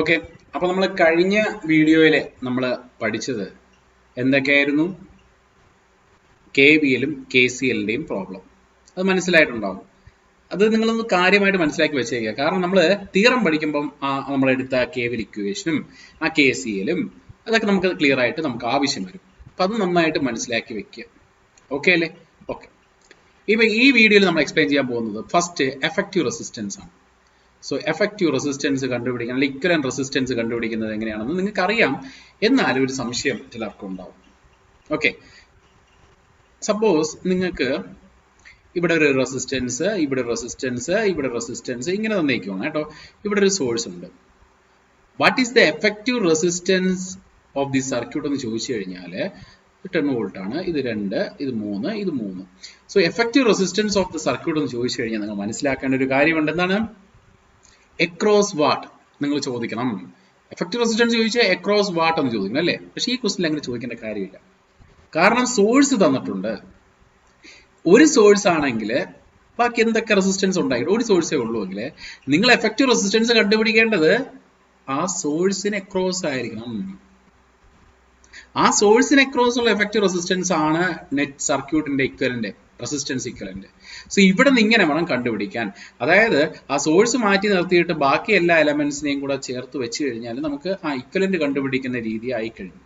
Okay, അപ്പോൾ നമ്മൾ കഴിഞ്ഞ വീഡിയോയിൽ നമ്മൾ പഠിച്ചത് എന്തൊക്കെയായിരുന്നു? KVL-ഉം KCL-ന്റെയും പ്രോബ്ലം. അത് മനസ്സിലായിട്ടുണ്ടാവും. അത് നിങ്ങളൊന്ന് കാര്യമായിട്ട് മനസ്സിലാക്കി വെച്ചേക്കുക. കാരണം നമ്മൾ തിയറം പഠിക്കുമ്പം നമ്മളെടുത്ത KVL ഇക്വേഷനും KCL-ഉം അതൊക്കെ നമുക്ക് ക്ലിയർ ആയിട്ട് നമുക്ക് ആവശ്യം വരും. അപ്പം അത് നന്നായിട്ട് മനസ്സിലാക്കി വെക്കുക. ഓക്കെ അല്ലേ? ഓക്കെ. ഇപ്പം ഈ വീഡിയോയിൽ നമ്മൾ എക്സ്പ്ലെയിൻ ചെയ്യാൻ പോകുന്നത് ഫസ്റ്റ് എഫക്റ്റീവ് റെസിസ്റ്റൻസ് ആണ്. സോ എഫക്റ്റീവ് റെസിസ്റ്റൻസ് കണ്ടുപിടിക്കാൻ അല്ലെങ്കിൽ ഇക്വലന്റ് റെസിസ്റ്റൻസ് കണ്ടുപിടിക്കുന്നത് എങ്ങനെയാണെന്ന് നിങ്ങൾക്ക് അറിയാം, എന്നാലും ഒരു സംശയം ചിലർക്കും ഉണ്ടാവും. ഓക്കെ, സപ്പോസ് നിങ്ങൾക്ക് ഇവിടെ ഒരു റെസിസ്റ്റൻസ്, ഇവിടെ റെസിസ്റ്റൻസ്, ഇവിടെ റെസിസ്റ്റൻസ് ഇങ്ങനെ തന്നേക്കുവാണ് കേട്ടോ. ഇവിടെ ഒരു സോഴ്സ് ഉണ്ട്. What is the effective resistance of the circuit എന്ന് ചോദിച്ചു കഴിഞ്ഞാൽ 10 വോൾട്ട് ആണ്. ഇത് 2, ഇത് 3, ഇത് 3. So effective resistance of the circuit എന്ന് ചോദിച്ചു കഴിഞ്ഞാൽ നിങ്ങൾ മനസ്സിലാക്കേണ്ട ഒരു കാര്യമുണ്ട്. എന്താണ്? എക്രോസ് വാട്ട് നിങ്ങൾ ചോദിക്കണം. എഫക്റ്റീവ് റെസിസ്റ്റൻസ് ചോദിച്ചാൽ എക്രോസ് വാട്ട് എന്ന് ചോദിക്കണം അല്ലേ? പക്ഷേ ഈ ക്വസ്റ്റിൽ അങ്ങനെ ചോദിക്കേണ്ട കാര്യമില്ല. കാരണം സോഴ്സ് തന്നിട്ടുണ്ട്. ഒരു സോഴ്സ് ആണെങ്കിൽ ബാക്കി എന്തൊക്കെ റെസിസ്റ്റൻസ് ഉണ്ടായിട്ട് ഒരു സോഴ്സേ ഉള്ളൂ എങ്കിൽ നിങ്ങൾ എഫക്റ്റീവ് റെസിസ്റ്റൻസ് കണ്ടുപിടിക്കേണ്ടത് ആ സോഴ്സിന് എക്രോസ് ആയിരിക്കണം. ആ സോഴ്സിന് എക്രോസ് ഉള്ള എഫക്റ്റീവ് റെസിസ്റ്റൻസ് ആണ് നെറ്റ് സർക്യൂട്ടിന്റെ ഇക്വലന്റ് റെസിസ്റ്റൻസ് ഇക്വലന്റ്. സോ ഇവിടെ നിന്ന് ഇങ്ങനെ വേണം കണ്ടുപിടിക്കാൻ. അതായത് ആ സോഴ്സ് മാറ്റി നിർത്തിയിട്ട് ബാക്കി എല്ലാ എലമെന്റ്സിനെയും കൂടെ ചേർത്ത് വെച്ച് കഴിഞ്ഞാൽ നമുക്ക് ആ ഇക്വലന്റ് കണ്ടുപിടിക്കുന്ന രീതി ആയി കഴിഞ്ഞു.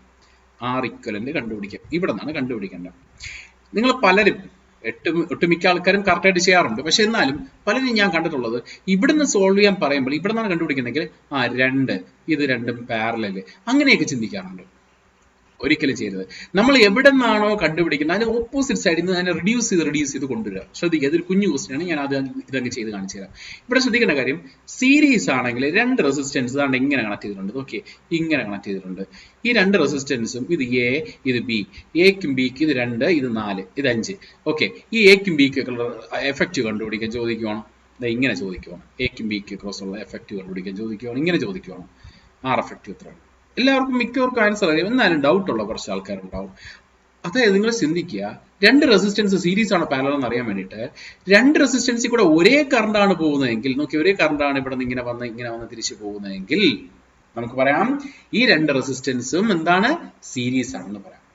ആർ ഇക്വലന്റ് കണ്ടുപിടിക്കാം. ഇവിടെ നിന്നാണ് കണ്ടുപിടിക്കേണ്ടത്. നിങ്ങൾ പലരും ഒട്ടുമിക്ക ആൾക്കാരും കറക്റ്റായിട്ട് ചെയ്യാറുണ്ട്. പക്ഷെ എന്നാലും പലരും ഞാൻ കണ്ടിട്ടുള്ളത് ഇവിടുന്ന് സോൾവ് ചെയ്യാൻ പറയുമ്പോൾ ഇവിടെ നിന്നാണ് കണ്ടുപിടിക്കുന്നെങ്കിൽ 2 ഇത് രണ്ടും പാരലല് അങ്ങനെയൊക്കെ ചിന്തിക്കാറുണ്ട്. ഒരിക്കലും ചെയ്യരുത്. നമ്മൾ എവിടെ നിന്നാണോ കണ്ടുപിടിക്കുന്നത് അതിന് ഓപ്പോസിറ്റ് സൈഡിൽ നിന്ന് അതിനെ റിഡ്യൂസ് ചെയ്ത് കൊണ്ടുവരിക. ശ്രദ്ധിക്കുക, അതൊരു കുഞ്ഞു ക്വസ്റ്റ്യൻ ആണ്. ഞാൻ ഇതങ്ങ് ചെയ്ത് കാണിച്ചു തരാം. ഇവിടെ ശ്രദ്ധിക്കേണ്ട കാര്യം, സീരീസ് ആണെങ്കിൽ 2 റെസിസ്റ്റൻസ് അതാണ്ട് ഇങ്ങനെ കണക്ട് ചെയ്തിട്ടുണ്ട്. ഓക്കെ, ഇങ്ങനെ കണക്ട് ചെയ്തിട്ടുണ്ട്. ഈ 2 റെസിസ്റ്റൻസും ഇത് എ, ഇത് ബി. എക്കും ബിക്ക് ഇത് 2, ഇത് 4, ഇത് 5. ഓക്കെ, ഈ എക്കും ബിക്കും ഒക്കെ എഫക്റ്റ് കണ്ടുപിടിക്കാൻ ചോദിക്കുവാണ്. ഇങ്ങനെ ചോദിക്കുവാണ്. എക്കും ബിക്കും ക്രോസ് ഉള്ള എഫക്റ്റ് കണ്ടുപിടിക്കാൻ ചോദിക്കുവാണ്. ഇങ്ങനെ ചോദിക്കുവാണ്. ആർ എഫക്റ്റീവ് എത്രയാണ്? എല്ലാവർക്കും മിക്കവർക്കും ആൻസർ അറിയാം. എന്നാലും ഡൗട്ട് ഉള്ള കുറച്ച് ആൾക്കാരുണ്ടാവും. അതായത് നിങ്ങൾ ചിന്തിക്കുക, 2 റെസിസ്റ്റൻസ് സീരീസ് ആണ് പാരലൽ എന്ന് അറിയാൻ വേണ്ടിയിട്ട് 2 റെസിസ്റ്റൻസിൽ കൂടെ ഒരേ കറണ്ട് ആണ് പോകുന്നതെങ്കിൽ, നോക്കി, ഒരേ കറണ്ട് ആണ് ഇവിടെ നിന്ന് ഇങ്ങനെ വന്ന് തിരിച്ചു പോകുന്നതെങ്കിൽ നമുക്ക് പറയാം ഈ 2 റെസിസ്റ്റൻസും എന്താണ്? സീരീസ് ആണെന്ന് പറയാം.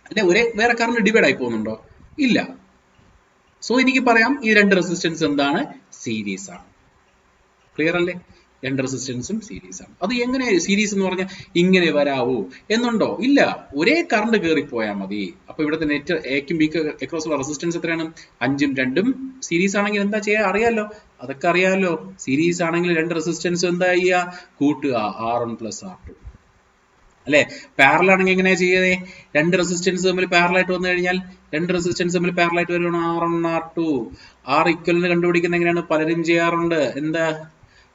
അല്ലെ, വേറെ കറണ്ട് ഡിവൈഡ് ആയി പോകുന്നുണ്ടോ? ഇല്ല. സോ എനിക്ക് പറയാം ഈ 2 റെസിസ്റ്റൻസ് എന്താണ്? സീരീസ് ആണ്. ക്ലിയർ അല്ലേ? 2 റെസിസ്റ്റൻസും സീരീസ് ആണ്. അത് എങ്ങനെ സീരീസ് എന്ന് പറഞ്ഞാൽ ഇങ്ങനെ വരാവോ എന്നുണ്ടോ? ഇല്ല, ഒരേ കറണ്ട് കയറി പോയാൽ മതി. അപ്പൊ ഇവിടുത്തെ നെറ്റ് എക്കും ബിക്ക് അക്രോസ് ഉള്ള റെസിസ്റ്റൻസ് എത്രയാണ്? 5ഉം 2ഉം. സീരീസ് ആണെങ്കിൽ എന്താ ചെയ്യാ അറിയാലോ, അതൊക്കെ അറിയാലോ. സീരീസ് ആണെങ്കിൽ 2 റെസിസ്റ്റൻസ് എന്താ ചെയ്യുക? കൂട്ടുക, R1 + R2 അല്ലെ. പാരലൽ ആണെങ്കിൽ എങ്ങനെയാ ചെയ്യേ? 2 റെസിസ്റ്റൻസ് തമ്മിൽ പാരലൽ ആയിട്ട് വന്നു കഴിഞ്ഞാൽ 2 റെസിസ്റ്റൻസ് തമ്മിൽ പാരലൽ ആയിട്ട് വരുവാണ് R1 R2. R ഇക്വലന്റ് കണ്ടുപിടിക്കുന്ന എങ്ങനെയാണ്? പലരും ചെയ്യാറുണ്ട്. എന്താ?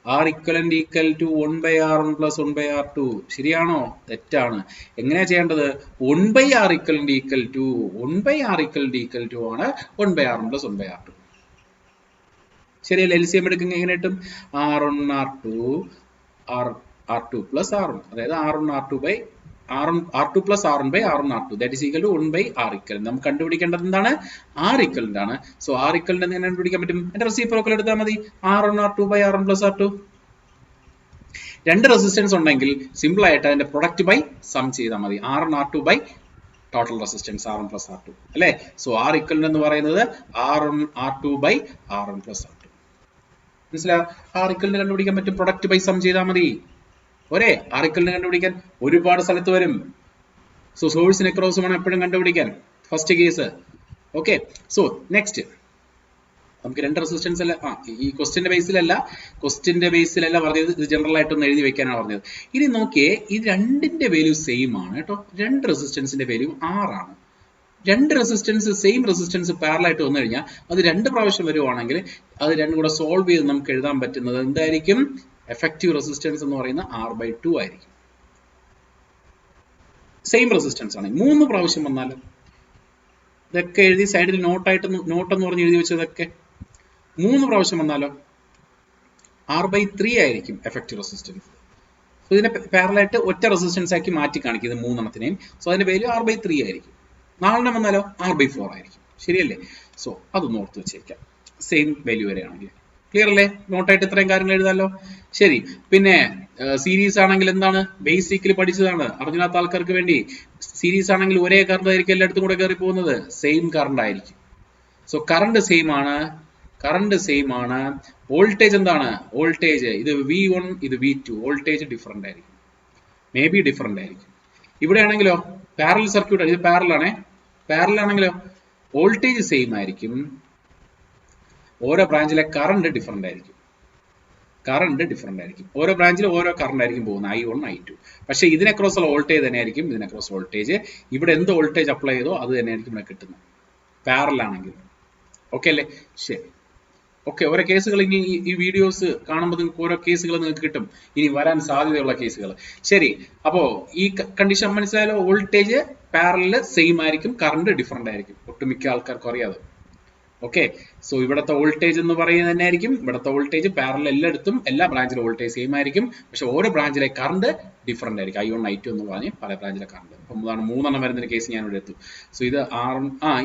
R equivalent equal to 1/R1 + 1/R2. ശരിയാണോ? തെറ്റാണ്. എങ്ങനെയാ ചെയ്യേണ്ടത്? 1/R equivalent equal to 1/R equivalent equal to ആണ് 1/R1 + 1/R2. ശരിയല്ലേ? LCM എടുക്കുന്ന എങ്ങനെ കിട്ടും? R1 R2 R2 + R1. അതായത് R1 R2 + R1/R1 R2 that is equal to 1/R equivalent. നമുക്ക് കണ്ടുപിടിക്കേണ്ടത് എന്താണ്? R equivalent ആണ്. സോ R equivalent എങ്ങനെ കണ്ടുപിടിക്കാൻ പറ്റും? അതിന്റെ റെസിപ്രോക്കൽ എടുത്താൽ മതി. R1 R2/R1 + R2. 2 റെസിസ്റ്റൻസ് ഉണ്ടെങ്കിൽ സിമ്പിൾ ആയിട്ട് അതിന്റെ പ്രൊഡക്റ്റ് ബൈ സം ചെയ്താൽ മതി. R1 R2 total resistance R1 + R2 അല്ലേ? സോ R equivalent എന്ന് പറയുന്നത് R1 R2/R1 + R2. മനസ്സിലായോ? R equivalent കണ്ടുപിടിക്കാൻ പറ്റും. പ്രൊഡക്റ്റ് ബൈ സം ചെയ്താൽ മതി. ഒരേ R equivalent കണ്ടുപിടിക്കാൻ ഒരുപാട് സ്ഥലത്ത് വരും. സോ സോഴ്സിന് അക്രോസ് വേണം എപ്പോഴും കണ്ടുപിടിക്കാൻ. First case. Okay, so next നമുക്ക് 2 റെസിസ്റ്റൻസ് അല്ല, ഈ ക്വസ്റ്റിന്റെ ബേസിലല്ല പറഞ്ഞത്, ഇത് ജനറൽ ആയിട്ടൊന്ന് എഴുതി വെക്കാനാണ് പറഞ്ഞത്. ഇനി നോക്കിയേ, ഈ 2ന്റെ വാല്യൂ സെയിം ആണ് കേട്ടോ. 2 റെസിസ്റ്റൻസിന്റെ വാല്യൂ 6 ആണ്. 2 റെസിസ്റ്റൻസ് സെയിം റെസിസ്റ്റൻസ് പാരലൽ ആയിട്ട് വന്നു കഴിഞ്ഞാൽ അത് 2 പ്രാവശ്യം വരുവാണെങ്കിൽ അത് രണ്ടും കൂടെ സോൾവ് ചെയ്ത് നമുക്ക് എഴുതാൻ പറ്റുന്നത് എന്തായിരിക്കും? എഫക്റ്റീവ് റെസിസ്റ്റൻസ് എന്ന് പറയുന്ന R/2 ആയിരിക്കും. സെയിം റെസിസ്റ്റൻസ് ആണ്. 3 പ്രാവശ്യം വന്നാലും ഇതൊക്കെ എഴുതി സൈഡിൽ നോട്ടെന്ന് പറഞ്ഞ് എഴുതി വെച്ചതൊക്കെ 3 പ്രാവശ്യം വന്നാലോ R/3 ആയിരിക്കും എഫക്റ്റീവ് റെസിസ്റ്റൻസ്. സോ ഇതിനെ പാരലായിട്ട് ഒറ്റ റെസിസ്റ്റൻസ് ആക്കി മാറ്റി കാണിക്കും ഇത് 3 സോ അതിന്റെ വാല്യൂ R/3 ആയിരിക്കും. 4 വന്നാലോ R/4 ആയിരിക്കും. ശരിയല്ലേ? സോ അതൊന്ന് ഓർത്ത് വെച്ചേക്കാം, സെയിം വാല്യൂ വരെയാണെങ്കിൽ. ക്ലിയർ അല്ലേ? നോട്ടായിട്ട് ഇത്രയും കാര്യങ്ങൾ എഴുതാമല്ലോ. ശരി, പിന്നെ സീരീസ് ആണെങ്കിൽ എന്താണ്? ബേസിക്കലി പഠിച്ചതാണ്, അറിഞ്ഞാത്ത ആൾക്കാർക്ക് വേണ്ടി. സീരീസ് ആണെങ്കിൽ ഒരേ കറണ്ട് ആയിരിക്കും എല്ലായിടത്തും കൂടെ കയറി പോകുന്നത്, സെയിം കറണ്ട് ആയിരിക്കും. സോ കറണ്ട് സെയിം ആണ്, കറണ്ട് സെയിം ആണ്. വോൾട്ടേജ് എന്താണ്? വോൾട്ടേജ് ഇത് V1 ഇത് V2, വോൾട്ടേജ് ഡിഫറെന്റ് ആയിരിക്കും, മേ ബി ഡിഫറെന്റ് ആയിരിക്കും. ഇവിടെ ആണെങ്കിലോ പാരലൽ സർക്യൂട്ട്, ഇത് പാരലൽ ആണേ, പാരലൽ ആണെങ്കിലോ വോൾട്ടേജ് സെയിം ആയിരിക്കും, ഓരോ ബ്രാഞ്ചിലെ കറണ്ട് ഡിഫറെന്റ് ആയിരിക്കും, കറണ്ട് ഡിഫറെന്റ് ആയിരിക്കും. ഓരോ ബ്രാഞ്ചിലും ഓരോ കറണ്ട് ആയിരിക്കും പോകുന്നത്, I1 I2. പക്ഷേ ഇതിനെ ക്രോസ് ഉള്ള വോൾട്ടേജ് തന്നെ ആയിരിക്കും ഇതിനെ ക്രോസ് വോൾട്ടേജ്. ഇവിടെ എന്ത് വോൾട്ടേജ് അപ്ലൈ ചെയ്തോ അത് തന്നെ ആയിരിക്കും ഇവിടെ കിട്ടുന്നത്, പാരലൽ ആണെങ്കിൽ. ഓക്കെ അല്ലേ? ശരി, ഓക്കെ. ഓരോ കേസുകൾ ഇനി ഈ വീഡിയോസ് കാണുമ്പോൾ നിങ്ങൾക്ക് ഓരോ കേസുകൾ നിങ്ങൾക്ക് കിട്ടും, ഇനി വരാൻ സാധ്യതയുള്ള കേസുകൾ. ശരി, അപ്പോ ഈ കണ്ടീഷൻ മനസ്സിലായാലോ? വോൾട്ടേജ് പാരലൽ സെയിം ആയിരിക്കും, കറണ്ട് ഡിഫറെന്റ് ആയിരിക്കും, ഒട്ടുമിക്ക ആൾക്കാർക്കും അറിയാതെ. ഓക്കെ, സോ ഇവിടുത്തെ വോൾട്ടേജ് എന്ന് പറയുന്നത് തന്നെ ആയിരിക്കും, ഇവിടുത്തെ വോൾട്ടേജ് പാരലൽ എല്ലായിടത്തും എല്ലാ ബ്രാഞ്ചിലും വോൾട്ടേജ് സെയിം ആയിരിക്കും, പക്ഷെ ഓരോ ബ്രാഞ്ചിലെ കറണ്ട് ഡിഫറെന്റ് ആയിരിക്കും. I1 I2 എന്ന് പറഞ്ഞ് പല ബ്രാഞ്ചിലെ കറണ്ട്. അപ്പം അതാണ് 3 വരുന്ന കേസ് ഞാൻ ഇവിടെ എടുത്തു. സോ ഇത്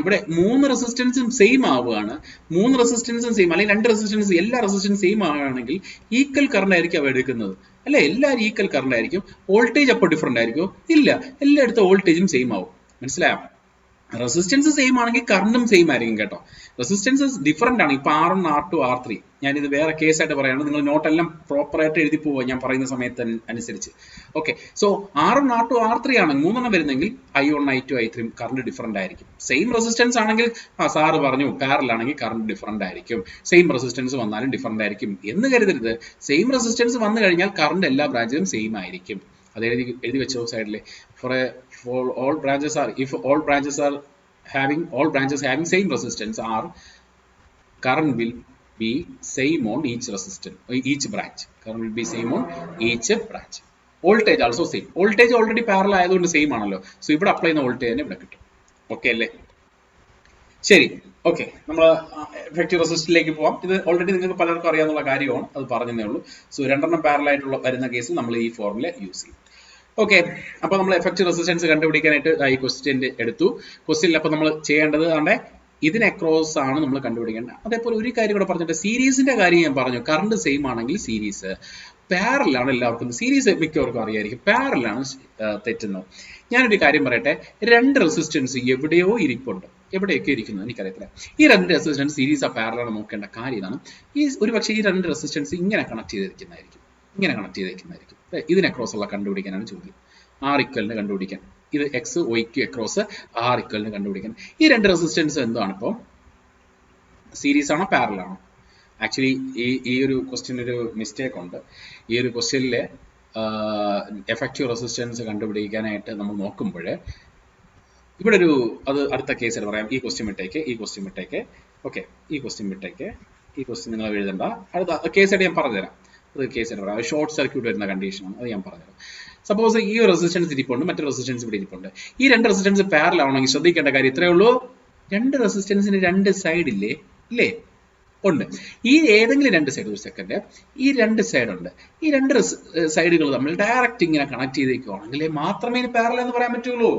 ഇവിടെ 3 റെസിസ്റ്റൻസും സെയിം ആവുകയാണ്, 3 റെസിസ്റ്റൻസും സെയിം അല്ലെങ്കിൽ 2 റെസിസ്റ്റൻസ്, എല്ലാ റെസിസ്റ്റൻസ് സെയിം ആവുകയാണെങ്കിൽ ഈക്വൽ കറണ്ട് ആയിരിക്കും അവ എടുക്കുന്നത്, അല്ലെ? എല്ലാവരും ഈക്വൽ കറണ്ട് ആയിരിക്കും. വോൾട്ടേജ് അപ്പോൾ ഡിഫറെന്റ് ആയിരിക്കും? ഇല്ല, എല്ലായിടത്തും വോൾട്ടേജും സെയിം ആവും. മനസ്സിലായോ? റെസിസ്റ്റൻസ് സെയിം ആണെങ്കിൽ കറണ്ടും സെയിം ആയിരിക്കും കേട്ടോ. റെസിസ്റ്റൻസസ് ഡിഫറെന്റ് ആണ്. ഇപ്പൊ R1 R2 R3 ഞാൻ ഇത് വേറെ കേസായിട്ട് പറയാണ്, നിങ്ങൾ നോട്ടെല്ലാം പ്രോപ്പർ ആയിട്ട് എഴുതി പോവുക ഞാൻ പറയുന്ന സമയത്ത് അനുസരിച്ച്. Okay, so R1 R2 R3 ആണ് 3 വരുന്നെങ്കിൽ I1 I2 I3 current different ആയിരിക്കും. സെയിം റെസിസ്റ്റൻസ് ആണെങ്കിൽ സാറ് പറഞ്ഞു പാരലൽ ആണെങ്കിൽ കറണ്ട് ഡിഫറെന്റ് ആയിരിക്കും, സെയിം റെസിസ്റ്റൻസ് വന്നാലും ഡിഫറെന്റ് ആയിരിക്കും എന്ന് കരുതരുത്. സെയിം റെസിസ്റ്റൻസ് വന്നു കഴിഞ്ഞാൽ കറണ്ട് എല്ലാ ബ്രാഞ്ചിലും സെയിം ആയിരിക്കും. അത് എഴുതി വെച്ചോ സൈഡിൽ. For all branches are, if all branches having same resistance, R current will be same on each resistance, each branch. Current will be same on each branch. Voltage also same. Voltage already parallel ആയതുകൊണ്ട് same ആണല്ലോ. So ഇവിടെ apply ചെയ്യുന്ന voltage തന്നെ ഇവിടെ കിട്ടും. Okay അല്ലേ? ശരി, okay. നമ്മൾ എഫക്റ്റീവ് റെസിസ്റ്ററിലേക്ക് പോവാം. ഇത് ഓൾറെഡി നിങ്ങൾക്ക് പലർക്കും അറിയാവുന്ന കാര്യമാണ്, അത് പറഞ്ഞതേ ഉള്ളൂ. സോ 2 പാരലൽ ആയിട്ടുള്ള വരുന്ന കേസ് നമ്മൾ ഈ ഫോർമുല യൂസ് ചെയ്യും. ഓക്കെ, അപ്പൊ നമ്മൾ എഫക്റ്റീവ് റെസിസ്റ്റൻസ് കണ്ടുപിടിക്കാനായിട്ട് ഈ ക്വസ്റ്റ്യൻ എടുത്തു. ക്വസ്റ്റ്യനിൽ അപ്പൊ നമ്മൾ ചെയ്യേണ്ടത് ഇതിന് അക്രോസ് ആണ് നമ്മൾ കണ്ടുപിടിക്കേണ്ടത്. അതേപോലെ ഒരു കാര്യം കൂടെ പറഞ്ഞിട്ട്, സീരീസിന്റെ കാര്യം ഞാൻ പറഞ്ഞു, കറണ്ട് സെയിം ആണെങ്കിൽ സീരീസ്. പാരലാണ് എല്ലാവർക്കും, സീരീസ് മിക്കവർക്കും അറിയായിരിക്കും, പാരലാണ് തെറ്റുന്നത്. ഞാനൊരു കാര്യം പറയട്ടെ, 2 റെസിസ്റ്റൻസ് എവിടെയോ ഇരിപ്പുണ്ട്, എവിടെയൊക്കെ ഇരിക്കുന്നത് എനിക്കറിയത്തില്ല. ഈ 2 റെസിസ്റ്റൻസ് സീരീസ് പാരലാണ് നോക്കേണ്ട കാര്യം ഇതാണ്. ഒരു പക്ഷേ ഈ 2 റെസിസ്റ്റൻസ് ഇങ്ങനെ കണക്ട് ചെയ്തിരിക്കുന്നതായിരിക്കും, ഇങ്ങനെ കണക്ട് ചെയ്തിരിക്കുന്നതായിരിക്കും. ഇതിന് അക്രോസ് ഉള്ള കണ്ടുപിടിക്കാനാണ് ചോദ്യം. R ഇക്വലിന് കണ്ടുപിടിക്കാൻ, ഇത് X Yക്ക് അക്രോസ് R ഇക്വലിന് കണ്ടുപിടിക്കാൻ. ഈ 2 റെസിസ്റ്റൻസ് എന്താണ് ഇപ്പോൾ? സീരീസ് ആണോ പാരലൽ ആണോ? ആക്ച്വലി ഈ ഒരു ക്വസ്റ്റ്യൻ ഒരു മിസ്റ്റേക്ക് ഉണ്ട്. ഈ ഒരു ക്വസ്റ്റ്യനിലെ എഫക്റ്റീവ് റെസിസ്റ്റൻസ് കണ്ടുപിടിക്കാനായിട്ട് നമ്മൾ നോക്കുമ്പോൾ ഇവിടെ ഒരു അത് അടുത്ത കേസിൽ പറയാം. ഈ ക്വസ്റ്റ്യൻ വിട്ടേക്ക്. ഓക്കെ, ഈ ക്വസ്റ്റ്യൻ നിങ്ങൾ എഴുതണ്ട. അടുത്ത കേസായിട്ട് ഞാൻ പറഞ്ഞുതരാം. അത് കേസായിട്ട് പറയാം. ഷോർട്ട് സർക്യൂട്ട് വരുന്ന കണ്ടീഷനാണ്, അത് ഞാൻ പറഞ്ഞുതരാം. സപ്പോസ് ഈ ഒരു റെസിസ്റ്റൻസ് ഇരിപ്പുണ്ട്, മറ്റൊരു റെസിസ്റ്റൻസ് ഇവിടെ ഇരിപ്പുണ്ട്. ഈ 2 റെസിസ്റ്റൻസ് പാരലൽ ആവണമെങ്കിൽ ശ്രദ്ധിക്കേണ്ട കാര്യം ഇത്രയേ ഉള്ളൂ. 2 റെസിസ്റ്റൻസിന് 2 സൈഡ് ഇല്ലേ? ഉണ്ട്. ഈ ഏതെങ്കിലും 2 സൈഡ്, ഒരു സെക്കൻഡ്, ഈ 2 സൈഡ് ഉണ്ട്. ഈ 2 സൈഡുകൾ തമ്മിൽ ഡയറക്റ്റ് ഇങ്ങനെ കണക്ട് ചെയ്തേക്കുവാണെങ്കിൽ മാത്രമേ പാരലൽ എന്ന് പറയാൻ പറ്റുള്ളൂ.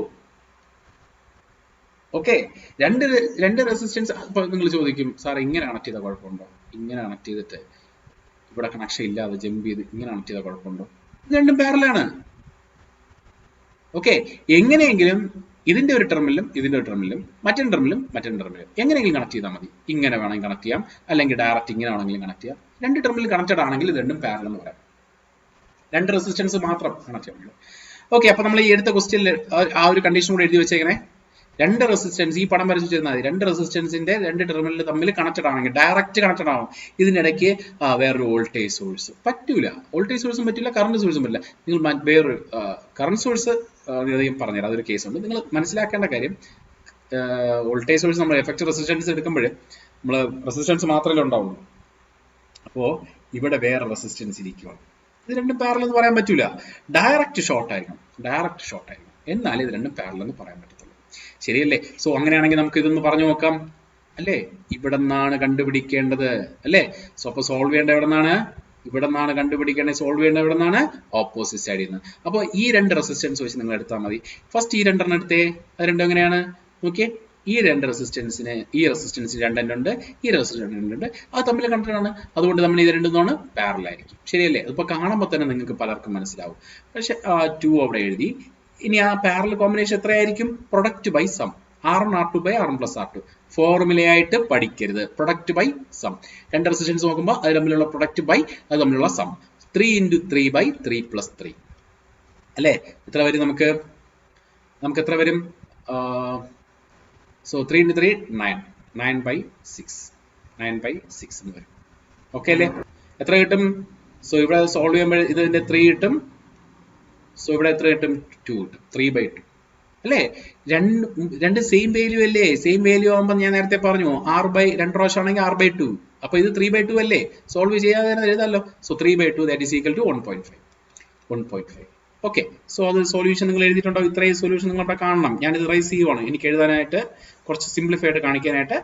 Okay, 2 resistance. അപ്പൊ നിങ്ങൾ ചോദിക്കും, സാർ ഇങ്ങനെ കണക്ട് ചെയ്ത കുഴപ്പമുണ്ടോ? ഇങ്ങനെ കണക്ട് ചെയ്തിട്ട് ഇവിടെ കണക്ഷൻ ഇല്ലാതെ ജമ്പ് ചെയ്ത് ഇങ്ങനെ കണക്ട് ചെയ്ത കുഴപ്പമുണ്ടോ? ഇത് 2 പാരലാണ്. ഓക്കെ, എങ്ങനെയെങ്കിലും ഇതിന്റെ ഒരു ടെർമിലും ഇതിന്റെ ഒരു ടെർമിലും മറ്റൊരു ടെർമിലും എങ്ങനെയെങ്കിലും കണക്ട് ചെയ്താൽ മതി. ഇങ്ങനെ വേണമെങ്കിൽ കണക്ട് ചെയ്യാം, അല്ലെങ്കിൽ ഡയറക്റ്റ് ഇങ്ങനെ വേണമെങ്കിലും കണക്ട് ചെയ്യാം. 2 ടെർമിൽ കണക്റ്റഡ് ആണെങ്കിൽ ഇത് 2 പാരലൽ എന്ന് പറയാം. 2 റെസിസ്റ്റൻസ് മാത്രം കണക്ട് ചെയ്യാം. ഓക്കെ, അപ്പൊ നമ്മൾ ഈ എടുത്ത ക്വസ്റ്റ്യനിൽ ആ ഒരു കണ്ടീഷൻ കൂടെ എഴുതി വെച്ചേക്കണേ. 2 റെസിസ്റ്റൻസ്, ഈ പടം വരച്ച് വെച്ചാൽ മതി. 2 റെസിസ്റ്റൻസിന്റെ 2 ടെർമിനൽ തമ്മിൽ കണക്റ്റഡ് ആണെങ്കിൽ, ഡയറക്റ്റ് കണക്റ്റഡ് ആവും. ഇതിനിടയ്ക്ക് വേറൊരു വോൾട്ടേജ് സോഴ്സ് പറ്റൂല, വോൾട്ടേജ് സോഴ്സും പറ്റില്ല, കറണ്ട് സോഴ്സും പറ്റില്ല. നിങ്ങൾ വേറൊരു കറണ്ട് സോഴ്സ് ഞാൻ പറഞ്ഞുതരാം, അതൊരു കേസുണ്ട്. നിങ്ങൾ മനസ്സിലാക്കേണ്ട കാര്യം, വോൾട്ടേജ് സോഴ്സ് നമ്മൾ എഫക്റ്റീവ് റെസിസ്റ്റൻസ് എടുക്കുമ്പോൾ നമ്മൾ റെസിസ്റ്റൻസ് മാത്രമേ ഉണ്ടാവുള്ളൂ. അപ്പോൾ ഇവിടെ വേറെ റെസിസ്റ്റൻസ് ഇരിക്കുകയാണ്. ഇത് 2 പാരലൽ എന്ന് പറയാൻ പറ്റൂല. ഡയറക്റ്റ് ഷോർട്ട് ആയിരിക്കണം, എന്നാലേ ഇത് 2 പാരലൽ എന്ന് പറയാൻ പറ്റത്തുള്ളൂ. ശരിയല്ലേ? സോ അങ്ങനെയാണെങ്കിൽ നമുക്ക് ഇതൊന്ന് പറഞ്ഞു നോക്കാം, അല്ലേ? ഇവിടെ നിന്നാണ് കണ്ടുപിടിക്കേണ്ടത്, അല്ലേ? സോ അപ്പൊ സോൾവ് ചെയ്യേണ്ട എവിടെ നിന്നാണ്? ഇവിടെ നിന്നാണ് കണ്ടുപിടിക്കേണ്ടത്. സോൾവ് ചെയ്യേണ്ടത് എവിടെ നിന്നാണ്? ഓപ്പോസിറ്റ് സൈഡിൽ നിന്ന്. അപ്പോൾ ഈ 2 റെസിസ്റ്റൻസ് വെച്ച് നിങ്ങൾ എടുത്താൽ മതി. ഫസ്റ്റ് ഈ 2 എടുത്തേ. അത് 2 എങ്ങനെയാണ് നോക്കിയേ? ഈ രണ്ട് റെസിസ്റ്റൻസിന് ഈ റെസിസ്റ്റൻസ് രണ്ടെണ്ണുണ്ട്, ഈ റെസിസ്റ്റൻസ് രണ്ടുണ്ട്, അത് തമ്മിൽ കണക്റ്റഡ് ആണ്. അതുകൊണ്ട് നമ്മൾ ഇത് രണ്ടുമാണ് പാരലൽ ആയിരിക്കും. ശരിയല്ലേ? അതിപ്പോൾ കാണുമ്പോൾ തന്നെ നിങ്ങൾക്ക് പലർക്കും മനസ്സിലാവും. പക്ഷെ 2 അവിടെ എഴുതി. ഇനി ആ പാരലൽ കോമ്പിനേഷൻ എത്രയായിരിക്കും? Product by sum. R1R2 by R1 plus R2. ഫോർമുലയായിട്ട് പഠിക്കരുത്. Product by sum. രണ്ട് റെസിസ്റ്റൻസ് നോക്കുമ്പോൾ അത് തമ്മിലുള്ള പ്രൊഡക്റ്റ് ബൈ അത് തമ്മിലുള്ള സം. 3 × 3 ബൈ 3 പ്ലസ് 3 അല്ലേ? എത്ര വരും നമുക്ക് എത്ര വരും? സോ 3 × 3 9. 9/6 എന്ന് വരും. ഓക്കെ അല്ലേ? എത്ര കിട്ടും? സോ ഇവിടെ സോൾവ് ചെയ്യുമ്പോൾ ഇതിന്റെ 3 കിട്ടും. സോ ഇവിടെ എത്ര കിട്ടും? 2 കിട്ടും. 3/2 അല്ലേ? രണ്ട് സെയിം വാല്യൂ അല്ലേ? സെയിം വാല്യൂ ആകുമ്പോൾ ഞാൻ നേരത്തെ പറഞ്ഞു R/2 പ്രാവശ്യം ആണെങ്കിൽ R/2. അപ്പൊ ഇത് 3/2 അല്ലേ? സോൾവ് ചെയ്യാതെ തന്നെ എഴുതാമല്ലോ. So 3/2 that is equal to 1.5. Okay. So അത് സൊല്യൂഷൻ നിങ്ങൾ എഴുതിയിട്ടുണ്ടോ? ഇത്രയും സൊല്യൂഷൻ നിങ്ങളുടെ കാണണം. ഞാനിത് റൈസ് ചെയ്യുവാണ്. എനിക്ക് എഴുതാനായിട്ട് കുറച്ച് സിംപ്ലിഫൈഡ് കാണിക്കാനായിട്ട്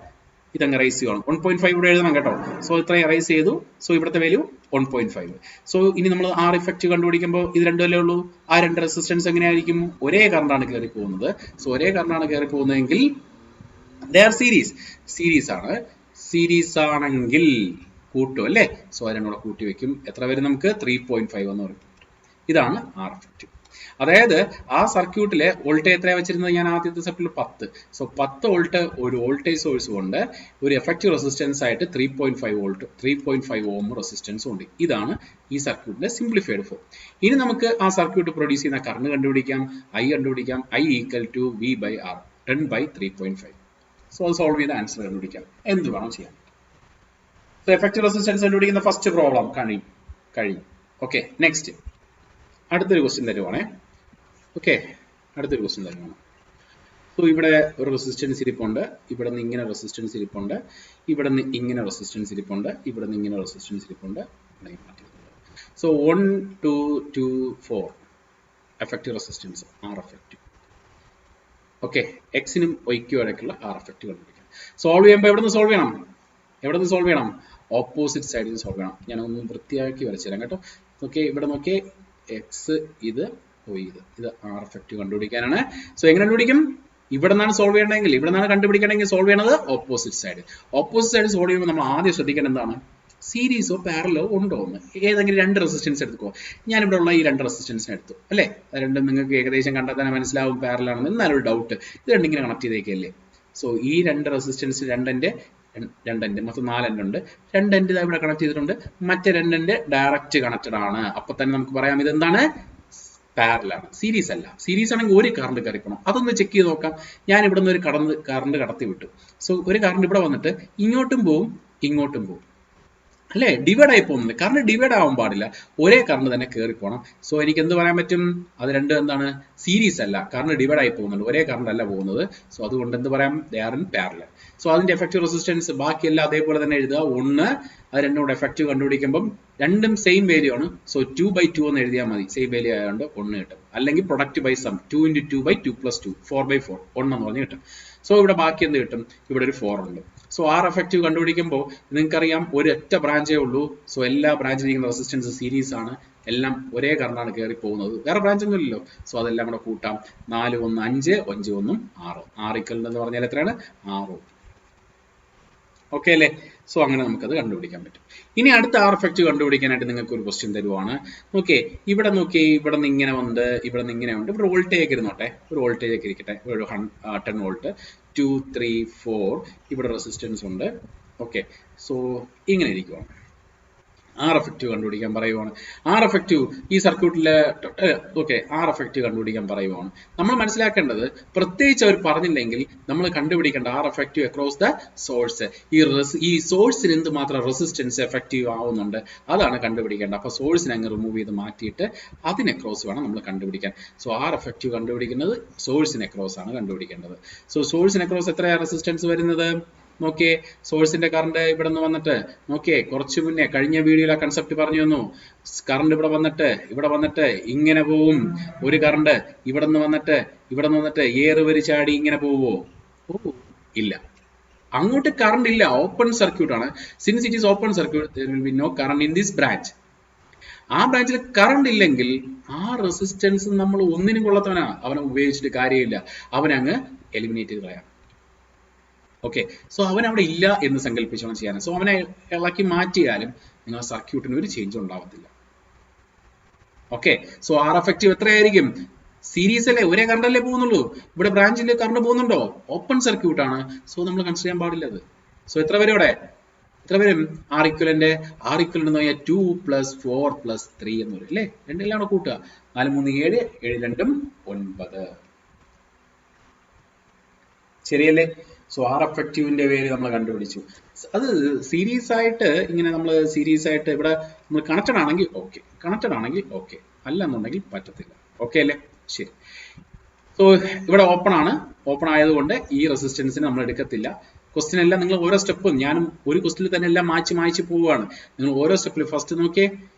ഇതങ്ങ് റൈസ് ചെയ്യുവാണ്. 1.5 ഇവിടെ എഴുതണം കേട്ടോ. സോ ഇത്രയും റൈസ് ചെയ്തു. സോ ഇവിടുത്തെ വാല്യൂ 1.5. സോ ഇനി നമ്മൾ R ഇഫക്റ്റ് കണ്ടുപിടിക്കുമ്പോൾ ഇത് രണ്ടുമല്ലേ ഉള്ളൂ. ആ രണ്ട് റെസിസ്റ്റൻസ് എങ്ങനെയായിരിക്കും? ഒരേ കറണ്ടാണ് കയറി പോകുന്നത്. സോ ഒരേ കറണ്ടാണ് കയറി പോകുന്നതെങ്കിൽ ദേ ആർ സീരീസ് ആണ്. സീരീസ് ആണെങ്കിൽ കൂട്ടും അല്ലേ? സോ അതിനോട് കൂട്ടി വെക്കും. എത്ര വരും നമുക്ക്? 3.5 എന്ന് പറയും. ഇതാണ് R ഇഫക്റ്റ്. അതായത് ആ സർക്യൂട്ടിലെ വോൾട്ടേജ് എത്രയാണ് വെച്ചിരുന്നത്? ഞാൻ ആദ്യത്തെ സർക്യൂട്ടിൽ 10. സോ 10 വോൾട്ട് ഒരു വോൾട്ടേജ് സോഴ്സ് കൊണ്ട് ഒരു എഫക്റ്റീവ് റെസിസ്റ്റൻസ് ആയിട്ട് 3.5 ഓം റെസിസ്റ്റൻസ് ഉണ്ട്. ഇതാണ് ഈ സർക്യൂട്ടിന്റെ സിംപ്ലിഫൈഡ് ഫോം. ഇനി നമുക്ക് ആ സർക്യൂട്ട് പ്രൊഡ്യൂസ് ചെയ്യുന്ന കറണ്ട് കണ്ടുപിടിക്കാം. I equal to V/R 10/3.5. So അത് സോൾവ് ചെയ്ത ആൻസർ കണ്ടുപിടിക്കാം. എന്ത് വേണം ചെയ്യാൻ. സോ എഫക്റ്റീവ് റെസിസ്റ്റൻസ് കണ്ടുപിടിക്കുന്ന ഫസ്റ്റ് പ്രോബ്ലം കഴിഞ്ഞു. ഓക്കെ, നെക്സ്റ്റ് അടുത്തൊരു ക്വസ്റ്റ്യൻ തരുവാണേ. ഓക്കെ, അടുത്തൊരു ക്വസ്റ്റ്യൻ തരുവാണ്. സോ ഇവിടെ ഒരു റെസിസ്റ്റൻസ് ഇരിപ്പുണ്ട്, ഇവിടെ നിന്ന് ഇങ്ങനെ റെസിസ്റ്റൻസ് ഇരിപ്പുണ്ട്, ഇവിടെ നിന്ന് ഇങ്ങനെ റെസിസ്റ്റൻസ് ഇരിപ്പുണ്ട്, ഇവിടെ നിന്ന് ഇങ്ങനെ റെസിസ്റ്റൻസ് ഇരിപ്പുണ്ട്. So 1 2 2 4 effective resistance R effective. Okay, എക്സിനും വൈക്കും ഇടയ്ക്കുള്ള R എഫക്റ്റീവ് കണ്ടുപിടിക്കാം. സോൾവ് ചെയ്യുമ്പോൾ എവിടെ നിന്ന് സോൾവ് ചെയ്യണം? ഓപ്പോസിറ്റ് സൈഡിൽ നിന്ന് സോൾവ് ചെയ്യണം. ഞാനൊന്ന് വൃത്തിയാക്കി വരച്ചു തരാം കേട്ടോ. ഓക്കെ, ഇവിടെ നോക്കിയേ, എക്സ് ഇത് ഇത് R എഫക്റ്റീവ് കണ്ടുപിടിക്കാനാണ്. സോ എങ്ങനെ കണ്ടുപിടിക്കും? ഇവിടെ നിന്നാണ് സോൾവ് ചെയ്യണമെങ്കിൽ, ഇവിടെ നിന്നാണ് കണ്ടുപിടിക്കണമെങ്കിൽ സോൾവ് ചെയ്യണത് ഓപ്പോസിറ്റ് സൈഡ് സോൾവ് ചെയ്യുമ്പോൾ നമ്മൾ ആദ്യം ശ്രദ്ധിക്കേണ്ടത് എന്താണ്? സീരീസോ പാരലോ ഉണ്ടോ എന്ന്. ഏതെങ്കിലും രണ്ട് റെസിസ്റ്റൻസ് എടുത്തുക്കോ. ഞാനിവിടെ ഉള്ള ഈ രണ്ട് റെസിസ്റ്റൻസിനെ എടുത്തു അല്ലേ? അത് രണ്ടും നിങ്ങൾക്ക് ഏകദേശം കണ്ടാൽ തന്നെ മനസ്സിലാവും പാരലാണെന്ന്. എന്നാലൊരു ഡൗട്ട്, ഇത് രണ്ടിങ്ങനെ കണക്ട് ചെയ്തേക്കല്ലേ? സോ ഈ രണ്ട് റെസിസ്റ്റൻസ് രണ്ടെൻ്റെ മൊത്തം 4 എൻഡ് ഉണ്ട്. 2 എൻഡ് ഇവിടെ കണക്ട് ചെയ്തിട്ടുണ്ട്, മറ്റേ 2 എൻഡ് ഡയറക്റ്റ് കണക്റ്റഡ് ആണ്. അപ്പൊ തന്നെ നമുക്ക് പറയാം ഇതെന്താണ്? പാരലാണ്, സീരീസ് അല്ല. സീരീസ് ആണെങ്കിൽ ഒരു കറണ്ട് കയറിപ്പോണം. അതൊന്ന് ചെക്ക് ചെയ്ത് നോക്കാം. ഞാൻ ഇവിടെ നിന്ന് ഒരു കറണ്ട് കടത്തി വിട്ടു. സോ ഒരു കറണ്ട് ഇവിടെ വന്നിട്ട് ഇങ്ങോട്ടും പോവും ഇങ്ങോട്ടും പോവും അല്ലേ? ഡിവൈഡ് ആയി പോകുന്നുണ്ട്. കറണ്ട് ഡിവൈഡ് ആവാൻ പാടില്ല, ഒരേ കറണ്ട് തന്നെ കയറി പോകണം. സോ എനിക്ക് എന്ത് പറയാൻ പറ്റും? അത് രണ്ടും എന്താണ്? സീരീസ് അല്ല, കറണ്ട് ഡിവൈഡ് ആയി പോകുന്നുണ്ട്, ഒരേ കറണ്ട് അല്ല പോകുന്നത്. സോ അതുകൊണ്ട് എന്ത് പറയാം? They are in parallel. So അതിന്റെ എഫക്റ്റീവ് റെസിസ്റ്റൻസ് ബാക്കിയെല്ലാം അതേപോലെ തന്നെ എഴുതുക. 1 അത് രണ്ടും കൂടെ എഫക്റ്റീവ് കണ്ടുപിടിക്കുമ്പോൾ രണ്ടും സെയിം വാല്യൂ ആണ്. സോ 2/2 എന്ന് എഴുതിയാൽ മതി. സെയിം വാല്യൂ ആയതുകൊണ്ട് 1 കിട്ടും. അല്ലെങ്കിൽ പ്രൊഡക്റ്റ് ബൈ സം 2 × 2/2 + 2 4/4 1 എന്ന് പറഞ്ഞ് കിട്ടും. സോ ഇവിടെ ബാക്കി എന്ത് കിട്ടും? ഇവിടെ ഒരു 4 ഉണ്ട്. സോ R എഫക്റ്റീവ് കണ്ടുപിടിക്കുമ്പോൾ നിങ്ങൾക്കറിയാം ഒരൊറ്റ ബ്രാഞ്ചേ ഉള്ളൂ. സോ എല്ലാ ബ്രാഞ്ചിലിരിക്കുന്ന റെസിസ്റ്റൻസ് സീരീസ് ആണ്, എല്ലാം ഒരേ കറണ്ടാണ് കയറി പോകുന്നത്, വേറെ ബ്രാഞ്ച് ഒന്നും ഇല്ലല്ലോ. സോ അതെല്ലാം കൂടെ കൂട്ടാം. 4 1 5 5 1 6. R ഈക്വൽ എന്ന് പറഞ്ഞാൽ എത്രയാണ്? 6. ഓക്കെ അല്ലേ? സോ അങ്ങനെ നമുക്കത് കണ്ടുപിടിക്കാൻ പറ്റും. ഇനി അടുത്ത R എഫക്റ്റീവ് കണ്ടുപിടിക്കാനായിട്ട് നിങ്ങൾക്ക് ഒരു ക്വസ്റ്റ്യൻ തരുവാണ്. ഓക്കെ, ഇവിടെ നോക്കി, ഇവിടെ നിന്ന് ഇങ്ങനെ ഉണ്ട്, ഇവിടെ നിന്ന് ഇങ്ങനെ ഉണ്ട്. ഇവിടെ വോൾട്ടേജ് ഇരുന്നോട്ടെ, ഒരു വോൾട്ടേജ് ഒക്കെ ഇരിക്കട്ടെ, ഒരു 10 വോൾട്ട് 2 3 4. ഇവിടെ റെസിസ്റ്റൻസ് ഉണ്ട്. ഓക്കെ, സോ ഇങ്ങനെ ഇരിക്കുവാണ്. R എഫക്റ്റീവ് കണ്ടുപിടിക്കാൻ പറയുവാണ്. R എഫക്റ്റീവ് ഈ സർക്യൂട്ടിലെ R എഫക്റ്റീവ് കണ്ടുപിടിക്കാൻ പറയുവാണ്. നമ്മൾ മനസ്സിലാക്കേണ്ടത്, പ്രത്യേകിച്ച് അവർ പറഞ്ഞില്ലെങ്കിൽ നമ്മൾ കണ്ടുപിടിക്കേണ്ട R effective across the source. ഈ സോഴ്സിന് എന്ത് മാത്രം റെസിസ്റ്റൻസ് എഫക്റ്റീവ് ആവുന്നുണ്ട് അതാണ് കണ്ടുപിടിക്കേണ്ടത്. അപ്പൊ സോഴ്സിനെ അങ്ങ് റിമൂവ് ചെയ്ത് മാറ്റിയിട്ട് അതിന് അക്രോസ് വേണം നമ്മൾ കണ്ടുപിടിക്കാൻ. സോ R എഫക്റ്റീവ് കണ്ടുപിടിക്കുന്നത് സോഴ്സിന് അക്രോസ് ആണ് കണ്ടുപിടിക്കേണ്ടത്. സോ സോഴ്സിന് അക്രോസ് എത്രയാണ് റെസിസ്റ്റൻസ് വരുന്നത്? നോക്കിയേ, സോഴ്സിന്റെ കറണ്ട് ഇവിടെ നിന്ന് വന്നിട്ട് നോക്കിയേ, കുറച്ചു മുന്നേ കഴിഞ്ഞ വീഡിയോയിൽ ആ കൺസെപ്റ്റ് പറഞ്ഞു തന്നു. കറണ്ട് ഇവിടെ വന്നിട്ട് ഇങ്ങനെ പോവും. ഒരു കറണ്ട് ഇവിടെ നിന്ന് വന്നിട്ട് ഏറ് ചാടി ഇങ്ങനെ പോവോ? ഇല്ല, അങ്ങോട്ട് കറണ്ട് ഇല്ല. ഓപ്പൺ സർക്യൂട്ട് ആണ്. Since it is open circuit, there will be no current in this branch. ആ ബ്രാഞ്ചിൽ കറണ്ട് ഇല്ലെങ്കിൽ ആ റെസിസ്റ്റൻസ് നമ്മൾ ഒന്നിനും കൊള്ളത്തവനാ, അവനെ ഉപയോഗിച്ചിട്ട് കാര്യമില്ല, അവനങ്ങ് എലിമിനേറ്റ് ചെയ്ത് കളയാം. ഓക്കെ, സോ അവൻ അവിടെ ഇല്ല എന്ന് സങ്കല്പിച്ചോണം ചെയ്യാൻ. സോ അവനെ ഇളക്കി മാറ്റിയാലും നിങ്ങൾ സർക്യൂട്ടിന് ഒരു ചേഞ്ച് ഉണ്ടാവത്തില്ല. ഓക്കെ, സോ ആർ എഫക്റ്റീവ് എത്രയായിരിക്കും? സീരീസ് അല്ലേ, ഒരേ കറണ്ട് അല്ലേ പോകുന്നുള്ളൂ. ഇവിടെ ബ്രാഞ്ചിൽ കറണ്ട് പോകുന്നുണ്ടോ? ഓപ്പൺ സർക്യൂട്ട് ആണ്, സോ നമ്മൾ കൺസിഡർ ചെയ്യാൻ പാടില്ല അത്. സോ എത്ര വരും ഇവിടെ? എത്ര വരും? ആർ ഇക്വലന്റ് എന്ന് പറഞ്ഞാൽ 2 + 4 + 3 എന്ന് വരും അല്ലേ. രണ്ടെല്ലാം കൂട്ടുക. 4 3 7, 7 2 9. ശരിയല്ലേ? സോ ആർ എഫക്റ്റീവിന്റെ പേര് നമ്മൾ കണ്ടുപിടിച്ചു. അത് സീരീസ് ആയിട്ട് ഇങ്ങനെ നമ്മൾ സീരീസ് ആയിട്ട് ഇവിടെ നമ്മൾ കണക്റ്റഡ് ആണെങ്കിൽ ഓക്കെ, കണക്റ്റഡ് ആണെങ്കിൽ ഓക്കെ, അല്ല എന്നുണ്ടെങ്കിൽ പറ്റത്തില്ല. ഓക്കെ അല്ലേ? ശരി. സോ ഇവിടെ ഓപ്പൺ ആണ്, ഓപ്പൺ ആയതുകൊണ്ട് ഈ റെസിസ്റ്റൻസിന് നമ്മൾ എടുക്കത്തില്ല. ക്വസ്റ്റ്യൻ എല്ലാം നിങ്ങൾ ഓരോ സ്റ്റെപ്പും, ഞാനും ഒരു ക്വസ്റ്റ്യനിൽ തന്നെ എല്ലാം മായ്ച്ച് പോവുകയാണ്. നിങ്ങൾ ഓരോ സ്റ്റെപ്പിൽ ഫസ്റ്റ് നോക്കിയേ,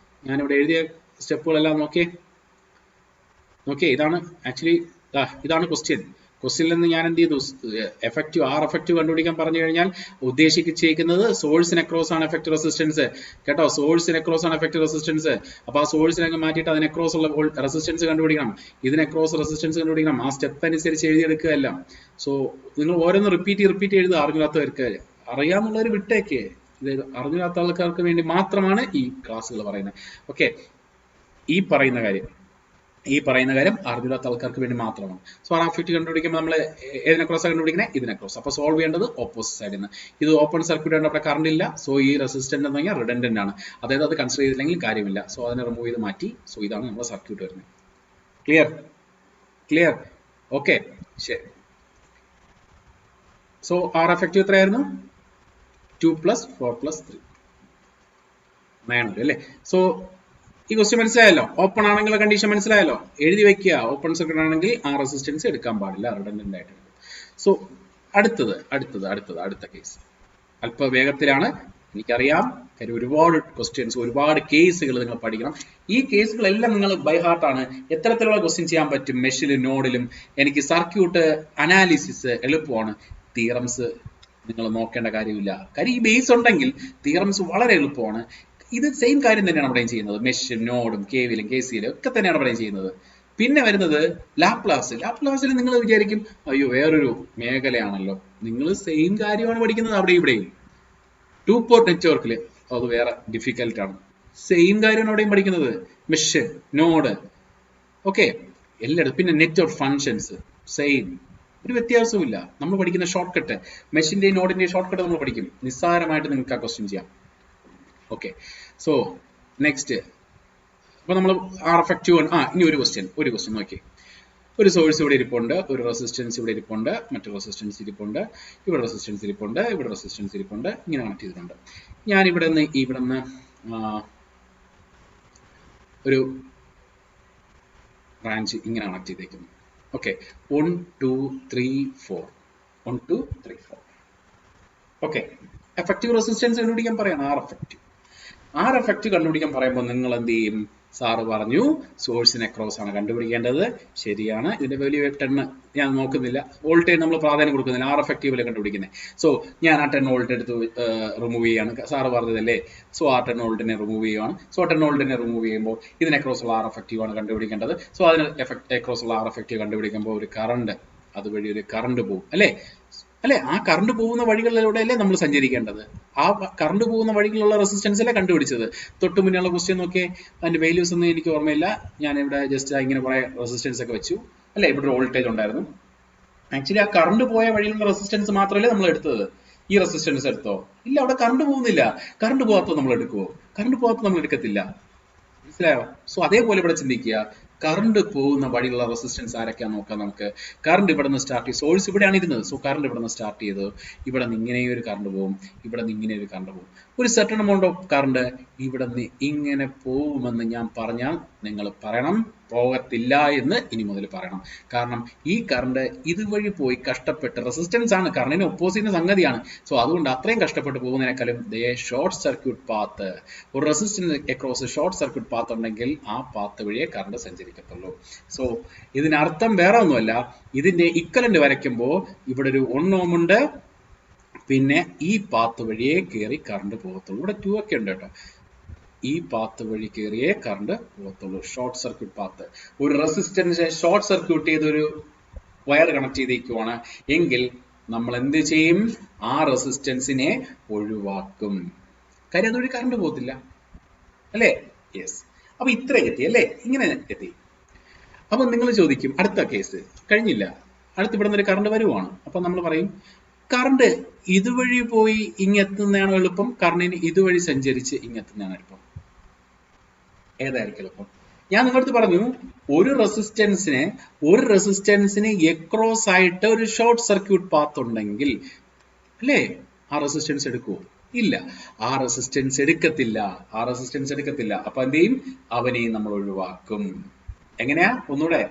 ഞാനിവിടെ എഴുതിയ സ്റ്റെപ്പുകളെല്ലാം നോക്കിയേ, ഇതാണ് ആക്ച്വലി ഇതാണ് ക്വസ്റ്റ്യനിൽ നിന്ന് ഞാൻ എന്ത് ചെയ്തു? എഫക്റ്റീവ് ആർ എഫക്റ്റീവ് കണ്ടുപിടിക്കാൻ പറഞ്ഞു കഴിഞ്ഞാൽ ഉദ്ദേശിച്ചിരിക്കുന്നത് സോഴ്സിന് അക്രോസ് ആണ് എഫക്റ്റീവ് റെസിസ്റ്റൻസ് കേട്ടോ. സോഴ്സിന് അക്രോസ് ആണ് എഫക്റ്റീവ് റെസിസ്റ്റൻസ്. അപ്പൊ ആ സോഴ്സിനൊക്കെ മാറ്റിയിട്ട് അതിന് അക്രോസ് ഉള്ള റെസിസ്റ്റൻസ് കണ്ടുപിടിക്കണം, ഇതിന് അക്രോസ് റെസിസ്റ്റൻസ് കണ്ടുപിടിക്കണം. ആ സ്റ്റെപ്പ് അനുസരിച്ച് എഴുതിയെടുക്കുക എല്ലാം. സോ നിങ്ങൾ ഓരോന്ന് റിപ്പീറ്റ് എഴുതുക. അറിഞ്ഞാത്തവർക്ക് അറിയാന്നുള്ളവർ വിട്ടേക്ക്. ഇത് അറിഞ്ഞാത്ത ആൾക്കാർക്ക് വേണ്ടി മാത്രമാണ് ഈ ക്ലാസ്സുകൾ പറയുന്നത്. ഓക്കെ, ഈ പറയുന്ന കാര്യം അറിഞ്ഞില്ലാത്ത ആൾക്കാർക്ക് വേണ്ടി മാത്രമാണ്. സോ ആർ എഫക്റ്റീവ് കണ്ടുപിടിക്കുമ്പോൾ നമ്മൾ ഏതിനെ ക്രോസ് കണ്ടുപിടിക്കുന്നത്? ഇതിനെ ക്രോസ്. അപ്പോൾ സോൾവ് ചെയ്യേണ്ടത് ഓപ്പോസിറ്റ് സൈഡിൽ നിന്ന്. ഇത് ഓപ്പൺ സർക്യൂട്ട് ആണ്, അവിടെ കറണ്ട് ഇല്ല. സോ ഈ റെസിസ്റ്റന്റ് എന്ന് പറഞ്ഞാൽ റിഡൻഡന്റ് ആണ്, അതായത് അത് കൺസിഡർ ചെയ്തില്ലെങ്കിൽ കാര്യമില്ല. സോ അതിനെ റിമൂവ് ചെയ്ത് മാറ്റി. സോ ഇതാണ് നമ്മുടെ സർക്യൂട്ട് വരുന്നത്. ക്ലിയർ? ഓക്കെ, ശരി. സോ ആർ എഫക്റ്റീവ് എത്രയായിരുന്നു? 2 + 4 + 3 9 അല്ലേ. സോ ഈ ക്വസ്റ്റ്യൻ മനസ്സിലായല്ലോ. ഓപ്പൺ ആണെങ്കിലുള്ള കണ്ടീഷൻ മനസ്സിലായല്ലോ, എഴുതി വെക്കുക. ഓപ്പൺ സർക്യൂട്ട് ആണെങ്കിൽ ആ റെസിസ്റ്റൻസ് എടുക്കാൻ പാടില്ല, റിഡൻഡന്റ് ആയിട്ട്. സോ അടുത്ത കേസ് അല്പ വേഗത്തിലാണ്, എനിക്കറിയാം. കാര്യം ഒരുപാട് ക്വസ്റ്റ്യൻസ്, ഒരുപാട് കേസുകൾ നിങ്ങൾ പഠിക്കണം. ഈ കേസുകളെല്ലാം നിങ്ങൾ ബൈ ഹാർട്ടാണ്. എത്തരത്തിലുള്ള ക്വസ്റ്റ്യൻ ചെയ്യാൻ പറ്റും മെഷിലും നോഡിലും. എനിക്ക് സർക്യൂട്ട് അനാലിസിസ് എളുപ്പമാണ്. തിയറംസ് നിങ്ങൾ നോക്കേണ്ട കാര്യമില്ല. കാര്യം ഈ ബേസ് ഉണ്ടെങ്കിൽ തിയറംസ് വളരെ എളുപ്പമാണ്. ഇത് സെയിം കാര്യം തന്നെയാണ് ഇവിടെയും ചെയ്യുന്നത്. മെഷും നോഡും കെവിലും KCLും ഒക്കെ തന്നെയാണ് ഇവിടെയും ചെയ്യുന്നത്. പിന്നെ വരുന്നത് ലാപ്ലാസിൽ നിങ്ങൾ വിചാരിക്കും അയ്യോ വേറൊരു മേഖലയാണല്ലോ. നിങ്ങൾ സെയിം കാര്യമാണ് പഠിക്കുന്നത് അവിടെ ഇവിടെയും. 2 പോർട്ട് നെറ്റ്വർക്കിൽ അത് വേറെ ഡിഫിക്കൽട്ട് ആണ്. സെയിം കാര്യമാണ് അവിടെയും പഠിക്കുന്നത്. മെഷ്, നോഡ്, ഓക്കെ, എല്ലായിടത്തും. പിന്നെ നെറ്റ്വർക്ക് ഫങ്ഷൻസ് സെയിം, ഒരു വ്യത്യാസവും ഇല്ല. നമ്മൾ പഠിക്കുന്ന ഷോർട്ട് കട്ട്, മെഷിന്റെയും നോഡിന്റെയും ഷോർട്ട് കട്ട് നമ്മൾ പഠിക്കും. നിസ്സാരമായിട്ട് നിങ്ങൾക്ക് ആ ക്വസ്റ്റ്യൻ ചെയ്യാം. Okay, so next. അപ്പൊ നമ്മൾ ആർ എഫക്റ്റീവ് ഇനി ഒരു ക്വസ്റ്റ്യൻ നോക്കി. ഒരു സോഴ്സ് ഇവിടെ ഇരിപ്പുണ്ട്, ഒരു റെസിസ്റ്റൻസ് ഇവിടെ ഇരിപ്പുണ്ട്, മറ്റൊരു റെസിസ്റ്റൻസ് ഇരിപ്പുണ്ട്, ഇവിടെ റെസിസ്റ്റൻസ് ഇരിപ്പുണ്ട്, ഇങ്ങനെ കണക്ട് ചെയ്തിട്ടുണ്ട്. ഞാൻ ഇവിടെ നിന്ന് ഒരു ബ്രാഞ്ച് ഇങ്ങനെ കണക്ട് ചെയ്തേക്കുന്നു. ഓക്കെ, 1 2 3 4 1 2 3 4. ഓക്കെ, എഫക്റ്റീവ് റെസിസ്റ്റൻസ് കണ്ടുപിടിക്കാൻ പറയണം. ആർ എഫക്റ്റീവ് കണ്ടുപിടിക്കാൻ പറയുമ്പോൾ നിങ്ങൾ എന്ത് ചെയ്യും? സാറ് പറഞ്ഞു സോഴ്സിന് അക്രോസ് ആണ് കണ്ടുപിടിക്കേണ്ടത്. ശരിയാണ്. ഇതിന്റെ വാല്യൂ 10 ഞാൻ നോക്കുന്നില്ല. വോൾട്ടേജ് നമ്മൾ പ്രാധാന്യം കൊടുക്കുന്നില്ല, ആർ എഫക്റ്റീവിലെ കണ്ടുപിടിക്കുന്നത്. സോ ഞാൻ ആ 10 വോൾട്ട് എടുത്ത് റിമൂവ് ചെയ്യാണ്. സാറ് പറഞ്ഞതല്ലേ. സോ ആ 10 വോൾട്ടിനെ റിമൂവ് ചെയ്യുകയാണ്. സോ 10 വോൾട്ടിനെ റിമൂവ് ചെയ്യുമ്പോൾ ഇതിന് അക്രോസ് ഉള്ള ആർ എഫക്റ്റീവ് ആണ് കണ്ടുപിടിക്കേണ്ടത്. സോ അതിന് അക്രോസ് ഉള്ള ആർ എഫക്റ്റീവ് കണ്ടുപിടിക്കുമ്പോൾ ഒരു കറണ്ട്, അതുവഴി ഒരു കറണ്ട് പോകും അല്ലേ. ആ കറണ്ട് പോകുന്ന വഴികളിലൂടെ അല്ലേ നമ്മൾ സഞ്ചരിക്കേണ്ടത്. ആ കറണ്ട് പോകുന്ന വഴികളിലുള്ള റെസിസ്റ്റൻസ് അല്ലേ കണ്ടുപിടിച്ചത്. തൊട്ട് മുന്നുള്ള ക്വസ്റ്റ്യൻ നോക്കിയേ, അതിന്റെ വാല്യൂസ് ഒന്നും എനിക്ക് ഓർമ്മയില്ല. ഞാൻ ഇവിടെ ജസ്റ്റ് ഇങ്ങനെ കുറെ റെസിസ്റ്റൻസ് ഒക്കെ വെച്ചു അല്ലെ. ഇവിടെ ഒരു വോൾട്ടേജ് ഉണ്ടായിരുന്നു. ആക്ച്വലി ആ കറണ്ട് പോയ വഴിയിലുള്ള റെസിസ്റ്റൻസ് മാത്രമല്ലേ നമ്മൾ എടുത്തത്. ഈ റെസിസ്റ്റൻസ് എടുത്തോ? ഇല്ല, അവിടെ കറണ്ട് പോകുന്നില്ല. കറണ്ട് പോകാത്തത് നമ്മൾ എടുക്കുവോ? കറണ്ട് പോകാത്തത് നമ്മൾ എടുക്കത്തില്ല. മനസ്സിലായോ? സോ അതേപോലെ ഇവിടെ ചിന്തിക്കുക. കറണ്ട് പോകുന്ന വഴിയുള്ള റെസിസ്റ്റൻസ് ആരൊക്കെയാന്ന് നോക്കാം നമുക്ക്. കറണ്ട് ഇവിടെ നിന്ന് സ്റ്റാർട്ട് ചെയ്ത്, സോഴ്സ് ഇവിടെയാണ് ഇരുന്നത്. സോ കറണ്ട് ഇവിടെ നിന്ന് സ്റ്റാർട്ട് ചെയ്ത് ഇവിടെ നിന്ന് ഇങ്ങനെ ഒരു കറണ്ട് പോകും, ഇവിടെ നിന്ന് ഇങ്ങനെ ഒരു കറണ്ട് പോകും. ഒരു സർട്ടൺ എമൗണ്ട് ഓഫ് കറണ്ട് ഇവിടെ നിന്ന് ഇങ്ങനെ പോകുമെന്ന് ഞാൻ പറഞ്ഞാൽ നിങ്ങൾ പറയണം പോകത്തില്ല എന്ന് ഇനി മുതൽ പറയണം. കാരണം ഈ കറണ്ട് ഇതുവഴി പോയി കഷ്ടപ്പെട്ട്, റെസിസ്റ്റൻസ് ആണ് കറണ്ടിന് ഒപ്പോസിറ്റ് സംഗതിയാണ്. സോ അതുകൊണ്ട് അത്രയും കഷ്ടപ്പെട്ട് പോകുന്നതിനേക്കാളും ഷോർട്ട് സർക്യൂട്ട് പാത്ത്, ഒരു resistance across short circuit path ഉണ്ടെങ്കിൽ ആ പാത്ത് വഴിയേ കറണ്ട് സഞ്ചരിക്കത്തുള്ളൂ. സോ ഇതിനർത്ഥം വേറെ ഒന്നുമല്ല, ഇതിന്റെ ഇക്വലന്റ് വരയ്ക്കുമ്പോൾ ഇവിടെ ഒരു 1 ohm ഉണ്ട്, പിന്നെ ഈ പാത്ത് വഴിയേ കയറി കറണ്ട് പോകത്തുള്ളൂ. ഇവിടെ 2 ഒക്കെ ഉണ്ട് കേട്ടോ. ഈ പാത്ത് വഴി കയറിയേ കറണ്ട് പോകത്തുള്ളൂ, ഷോർട്ട് സർക്യൂട്ട് പാത്ത്. ഒരു റെസിസ്റ്റൻസ് ഷോർട്ട് സർക്യൂട്ട് ചെയ്തൊരു വയർ കണക്ട് ചെയ്തേക്കുവാണ് എങ്കിൽ നമ്മൾ എന്ത് ചെയ്യും? ആ റെസിസ്റ്റൻസിനെ ഒഴിവാക്കും. കാര്യം അതുവഴി കറണ്ട് പോകത്തില്ല അല്ലേ? യെസ്. അപ്പൊ ഇത്ര എത്തി അല്ലേ? ഇങ്ങനെ എത്തി. അപ്പൊ നിങ്ങൾ ചോദിക്കും അടുത്ത കേസ് കഴിഞ്ഞില്ല, അടുത്ത് ഇവിടെ നിന്ന് കറണ്ട് വരുവാണ്. അപ്പൊ നമ്മൾ പറയും കറണ്ട് ഇതുവഴി പോയി ഇങ്ങെത്തുന്നതാണോ എളുപ്പം, കറണ്ടിന് ഇതുവഴി സഞ്ചരിച്ച് ഇങ്ങെത്തുന്നതാണ് എളുപ്പം? ഏതായിരിക്കും എളുപ്പം? ഞാൻ നിങ്ങളടുത്ത് പറഞ്ഞു ഒരു റെസിസ്റ്റൻസിന് എക്രോസ് ആയിട്ട് ഒരു ഷോർട്ട് സർക്യൂട്ട് പാത്ത് ഉണ്ടെങ്കിൽ അല്ലേ ആ റെസിസ്റ്റൻസ് എടുക്കുവോ? ഇല്ല, ആ റെസിസ്റ്റൻസ് എടുക്കത്തില്ല. അപ്പൊ എന്ത് ചെയ്യും? അവനെയും നമ്മൾ ഒഴിവാക്കും. എങ്ങനെയാ? ഒന്നുകൂടെ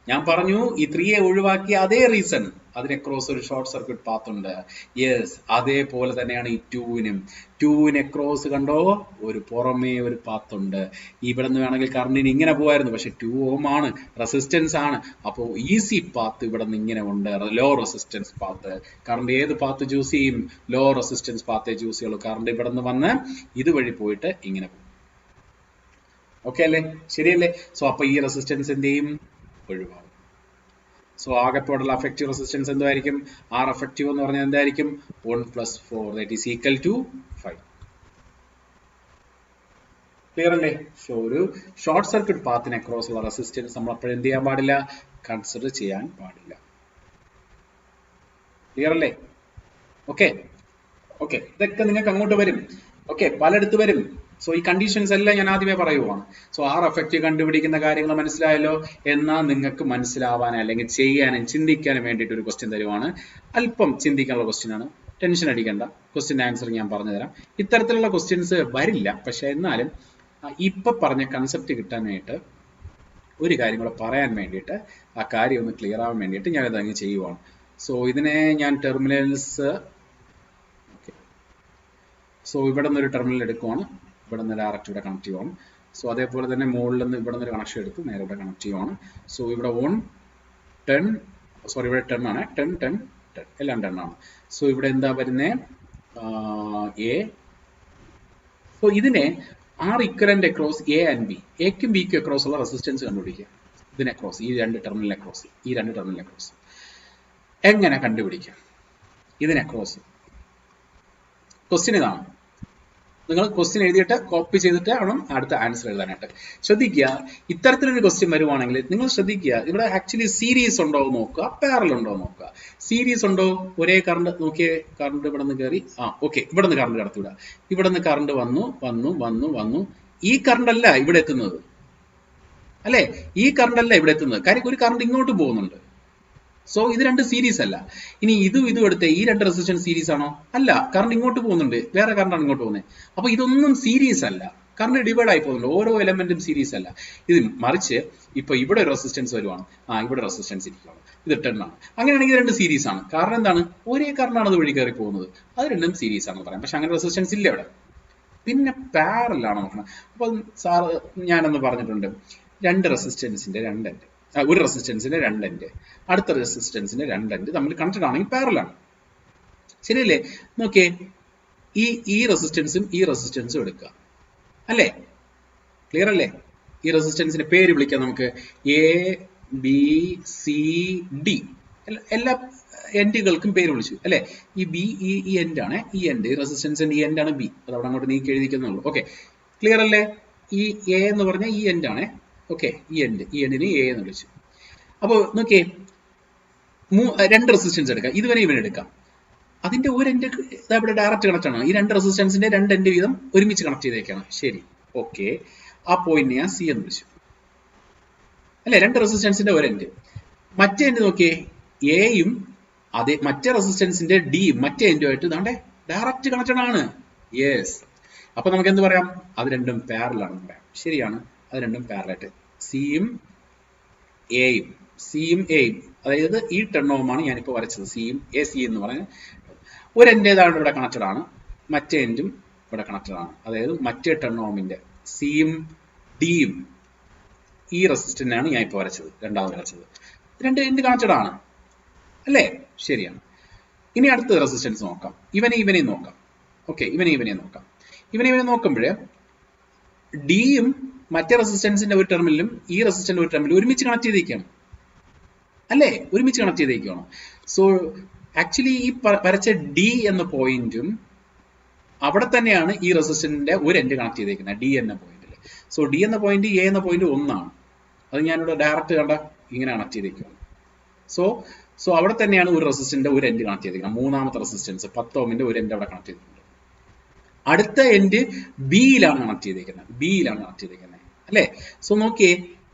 ഞാൻ പറഞ്ഞു, ഈ 3 ഒഴിവാക്കിയ അതേ റീസൺ, അതിന് ക്രോസ് ഒരു ഷോർട്ട് സർക്യൂട്ട് പാത്ത് ഉണ്ട്. യെസ്, അതേപോലെ തന്നെയാണ് ഈ 2-ന് ക്രോസ് കണ്ടോ, ഒരു പുറമേ ഒരു പാത്ത് ഉണ്ട്. ഇവിടെ നിന്ന് വേണമെങ്കിൽ കറണ്ടിന് ഇങ്ങനെ പോകായിരുന്നു, പക്ഷെ 2 ohm ആണ്, റെസിസ്റ്റൻസ് ആണ്. അപ്പോൾ ഈസി പാത്ത് ഇവിടെ നിന്ന് ഇങ്ങനെ ഉണ്ട്, ലോ റെസിസ്റ്റൻസ് പാത്ത്. കറണ്ട് ഏത് പാത്ത് ചൂസ് ചെയ്യും? ലോ റെസിസ്റ്റൻസ് പാത്തേ ചൂസ് ചെയ്യുള്ളൂ. കറണ്ട് ഇവിടെ നിന്ന് വന്ന് ഇതുവഴി പോയിട്ട് ഇങ്ങനെ പോകും. ഓക്കെ അല്ലേ? ശരിയല്ലേ? സോ അപ്പൊ ഈ റെസിസ്റ്റൻസ് എന്ത് ചെയ്യും? ഒഴിവാകും. സോ ആകെപ്പോഴുള്ള അഫക്റ്റീവ് റെസിസ്റ്റൻസ് എന്തായിരിക്കും? ആർ എഫക്റ്റീവ് എന്ന് പറഞ്ഞാൽ എന്തായിരിക്കും? 1 + 4 that is equal to 5. Clear അല്ലേ? സോ ഒരു ഷോർട്ട് സർക്യൂട്ട് പാത്തിന് അക്രോസ് ഉള്ള റെസിസ്റ്റൻസ് നമ്മൾ അപ്പോഴും എന്ത് ചെയ്യാൻ പാടില്ല? കൺസിഡർ ചെയ്യാൻ പാടില്ല. ക്ലിയർ അല്ലേ? ഓക്കെ, ഇതൊക്കെ നിങ്ങൾക്ക് അങ്ങോട്ട് വരും. ഓക്കെ, പലയിടത്ത് വരും. സോ ഈ കണ്ടീഷൻസ് എല്ലാം ഞാൻ ആദ്യമേ പറയുവാണ്. സോ ആർ എഫക്റ്റീവ് കണ്ടുപിടിക്കുന്ന കാര്യങ്ങൾ മനസ്സിലായല്ലോ. എന്നാൽ നിങ്ങൾക്ക് മനസ്സിലാവാൻ അല്ലെങ്കിൽ ചെയ്യാനും ചിന്തിക്കാനും വേണ്ടിയിട്ട് ഒരു ക്വസ്റ്റ്യൻ തരുവാണ്. അല്പം ചിന്തിക്കാനുള്ള ക്വസ്റ്റ്യൻ ആണ്, ടെൻഷൻ അടിക്കേണ്ട. ക്വസ്റ്റ്യൻ ആൻസർ ഞാൻ പറഞ്ഞു തരാം. ഇത്തരത്തിലുള്ള ക്വസ്റ്റ്യൻസ് വരില്ല, പക്ഷെ എന്നാലും ഇപ്പൊ പറഞ്ഞ കൺസെപ്റ്റ് കിട്ടാനായിട്ട് ഒരു കാര്യം കൂടെ പറയാൻ വേണ്ടിയിട്ട്, ആ കാര്യം ഒന്ന് ക്ലിയർ ആവാൻ വേണ്ടിയിട്ട് ഞാൻ അതങ്ങ് ചെയ്യുവാണ്. സോ ഇതിനെ ഞാൻ ടെർമിനൽസ്, സോ ഇവിടെ നിന്നൊരു ടെർമിനൽ എടുക്കുവാണ്, ഇവിടെ നിന്ന് ഡയറക്റ്റ് ഇവിടെ കണക്ട് ചെയ്യുവാണ്. സോ അതേപോലെ തന്നെ മുകളിൽ നിന്ന് ഇവിടെ നിന്നൊരു കണക്ഷൻ എടുത്ത് നേരെ ഇവിടെ കണക്ട് ചെയ്യുവാണ്. സോ ഇവിടെ 1 10, സോറി ഇവിടെ 10 ആണ്, 10 10 10 എല്ലാം 10 ആണ്. സോ ഇവിടെ എന്താ വരുന്നത്? എ. സോ ഇതിനെ R equivalent across A and B, എക്കും ബിക്കും അക്രോസ് ഉള്ള റെസിസ്റ്റൻസ് കണ്ടുപിടിക്കുക. ഇതിനെ അക്രോസ്, ഈ രണ്ട് ടെർമിനൽ അക്രോസ് എങ്ങനെ കണ്ടുപിടിക്കാം? ഇതിനെ അക്രോസ്. ക്വസ്റ്റ്യൻ ഇതാണ്. നിങ്ങൾ ക്വസ്റ്റ്യൻ എഴുതിയിട്ട് കോപ്പി ചെയ്തിട്ട് വേണം അടുത്ത ആൻസർ എഴുതാനായിട്ട്. ശ്രദ്ധിക്കുക, ഇത്തരത്തിലൊരു ക്വസ്റ്റ്യൻ വരുവാണെങ്കിൽ നിങ്ങൾ ശ്രദ്ധിക്കുക, ഇവിടെ ആക്ച്വലി സീരീസ് ഉണ്ടോ നോക്കുക, പാരലൽ ഉണ്ടോ നോക്കുക. സീരീസ് ഉണ്ടോ? ഒരേ കറണ്ട് നോക്കിയേ, കറണ്ട് ഇവിടെ നിന്ന് കയറി, ഓക്കെ, ഇവിടെ നിന്ന് കറണ്ട് കടത്തിവിടുക. ഇവിടെ നിന്ന് കറണ്ട് വന്നു. ഈ കറണ്ട് അല്ല ഇവിടെ എത്തുന്നത് അല്ലേ? ഈ കറണ്ട് അല്ല ഇവിടെ എത്തുന്നത്. കാര്യം ഒരു കറണ്ട് ഇങ്ങോട്ട് പോകുന്നുണ്ട്. സോ ഇത് രണ്ട് സീരീസ് അല്ല. ഇനി ഇതും എടുത്ത ഈ രണ്ട് റെസിസ്റ്റൻസ് സീരീസ് ആണോ? അല്ല, കറണ്ട് ഇങ്ങോട്ട് പോകുന്നുണ്ട്, വേറെ കറണ്ടാണ് ഇങ്ങോട്ട് പോകുന്നത്. അപ്പൊ ഇതൊന്നും സീരീസ് അല്ല, കറണ്ട് ഡിവൈഡ് ആയി പോകുന്നുണ്ട്, ഓരോ എലമെന്റും സീരീസ് അല്ല. ഇത് മറിച്ച് ഇപ്പൊ ഇവിടെ റെസിസ്റ്റൻസ് വരുവാണ്, ഇവിടെ റെസിസ്റ്റൻസ് ഇരിക്കുകയാണ്, ഇത് 10 ആണ്. അങ്ങനെയാണെങ്കിൽ രണ്ട് സീരീസ് ആണ്. കാരണം എന്താണ്? ഒരേ കറണ്ടാണ് അത് വഴി കയറി പോകുന്നത്, അത് രണ്ടും സീരീസ് ആണെന്ന് പറയാം. പക്ഷെ അങ്ങനെ റെസിസ്റ്റൻസ് ഇല്ല ഇവിടെ. പിന്നെ പാരലൽ ആണ് നോക്കണം. അപ്പൊ സാറ് ഞാനൊന്ന് പറഞ്ഞിട്ടുണ്ട്, രണ്ട് റെസിസ്റ്റൻസിന്റെ രണ്ടെന്റ്, ഒരു റെസിസ്റ്റൻസിന്റെ രണ്ടെന്റ് അടുത്ത റെസിസ്റ്റൻസിന്റെ രണ്ടെന്റ് തമ്മിൽ കണക്റ്റഡ് ആണെങ്കിൽ പാരലൽ ആണ്. ശരിയല്ലേ? നോക്കിയേ, ഈ റെസിസ്റ്റൻസും ഈ റെസിസ്റ്റൻസും എടുക്കുക അല്ലേ? ക്ലിയർ അല്ലേ? ഈ റെസിസ്റ്റൻസിന്റെ പേര് വിളിക്കാം നമുക്ക്, എ ബി സി ഡി. എല്ലാ എൻഡുകൾക്കും പേര് വിളിച്ചു അല്ലെ? ഈ ബി ഈ എൻഡ് ആണ്, ഈ എൻഡ് റെസിസ്റ്റൻസിന്റെ ഈ എൻഡ് ആണ് ബി. അത് അവിടെ അങ്ങോട്ട് നീക്കി എഴുതിക്കുന്നുള്ളൂ. ഓക്കെ, ക്ലിയർ അല്ലേ? ഈ എ എന്ന് പറഞ്ഞ ഈ എൻഡ് ആണ്. ഓക്കെ, ഈ എൻഡിന് എ എന്ന് വിളിച്ചു. അപ്പോൾ നോക്കിയേ, രണ്ട് റെസിസ്റ്റൻസ് എടുക്കാം, ഇതുവരെ ഇവൻ എടുക്കാം. അതിന്റെ ഒരു എൻഡ് ഇവിടെ ഡയറക്റ്റ് കണക്ട് ആണ്. ഈ രണ്ട് റെസിസ്റ്റൻസിന്റെ രണ്ട് എൻഡ് വീതം ഒരുമിച്ച് കണക്ട് ചെയ്തേക്കാണ്. ശരി, ഓക്കെ, ആ പോയിന്റ് ഞാൻ സി എന്ന് വിളിച്ചു അല്ലെ? രണ്ട് റെസിസ്റ്റൻസിന്റെ ഒരു എൻഡ്. മറ്റേ എൻഡ് നോക്കിയേ, എയും അതേ മറ്റേ റെസിസ്റ്റൻസിന്റെ ഡിയും മറ്റേ എൻഡുമായിട്ട് ഇതാണ്ട് ഡയറക്റ്റ് കണക്റ്റഡ് ആണ്. യെസ്. അപ്പൊ നമുക്ക് എന്ത് പറയാം? അത് രണ്ടും പാരലൽ ആണെന്ന് പറയാം. ശരിയാണ്, അത് രണ്ടും പാരലൽ. സിയും എയും അതായത് ഈ 10 ohm ആണ് ഞാനിപ്പോൾ വരച്ചത്. സിയും എ സി എന്ന് പറയുന്നത് ഒരു എൻഡ് ഏതാണ് ഇവിടെ കണക്റ്റഡ് ആണ്, മറ്റേ എൻഡും ഇവിടെ കണക്റ്റഡ് ആണ്. അതായത് മറ്റേ 10 ohmന്റെ സിയും ഡിയും ഈ റെസിസ്റ്റന്റാണ് ഞാൻ ഇപ്പോൾ വരച്ചത്, രണ്ടാമത് വരച്ചത്. രണ്ട് എൻഡ് കണക്റ്റഡ് ആണ് അല്ലേ? ശരിയാണ്. ഇനി അടുത്ത റെസിസ്റ്റൻസ് നോക്കാം, ഇവനെയും നോക്കാം. ഓക്കെ, ഇവനെ നോക്കുമ്പോഴേ ഡിയും മറ്റേ റെസിസ്റ്റൻസിന്റെ ഒരു ടെർമിനലും ഈ റെസിസ്റ്റന്റ് ഒരു ടെർമിനലും ഒരുമിച്ച് കണക്ട് ചെയ്തേക്കാണ് അല്ലേ? ഒരുമിച്ച് കണക്ട് ചെയ്തേക്കാണ്. സോ ആക്ച്വലി ഈ വരച്ച ഡി എന്ന പോയിന്റും അവിടെ തന്നെയാണ് ഈ റെസിസ്റ്റന്റിന്റെ ഒരു എൻഡ് കണക്ട് ചെയ്തേക്കുന്നത് ഡി എന്ന പോയിന്റിൽ. സോ ഡി എന്ന പോയിന്റ് എ എന്ന പോയിന്റ് ഒന്നാണ്. അത് ഞാനിവിടെ ഡയറക്റ്റ് കണ്ട ഇങ്ങനെ കണക്ട് ചെയ്തേക്കുകയാണ്. സോ അവിടെ തന്നെയാണ് ഒരു റെസിസ്റ്റന്റിന്റെ ഒരു എൻഡ് കണക്ട് ചെയ്തേക്കുന്നത്. മൂന്നാമത്തെ റെസിസ്റ്റൻസ് 10 ഓമിന്റെ ഒരു എൻഡ് അവിടെ കണക്ട് ചെയ്തിട്ടുണ്ട്. അടുത്ത എൻഡ് ബിയിലാണ് കണക്ട് ചെയ്തേക്കുന്നത്. അല്ലേ? സോ നോക്കിയേ,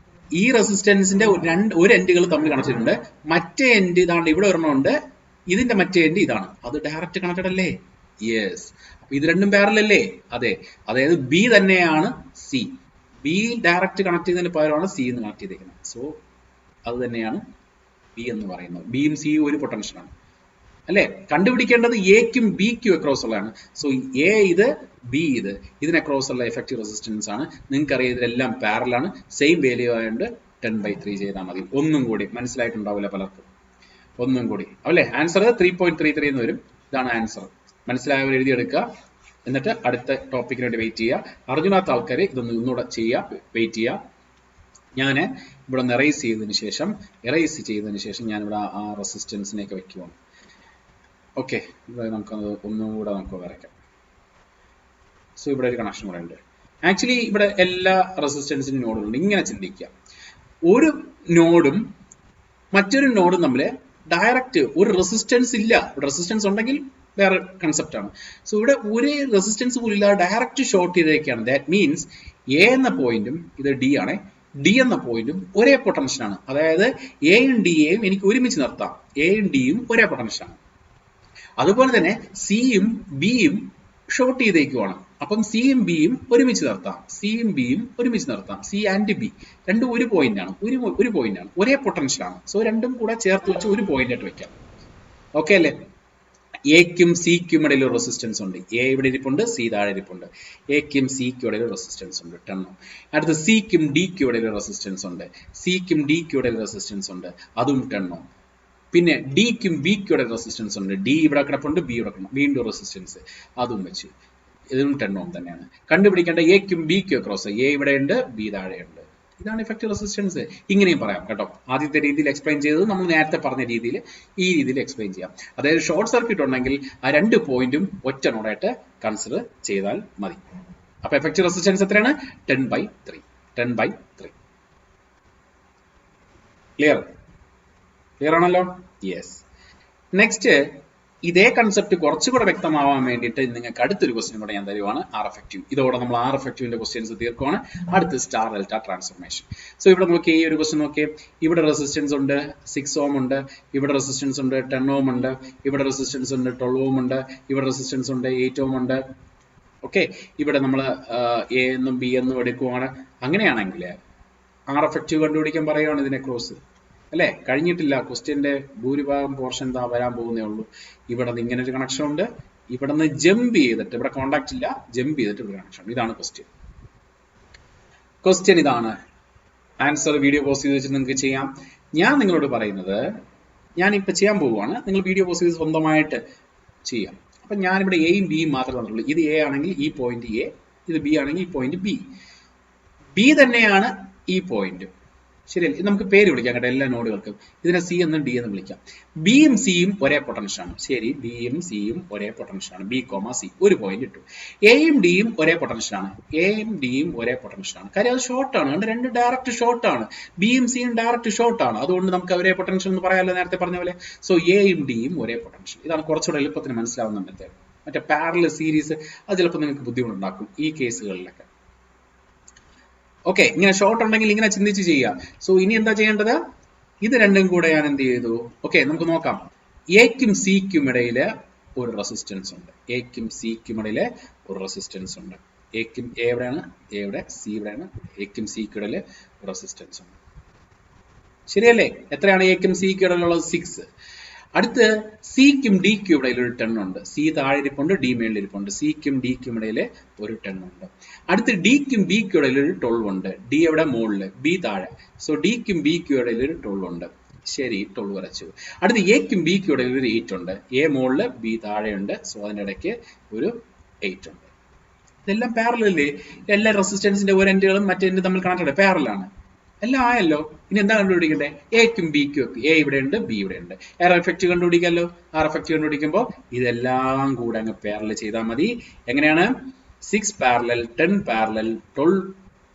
ഈ റെസിസ്റ്റൻസിന്റെ ഒരു എൻഡുകൾ തമ്മിൽ കണക്ട് ചെയ്തിട്ടുണ്ട്. മറ്റേ എൻഡ് ഇതാണ്, ഇവിടെ ഒരെണ്ണമുണ്ട്. ഇതിന്റെ മറ്റേ എൻഡ് ഇതാണ്. അത് ഡയറക്റ്റ് കണക്റ്റഡ് അല്ലേ? യെസ്. അപ്പൊ ഇത് രണ്ടും പാരലൽ അല്ലേ? അതെ. അതായത് ബി തന്നെയാണ് സി. ബി ഡയറക്റ്റ് കണക്ട് ചെയ്യുന്നതിന് പകരമാണ് സി എന്ന് കണക്ട് ചെയ്തേക്കുന്നത്. സോ അത് തന്നെയാണ് ബി എന്ന് പറയുന്നത്. ബിയും സിയും ഒരു പൊട്ടൻഷ്യലാണ് അല്ലെ? കണ്ടുപിടിക്കേണ്ടത് എക്കും ബിക്കും അക്രോസ് ഉള്ളതാണ്. സോ എ ഇത്, ബി ഇത്, ഇതിന് അക്രോസ് ഉള്ള എഫക്റ്റീവ് റെസിസ്റ്റൻസ് ആണ്. നിങ്ങൾക്കറിയാം ഇതിലെല്ലാം പാരലാണ്. സെയിം വാല്യൂ ആയതുകൊണ്ട് 10/3 ചെയ്താൽ മതി. ഒന്നും കൂടി മനസ്സിലായിട്ടുണ്ടാവില്ല പലർക്കും. ഒന്നും കൂടി അല്ലേ? ആൻസർ 3.33 എന്ന് വരും. ഇതാണ് ആൻസർ. മനസ്സിലായവർ എഴുതിയെടുക്കുക. എന്നിട്ട് അടുത്ത ടോപ്പിക്കിന് വേണ്ടി വെയിറ്റ് ചെയ്യുക. അറിഞ്ഞാത്ത ആൾക്കാർ ഇതൊന്ന് ഒന്നുകൂടെ ചെയ്യുക, വെയിറ്റ് ചെയ്യുക. ഞാൻ ഇവിടെ ഒന്ന് എറേസ് ചെയ്തതിന് ശേഷം ഞാനിവിടെ ആ റെസിസ്റ്റൻസിനെയൊക്കെ വെക്കുവാണ്. ഓക്കെ, ഇവിടെ നമുക്കത് ഒന്നുകൂടെ നമുക്ക് വരയ്ക്കാം. സോ ഇവിടെ ഒരു കണക്ഷൻ കൂടെ ഉണ്ട്. ആക്ച്വലി ഇവിടെ എല്ലാ റെസിസ്റ്റൻസിനും നോഡുകളുണ്ട്. ഇങ്ങനെ ചിന്തിക്കുക, ഒരു നോഡും മറ്റൊരു നോഡും തമ്മിൽ ഡയറക്റ്റ് ഒരു റെസിസ്റ്റൻസ് ഇല്ല. റെസിസ്റ്റൻസ് ഉണ്ടെങ്കിൽ വേറെ കൺസെപ്റ്റ് ആണ്. സോ ഇവിടെ ഒരു റെസിസ്റ്റൻസ് പോലും ഇല്ല, ഡയറക്റ്റ് ഷോർട്ട് ചെയ്തേക്കാണ്. ദാറ്റ് മീൻസ് എ എന്ന പോയിന്റും ഇത് ഡി ആണ്, ഡി എന്ന പോയിന്റും ഒരേ പൊട്ടൻഷ്യലാണ്. അതായത് എയും ഡിയെയും എനിക്ക് ഒരുമിച്ച് നിർത്താം. എയും ഡിയും ഒരേ പൊട്ടൻഷ്യലാണ്. അതുപോലെ തന്നെ സിയും ബിയും ഷോർട്ട് ചെയ്തേക്കുവാണ്. അപ്പം സിയും ബിയും ഒരുമിച്ച് നിർത്താം. സി ആൻഡ് ബി രണ്ടും ഒരു പോയിന്റാണ്, ഒരേ പൊട്ടൻഷ്യലാണ്. സോ രണ്ടും കൂടെ ചേർത്ത് വെച്ച് ഒരു പോയിന്റ് ആയിട്ട് വെക്കാം. ഓക്കെ അല്ലേ? എക്കും സിക്കും ഇടയിൽ ഒരു റെസിസ്റ്റൻസ് ഉണ്ട്. എ ഇവിടെ ഇരിപ്പുണ്ട്, സി താഴെ ഇരിപ്പുണ്ട്. എക്കും സിക്കും ഇടയിൽ റെസിസ്റ്റൻസ് ഉണ്ട് 10 ഓം. അടുത്ത് സിക്കും ഡിക്കും ഇടയിൽ റെസിസ്റ്റൻസ് ഉണ്ട്, അതും 10 ഓം. പിന്നെ ഡിക്കും ബിക്കും ഇടയിൽ റെസിസ്റ്റൻസ് ഉണ്ട്. ഡി ഇവിടെ കിടപ്പുണ്ട്, ബി ഇവിടെ കിടപ്പുണ്ട്, വീണ്ടും റെസിസ്റ്റൻസ്, അതും വെച്ച് ഇതും 10 ഓം തന്നെയാണ്. കണ്ടുപിടിക്കേണ്ട എക്കും ബിക്കും ക്രോസ്. എ ഇവിടെ ഉണ്ട്, ബി താഴെയുണ്ട്. ഇതാണ് ഇഫക്റ്റീവ് റെസിസ്റ്റൻസ്. ഇങ്ങനെയും പറയാം കേട്ടോ. ആദ്യത്തെ രീതിയിൽ എക്സ്പ്ലെയിൻ ചെയ്തത് നമ്മൾ നേരത്തെ പറഞ്ഞ രീതിയിൽ ഈ രീതിയിൽ എക്സ്പ്ലെയിൻ ചെയ്യാം. അതായത് ഷോർട്ട് സർക്യൂട്ട് ഉണ്ടെങ്കിൽ ആ രണ്ട് പോയിന്റും ഒറ്റ നോഡായിട്ട് കൺസിഡർ ചെയ്താൽ മതി. അപ്പൊ എഫക്റ്റീവ് റെസിസ്റ്റൻസ് എത്രയാണ്? 10/3. ക്ലിയർ ആണല്ലോ? യെസ്. നെക്സ്റ്റ്, ഇതേ കൺസെപ്റ്റ് കുറച്ചുകൂടെ വ്യക്തമാവാൻ വേണ്ടിയിട്ട് നിങ്ങൾക്ക് അടുത്തൊരു ക്വസ്റ്റ്യൻ കൂടെ ഞാൻ തരുവാണ്, ആർ എഫക്റ്റീവ്. ഇതോടെ നമ്മൾ ആർ എഫക്റ്റീവിന്റെ ക്വസ്റ്റ്യൻസ് തീർക്കുവാണ്. അടുത്ത് സ്റ്റാർ ഡെൽറ്റ ട്രാൻസ്ഫോർമേഷൻ. സോ ഇവിടെ നോക്കിയേ, ഈ ഒരു ക്വസ്റ്റ്യൻ നോക്കിയേ. ഇവിടെ റെസിസ്റ്റൻസ് ഉണ്ട്, 6 ഓം ഉണ്ട്. ഇവിടെ റെസിസ്റ്റൻസ് ഉണ്ട്, 10 ഓം ഉണ്ട്. ഇവിടെ റെസിസ്റ്റൻസ് ഉണ്ട്, 12 ഓം ഉണ്ട്. ഇവിടെ റെസിസ്റ്റൻസ് ഉണ്ട്, 8 ഓം ഉണ്ട്. ഓക്കെ, ഇവിടെ നമ്മൾ എ എന്നും ബി എന്നും എടുക്കുവാണ്. അങ്ങനെയാണെങ്കിൽ ആർ എഫക്റ്റീവ് കണ്ടുപിടിക്കാൻ പറയുകയാണ് ഇതിനെ ക്രോസ് അല്ലേ? കഴിഞ്ഞിട്ടില്ല. ക്വസ്റ്റ്യന്റെ ഭൂരിഭാഗം പോർഷൻ വരാൻ പോകുന്നേ ഉള്ളൂ. ഇവിടെ നിന്ന് ഇങ്ങനെ ഒരു കണക്ഷൻ ഉണ്ട്, ഇവിടെ നിന്ന് ജമ്പ് ചെയ്തിട്ട്, ഇവിടെ കോണ്ടാക്ട് ഇല്ല, ജമ്പ് ചെയ്തിട്ട് ഇവിടെ കണക്ഷൻ ഉണ്ട്. ഇതാണ് ക്വസ്റ്റ്യൻ ഇതാണ്. ആൻസർ വീഡിയോ പോസ്റ്റ് ചെയ്ത് വെച്ചിട്ട് നിങ്ങൾക്ക് ചെയ്യാം. ഞാൻ നിങ്ങളോട് പറയുന്നത്, ഞാൻ ഇപ്പൊ ചെയ്യാൻ പോവുകയാണ്. നിങ്ങൾ വീഡിയോ പോസ്റ്റ് ചെയ്ത് സ്വന്തമായിട്ട് ചെയ്യാം. അപ്പൊ ഞാനിവിടെ എയും ബിയും മാത്രമേ തന്നിട്ടുള്ളൂ. ഇത് എ ആണെങ്കിൽ ഈ പോയിന്റ് എ, ഇത് ബി ആണെങ്കിൽ ഈ പോയിന്റ് ബി. ബി തന്നെയാണ് ഈ പോയിന്റ്. ശരിയല്ലേ? നമുക്ക് പേര് വിളിക്കാം കേട്ടോ എല്ലാ നോഡുകൾക്കും. ഇതിനെ സി എന്നും ഡി എന്നും വിളിക്കാം. ബിയും സിയും ഒരേ പൊട്ടൻഷ്യലാണ്. ശരി, ബിയും സിയും ഒരേ പൊട്ടൻഷ്യലാണ്. ബി കോമ സി ഒരു പോയിന്റ് ഇട്ടു. എയും ഡിയും ഒരേ പൊട്ടൻഷ്യലാണ്. കാര്യം അത് ഷോർട്ടാണ്. അതുകൊണ്ട് രണ്ട് ഡയറക്റ്റ് ഷോർട്ടാണ്. ബിയും സിയും ഡയറക്റ്റ് ഷോർട്ടാണ്. അതുകൊണ്ട് നമുക്ക് ഒരേ പൊട്ടൻഷ്യൽ എന്ന് പറയാമല്ലോ, നേരത്തെ പറഞ്ഞ പോലെ. സോ എയും ഡിയും ഒരേ പൊട്ടൻഷ്യൽ. ഇതാണ് കുറച്ചുകൂടെ എളുപ്പത്തിന് മനസ്സിലാവുന്ന മെത്തേഡ്. മറ്റേ പാരലൽ സീരീസ് അത് ചിലപ്പോൾ നിങ്ങൾക്ക് ബുദ്ധിമുട്ടുണ്ടാക്കും ഈ കേസുകളിലൊക്കെ. ഓക്കെ, ഇങ്ങനെ ഷോർട്ട് ഉണ്ടെങ്കിൽ ഇങ്ങനെ ചിന്തിച്ച് ചെയ്യാം. സോ ഇനി എന്താ ചെയ്യേണ്ടത്? ഇത് രണ്ടും കൂടെ ഞാൻ എന്ത് ചെയ്തു? ഓക്കെ, നമുക്ക് നോക്കാം. എക്കും സിക്കും ഇടയിൽ ഒരു റെസിസ്റ്റൻസ് ഉണ്ട്. എക്കും സിക്കും ഇടയിൽ ഒരു റെസിസ്റ്റൻസ് ഉണ്ട്. എക്കും എ എവിടെയാണ്? എ ഇവിടെ, സി ഇവിടെയാണ്. എക്കും സിക്കും ഇടയിൽ റെസിസ്റ്റൻസ് ഉണ്ട്. ശരിയല്ലേ? എത്രയാണ് എക്കും സിക്കും ഇടയിലുള്ളത്? 6. അടുത്ത് സിക്കും ഡിക്കും ഇടയിൽ ഒരു 10 ഉണ്ട്. സി താഴെ ഇരിപ്പുണ്ട്, ഡി മേളിൽ ഇരിപ്പുണ്ട്. സിക്കും ഡിക്കും ഇടയിൽ ഒരു 10 ഉണ്ട്. അടുത്ത് ഡിക്കും ബിക്കും ഇടയിൽ ഒരു 12 ഉണ്ട്. ഡി എവിടെ? മുകളില്, ബി താഴെ. സോ ഡിക്കും ബിക്കും ഇടയിൽ ഒരു 12 ഉണ്ട്. ശരി, 12 വരച്ചു. അടുത്ത് എക്കും ബിക്കും ഇടയിൽ ഒരു 8 ഉണ്ട്. എ മുകളില്, ബി താഴെയുണ്ട്. സോ അതിന്റെ ഇടയ്ക്ക് ഒരു 8 ഉണ്ട്. ഇതെല്ലാം പാരലല്ലേ? എല്ലാ റെസിസ്റ്റൻസിന്റെ ഒരു എൻഡുകളും മറ്റേ എൻഡ് തമ്മിൽ കണക്റ്റഡ് പാരലാണ്. എല്ലാം ആയല്ലോ. ഇനി എന്താ കണ്ടുപിടിക്കണ്ടേ? എക്കും ബിക്കും ഒക്കെ. എ ഇവിടെ ഉണ്ട്, ബി ഇവിടെ ഉണ്ട്. ആർ എഫക്റ്റ് കണ്ടുപിടിക്കാമല്ലോ. ആർ എഫക്റ്റ് കണ്ടുപിടിക്കുമ്പോൾ ഇതെല്ലാം കൂടെ അങ്ങ് പാരലൽ ചെയ്താൽ മതി. എങ്ങനെയാണ്? 6 പാരലൽ 10 പാരലൽ 12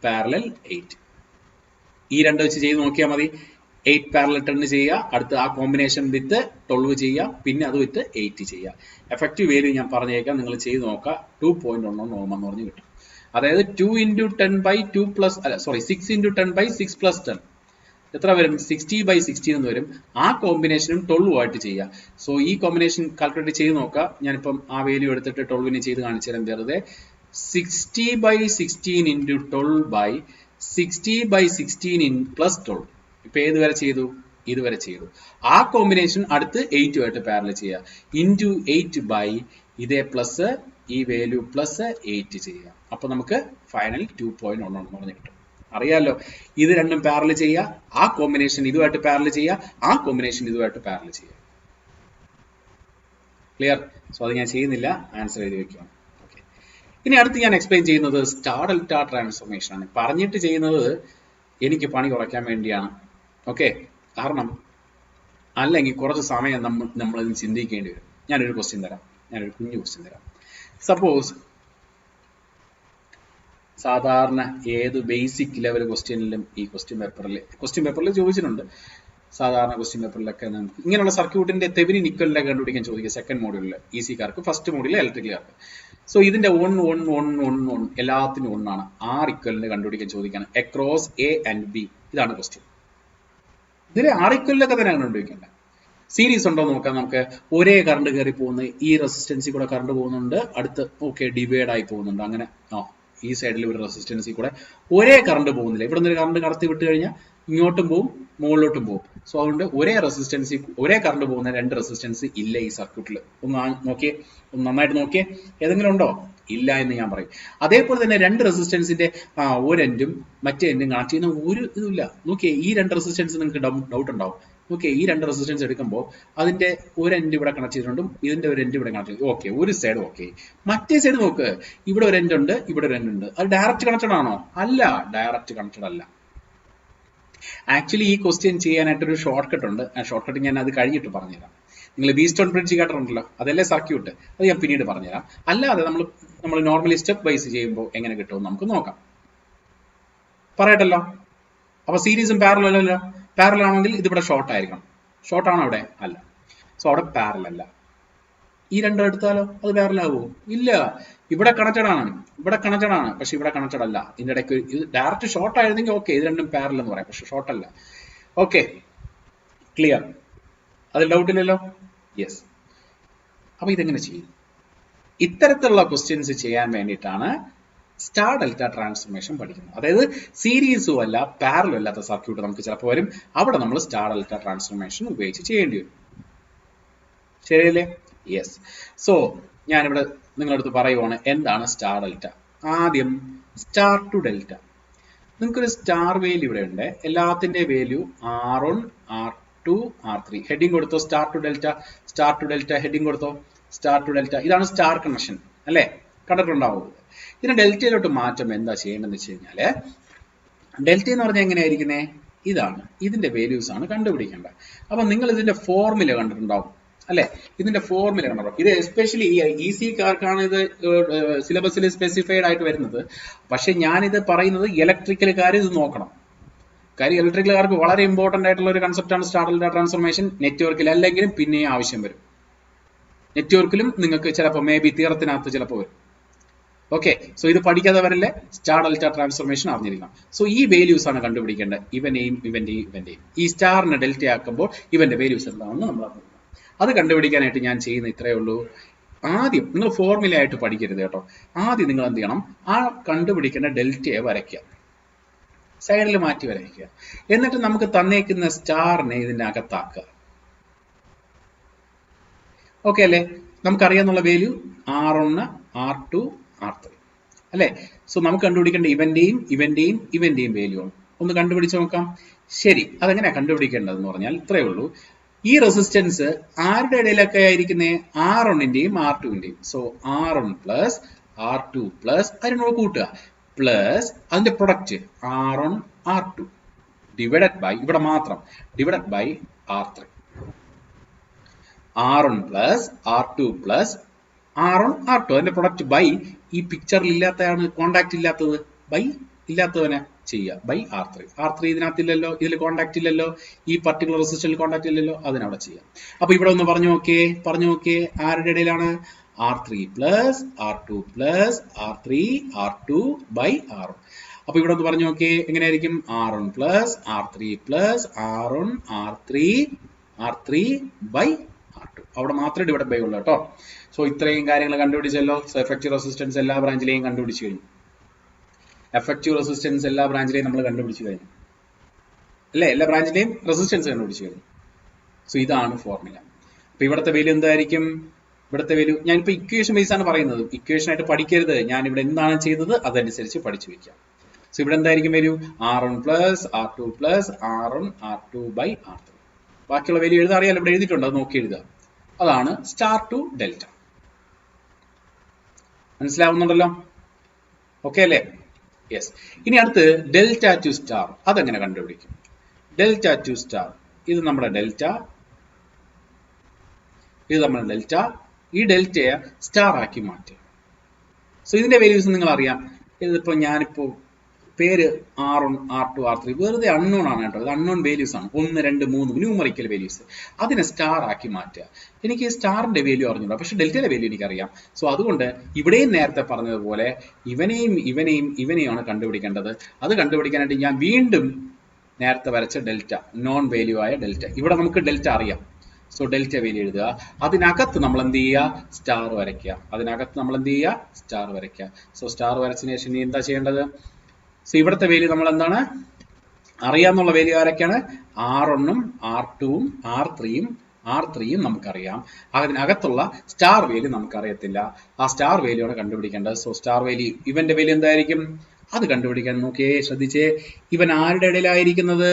പാരലൽ 8. ഈ രണ്ട് വെച്ച് ചെയ്ത് നോക്കിയാൽ മതി. 8 പാരലൽ 10 ചെയ്യുക, അടുത്ത് ആ കോമ്പിനേഷൻ വിത്ത് 12 ചെയ്യുക, പിന്നെ അത് വിത്ത് 8 ചെയ്യുക. എഫക്റ്റീവ് വാല്യൂ ഞാൻ പറഞ്ഞേക്കാം, നിങ്ങൾ ചെയ്ത് നോക്കുക. 2.11 ഓം എന്ന് പറഞ്ഞ് കിട്ടും. അതായത് 2 into 10 by 2 plus 6 into 10 by 6 plus 10 എത്ര വരും? 60 by 16 എന്ന് വരും. ആ കോമ്പിനേഷനും 12 ആയിട്ട് ചെയ്യുക. സോ ഈ കോമ്പിനേഷൻ കാൽക്കുലേറ്റ് ചെയ്ത് നോക്കുക. ഞാനിപ്പം ആ വാല്യൂ എടുത്തിട്ട് 12 ചെയ്ത് കാണിച്ചു തരാം. വെറുതെ 60 by 16 into 12 by 60 by 16 in plus 12. ഇപ്പൊ ഏത് വരെ ചെയ്തു? ഇതുവരെ ചെയ്തു. ആ കോമ്പിനേഷൻ അടുത്ത് 8 ആയിട്ട് പാരലൽ ചെയ്യുക. ഇൻറ്റു 8 by ഇതേ പ്ലസ് ഈ വാല്യൂ പ്ലസ് 8 ചെയ്യുക. അപ്പൊ നമുക്ക് ഫൈനൽ 2.11 എന്ന് പറഞ്ഞ് കിട്ടും. അറിയാലോ, ഇത് രണ്ടും പാരലൽ ചെയ്യുക, ആ കോമ്പിനേഷൻ ഇതുമായിട്ട് പാരലൽ ചെയ്യുക, ആ കോമ്പിനേഷൻ ഇതുമായിട്ട് പാരലൽ ചെയ്യുക. ക്ലിയർ? സോ അത് ഞാൻ ചെയ്യുന്നില്ല, ആൻസർ എഴുതി വെക്കുകയാണ്. ഓക്കെ, ഇനി അടുത്ത് ഞാൻ എക്സ്പ്ലെയിൻ ചെയ്യുന്നത് സ്റ്റാർ ഡെൽറ്റ ട്രാൻസ്ഫോർമേഷൻ ആണ്. പറഞ്ഞിട്ട് ചെയ്യുന്നത് എനിക്ക് പണി കുറയ്ക്കാൻ വേണ്ടിയാണ്. ഓക്കെ, കാരണം അല്ലെങ്കിൽ കുറച്ച് സമയം നമ്മളിത് ചിന്തിക്കേണ്ടി വരും. ഞാനൊരു ക്വസ്റ്റ്യൻ തരാം, ഞാനൊരു കുഞ്ഞു ക്വസ്റ്റ്യൻ തരാം. സപ്പോസ് സാധാരണ ഏത് ബേസിക് ലെവൽ ക്വസ്റ്റ്യനിലും ഈ ക്വസ്റ്റ്യൻ പേപ്പറിൽ ചോദിച്ചിട്ടുണ്ട്. സാധാരണ ക്വസ്റ്റ്യൻ പേപ്പറിലൊക്കെ നമുക്ക് ഇങ്ങനെയുള്ള സർക്യൂട്ടിന്റെ തെവെനിൻ ഇക്വലന്റ് കണ്ടുപിടിക്കാൻ ചോദിക്കുക. സെക്കൻഡ് മോഡ്യൂളിൽ ഈസിക്കാർക്ക്, ഫസ്റ്റ് മോഡ്യൂളിൽ ഇലക്ട്രിക്കലുകാർക്ക്. സോ ഇതിന്റെ 1 എല്ലാത്തിനും 1 ആണ്. R ഇക്വലന്റ് കണ്ടുപിടിക്കാൻ ചോദിക്കുകയാണ്. Across A and B. ഇതാണ് ക്വസ്റ്റ്യൻ. ഇതിൽ R ഇക്വലന്റ് തന്നെ കണ്ടുപിടിക്കേണ്ടത്. സീരീസ് ഉണ്ടോ നോക്കാം നമുക്ക്. ഒരേ കറണ്ട് കയറി പോകുന്നത്, ഈ റെസിസ്റ്റൻസിൽ കൂടെ കറണ്ട് പോകുന്നുണ്ട്, അടുത്ത് ഓക്കെ ഡിവൈഡ് ആയി പോകുന്നുണ്ട്. അങ്ങനെ ഈ സൈഡിൽ ഒരു റെസിസ്റ്റൻസിൽ കൂടെ ഒരേ കറണ്ട് പോകുന്നില്ല. ഇവിടെ നിന്ന് കറണ്ട് കടത്തി വിട്ട് കഴിഞ്ഞാൽ ഇങ്ങോട്ടും പോവും, മുകളിലോട്ടും പോകും. സോ അതുകൊണ്ട് ഒരേ കറണ്ട് പോകുന്ന രണ്ട് റെസിസ്റ്റൻസ് ഇല്ല ഈ സർക്യൂട്ടിൽ. ഒന്ന് നോക്കിയേ, ഒന്ന് നന്നായിട്ട് നോക്കിയേ. ഏതെങ്കിലും ഉണ്ടോ? ഇല്ല എന്ന് ഞാൻ പറയും. അതേപോലെ തന്നെ രണ്ട് റെസിസ്റ്റൻസിന്റെ ഒരെൻഡും മറ്റേ എൻഡും കണക്ട് ചെയ്യുന്ന ഒരു ഇതുമില്ല. നോക്കിയേ, ഈ രണ്ട് റെസിസ്റ്റൻസ് നിങ്ങൾക്ക് ഡൗട്ട് ഉണ്ടാവും. ഓക്കെ, ഈ രണ്ട് റെസിസ്റ്റൻസ് എടുക്കുമ്പോൾ അതിന്റെ ഒരു എൻഡ് ഇവിടെ കണക്ട് ചെയ്തിട്ടുണ്ടും ഇതിന്റെ ഒരു എൻഡ് ഇവിടെ കണക്ട് ചെയ്തു. ഓക്കെ, ഒരു സൈഡ് ഓക്കെ. മറ്റേ സൈഡ് നോക്ക്, ഇവിടെ ഒരു എൻഡ് ഉണ്ട്, ഇവിടെ ഒരു എൻഡ് ഉണ്ട്. അത് ഡയറക്റ്റ് കണക്റ്റഡ് ആണോ? അല്ല, ഡയറക്റ്റ് കണക്റ്റഡ് അല്ല. ആക്ച്വലി ഈ ക്വസ്റ്റ്യൻ ചെയ്യാനായിട്ടൊരു ഷോർട്ട് കട്ട് ഉണ്ട്. ആ ഷോർട്ട് കട്ട് ഞാൻ അത് കഴിഞ്ഞിട്ട് പറഞ്ഞുതരാം. നിങ്ങൾ വീസ്റ്റോൺ ബ്രിഡ്ജ് കേട്ടിട്ടുണ്ടല്ലോ, അതല്ലേ സർക്യൂട്ട്, അത് ഞാൻ പിന്നീട് പറഞ്ഞുതരാം. അല്ലാതെ നമ്മൾ നോർമലി സ്റ്റെപ്പ് വൈസ് ചെയ്യുമ്പോൾ എങ്ങനെ കിട്ടുമെന്ന് നമുക്ക് നോക്കാം. പറയട്ടല്ലോ. അപ്പൊ സീരീസും പാരലൽ അല്ലല്ലോ. പാരലൽ ആണെങ്കിൽ ഇതിവിടെ ഷോർട്ട് ആയിരിക്കണം. ഷോർട്ട് ആണോ അവിടെ? അല്ല. സോ അവിടെ പാരലൽ അല്ല. ഈ രണ്ടും എടുത്താലോ അത് പാരലൽ ആവുമോ? ഇല്ല. ഇവിടെ കണക്റ്റഡ് ആണ്, ഇവിടെ കണക്റ്റഡ് ആണ്, പക്ഷെ ഇവിടെ കണക്റ്റഡ് അല്ല. ഇതിന്റെ ഇടയ്ക്ക് ഇത് ഡയറക്റ്റ് ഷോർട്ട് ആയിരുന്നെങ്കിൽ ഓക്കെ, ഇത് രണ്ടും പാരലൽ എന്ന് പറയാം, പക്ഷെ ഷോർട്ട് അല്ല. Okay, clear? അതിൽ ഡൗട്ട് ഇല്ലല്ലോ? യെസ്. അപ്പൊ ഇതെങ്ങനെ ചെയ്യും? ഇത്തരത്തിലുള്ള ക്വസ്റ്റ്യൻസ് ചെയ്യാൻ വേണ്ടിയിട്ടാണ് സ്റ്റാർ ഡെൽറ്റ ട്രാൻസ്ഫോർമേഷൻ പഠിക്കുന്നത്. അതായത് സീരീസും അല്ല പാരലൽ അല്ലാത്ത സർക്യൂട്ട് നമുക്ക് ചിലപ്പോൾ വരും. അവിടെ നമ്മൾ സ്റ്റാർ ഡെൽറ്റ ട്രാൻസ്ഫോർമേഷൻ ഉപയോഗിച്ച് ചെയ്യേണ്ടി വരും. ശരിയല്ലേ? യെസ്. സോ ഞാനിവിടെ നിങ്ങളടുത്ത് പറയുവാണ് എന്താണ് സ്റ്റാർ ഡെൽറ്റ. ആദ്യം സ്റ്റാർ ടു ഡെൽറ്റ. നിങ്ങൾക്കൊരു സ്റ്റാർ വാല്യൂ ഇവിടെ ഉണ്ട്. എല്ലാത്തിന്റെ value R1, R2, R3. Heading കൊടുത്തോ star to delta. Star to delta heading കൊടുത്തോ സ്റ്റാർ ടു ഡെൽറ്റ. ഇതാണ് സ്റ്റാർ കണക്ഷൻ അല്ലേ? കണ്ടിട്ടുണ്ടാവും. ഇതിന് ഡെൽറ്റയിലോട്ട് മാറ്റം എന്താ ചെയ്യേണ്ടതെന്ന് വെച്ച് കഴിഞ്ഞാല്, ഡെൽറ്റ എന്ന് പറഞ്ഞാൽ എങ്ങനെയായിരിക്കുന്നേ? ഇതാണ്, ഇതിന്റെ വാല്യൂസ് ആണ് കണ്ടുപിടിക്കേണ്ടത്. അപ്പൊ നിങ്ങൾ ഇതിന്റെ ഫോർമുല കണ്ടിട്ടുണ്ടാവും അല്ലെ? ഇതിന്റെ ഫോർമുല കണ്ടോ? ഇത് എസ്പെഷ്യലി ഈസിക്കാർക്കാണ് ഇത് സിലബസിൽ സ്പെസിഫൈഡ് ആയിട്ട് വരുന്നത്. പക്ഷെ ഞാനിത് പറയുന്നത് ഇലക്ട്രിക്കലുകാർ ഇത് നോക്കണം. കാര്യം ഇലക്ട്രിക്കലുകാർക്ക് വളരെ ഇമ്പോർട്ടന്റ് ആയിട്ടുള്ള ഒരു കൺസെപ്റ്റാണ് സ്റ്റാർ ഡെൽറ്റ ട്രാൻസ്ഫോർമേഷൻ. നെറ്റ്വർക്കിൽ അല്ലെങ്കിലും പിന്നെയും ആവശ്യം വരും. നെറ്റ്വർക്കിലും നിങ്ങൾക്ക് ചിലപ്പോൾ മേ ബി തീറത്തിനകത്ത് ചിലപ്പോൾ വരും. ഓക്കെ, സോ ഇത് പഠിക്കാതെ വരല്ലേ? സ്റ്റാർ ഡെൽറ്റ ട്രാൻസ്ഫോർമേഷൻ അറിഞ്ഞിരിക്കണം. സോ ഈ വാല്യൂസ് ആണ് കണ്ടുപിടിക്കേണ്ടത്. ഇവന്റെയും ഈ സ്റ്റാറിനെ ഡെൽറ്റ ആക്കുമ്പോൾ ഇവന്റെ വാല്യൂസ് എന്താണെന്ന് നമ്മൾ അറിഞ്ഞിരിക്കണം. അത് കണ്ടുപിടിക്കാനായിട്ട് ഞാൻ ചെയ്യുന്ന ഇത്രയേ ഉള്ളൂ. ആദ്യം നിങ്ങൾ ഫോർമുല ആയിട്ട് പഠിക്കരുത് കേട്ടോ. ആദ്യം നിങ്ങൾ എന്ത് ചെയ്യണം? ആ കണ്ടുപിടിക്കേണ്ട ഡെൽറ്റയെ വരയ്ക്കുക, സൈഡിൽ മാറ്റി വരയ്ക്കുക. എന്നിട്ട് നമുക്ക് തന്നേക്കുന്ന സ്റ്റാറിനെ ഇതിന്റെ അകത്താക്കുക. ഓക്കെ അല്ലേ? നമുക്കറിയാന്നുള്ള വാല്യൂ R1, R2, R3 അല്ലെ? സോ നമുക്ക് കണ്ടുപിടിക്കേണ്ട ഇവന്റെയും വാല്യൂ ആണ്. ഒന്ന് കണ്ടുപിടിച്ച് നോക്കാം. ശരി, അതെങ്ങനെയാ കണ്ടുപിടിക്കേണ്ടതെന്ന് പറഞ്ഞാൽ ഇത്രയേ ഉള്ളൂ. ഈ റെസിസ്റ്റൻസ് ആരുടെ ഇടയിലൊക്കെ ആയിരിക്കുന്നേ? R1ന്റെയും R2ന്റെയും. So R1 plus R2 plus അതിനോട് കൂട്ടുക, പ്ലസ് അതിന്റെ product R1, R2. Divided by ഇവിടെ മാത്രം divided by R3. R1 plus R2 plus R1 R2 അതിന്റെ പ്രൊഡക്റ്റ് ബൈ ഈ പിക്ചറിൽ ഇല്ലാത്തതാണ് കോണ്ടാക്ട് ഇല്ലാത്തത് ബൈ ഇല്ലാത്തവനെ ചെയ്യുക ബൈ R3 ഇതിനകത്തില്ലല്ലോ, ഇതിൽ കോണ്ടാക്ട് ഇല്ലല്ലോ, ഈ പർട്ടിക്കുലർ റെസിസ്റ്ററിൽ കോണ്ടാക്ട് ഇല്ലല്ലോ, അതിനവിടെ ചെയ്യാം. അപ്പൊ ഇവിടെ ഒന്ന് പറഞ്ഞു നോക്കേ ആരുടെ ഇടയിലാണ് R3 plus R2 plus R2 by R1. അപ്പൊ ഇവിടെ ഒന്ന് പറഞ്ഞു നോക്കേ എങ്ങനെയായിരിക്കും R1 plus R3 plus R3 by R2. അവിടെ മാത്രമേ ഡിവൈഡ് ബൈ ഉള്ളൂ കേട്ടോ. സോ ഇത്രയും കാര്യങ്ങൾ കണ്ടുപിടിച്ചല്ലോ. സോ എഫക്റ്റീവ് റെസിസ്റ്റൻസ് എല്ലാ ബ്രാഞ്ചിലെയും കണ്ടുപിടിച്ചു കഴിഞ്ഞു. എഫക്റ്റീവ് റെസിസ്റ്റൻസ് എല്ലാ ബ്രാഞ്ചിലെയും നമ്മൾ കണ്ടുപിടിച്ചു കഴിഞ്ഞു അല്ലേ? എല്ലാ ബ്രാഞ്ചിലെയും റെസിസ്റ്റൻസ് കണ്ടുപിടിച്ചു കഴിഞ്ഞു. സോ ഇതാണ് ഫോർമുല. അപ്പൊ ഇവിടുത്തെ വാല്യൂ എന്തായിരിക്കും? ഇവിടുത്തെ വാല്യൂ ഞാനിപ്പോ ഇക്വേഷൻ ബേസ് ആണ് പറയുന്നത്, ഇക്വേഷൻ ആയിട്ട് പഠിക്കരുത്. ഞാൻ ഇവിടെ എന്താണ് ചെയ്തത് അതനുസരിച്ച് പഠിച്ചു വെക്കാം. സോ ഇവിടെ എന്തായിരിക്കും value? R1 plus R2 plus R2 by R3. ബാക്കിയുള്ള വാല്യൂ എഴുതാൻ അറിയാലോ, ഇവിടെ എഴുതിയിട്ടുണ്ട്, അത് നോക്കി എഴുതുക. അതാണ് സ്റ്റാർ ടു ഡെൽറ്റ. മനസ്സിലാവുന്നുണ്ടല്ലോ? ഓക്കെ അല്ലേ? യെസ്. ഇനി അടുത്ത് ഡെൽറ്റ ടു സ്റ്റാർ, അതെങ്ങനെ കണ്ടുപിടിക്കും? ഡെൽറ്റ ടു സ്റ്റാർ, ഇത് നമ്മുടെ ഡെൽറ്റ, ഈ ഡെൽറ്റയെ സ്റ്റാർ ആക്കി മാറ്റുക. സോ ഇതിന്റെ വാല്യൂസ് നിങ്ങൾ അറിയാം. ഇതിപ്പോ ഞാനിപ്പോ പേര് R1 R2 R3 വെറുതെ അൺനോൺ ആണ് കേട്ടോ, ഇത് അൺനോൺ വാല്യൂസ് ആണ്. 1 2 3 ന്യൂമറിക്കൽ വാല്യൂസ്, അതിനെ സ്റ്റാർ ആക്കി മാറ്റുക. എനിക്ക് സ്റ്റാറിന്റെ വാല്യൂ അറിഞ്ഞൂടാ, പക്ഷെ ഡെൽറ്റയുടെ വാല്യൂ എനിക്കറിയാം. സോ അതുകൊണ്ട് ഇവിടെയും നേരത്തെ പറഞ്ഞതുപോലെ ഇവനെയാണ് കണ്ടുപിടിക്കേണ്ടത്. അത് കണ്ടുപിടിക്കാനായിട്ട് ഞാൻ വീണ്ടും നേരത്തെ വരച്ച ഡെൽറ്റ, നോൺ വാല്യൂ ആയ ഡെൽറ്റ, ഇവിടെ നമുക്ക് ഡെൽറ്റ അറിയാം. സോ ഡെൽറ്റ വാല്യൂ എഴുതുക. അതിനകത്ത് നമ്മൾ എന്ത് ചെയ്യുക? സ്റ്റാർ വരയ്ക്കുക. സോ സ്റ്റാർ വരച്ചതിന് ശേഷം ഇനി എന്താ ചെയ്യേണ്ടത്? സോ ഇവിടുത്തെ വാല്യൂ നമ്മൾ എന്താണ് അറിയാന്നുള്ള വാല്യൂ ആരൊക്കെയാണ്? R1 R2 R3 നമുക്കറിയാം. അതിനകത്തുള്ള സ്റ്റാർ വാല്യൂ നമുക്കറിയത്തില്ല. ആ സ്റ്റാർ വാല്യൂ ആണ് കണ്ടുപിടിക്കേണ്ടത്. സോ സ്റ്റാർ വാല്യൂ ഇവന്റെ വാല്യൂ എന്തായിരിക്കും? അത് കണ്ടുപിടിക്കാൻ നോക്കിയേ, ശ്രദ്ധിച്ചേ. ഇവൻ ആരുടെ ഇടയിലായിരിക്കുന്നത്?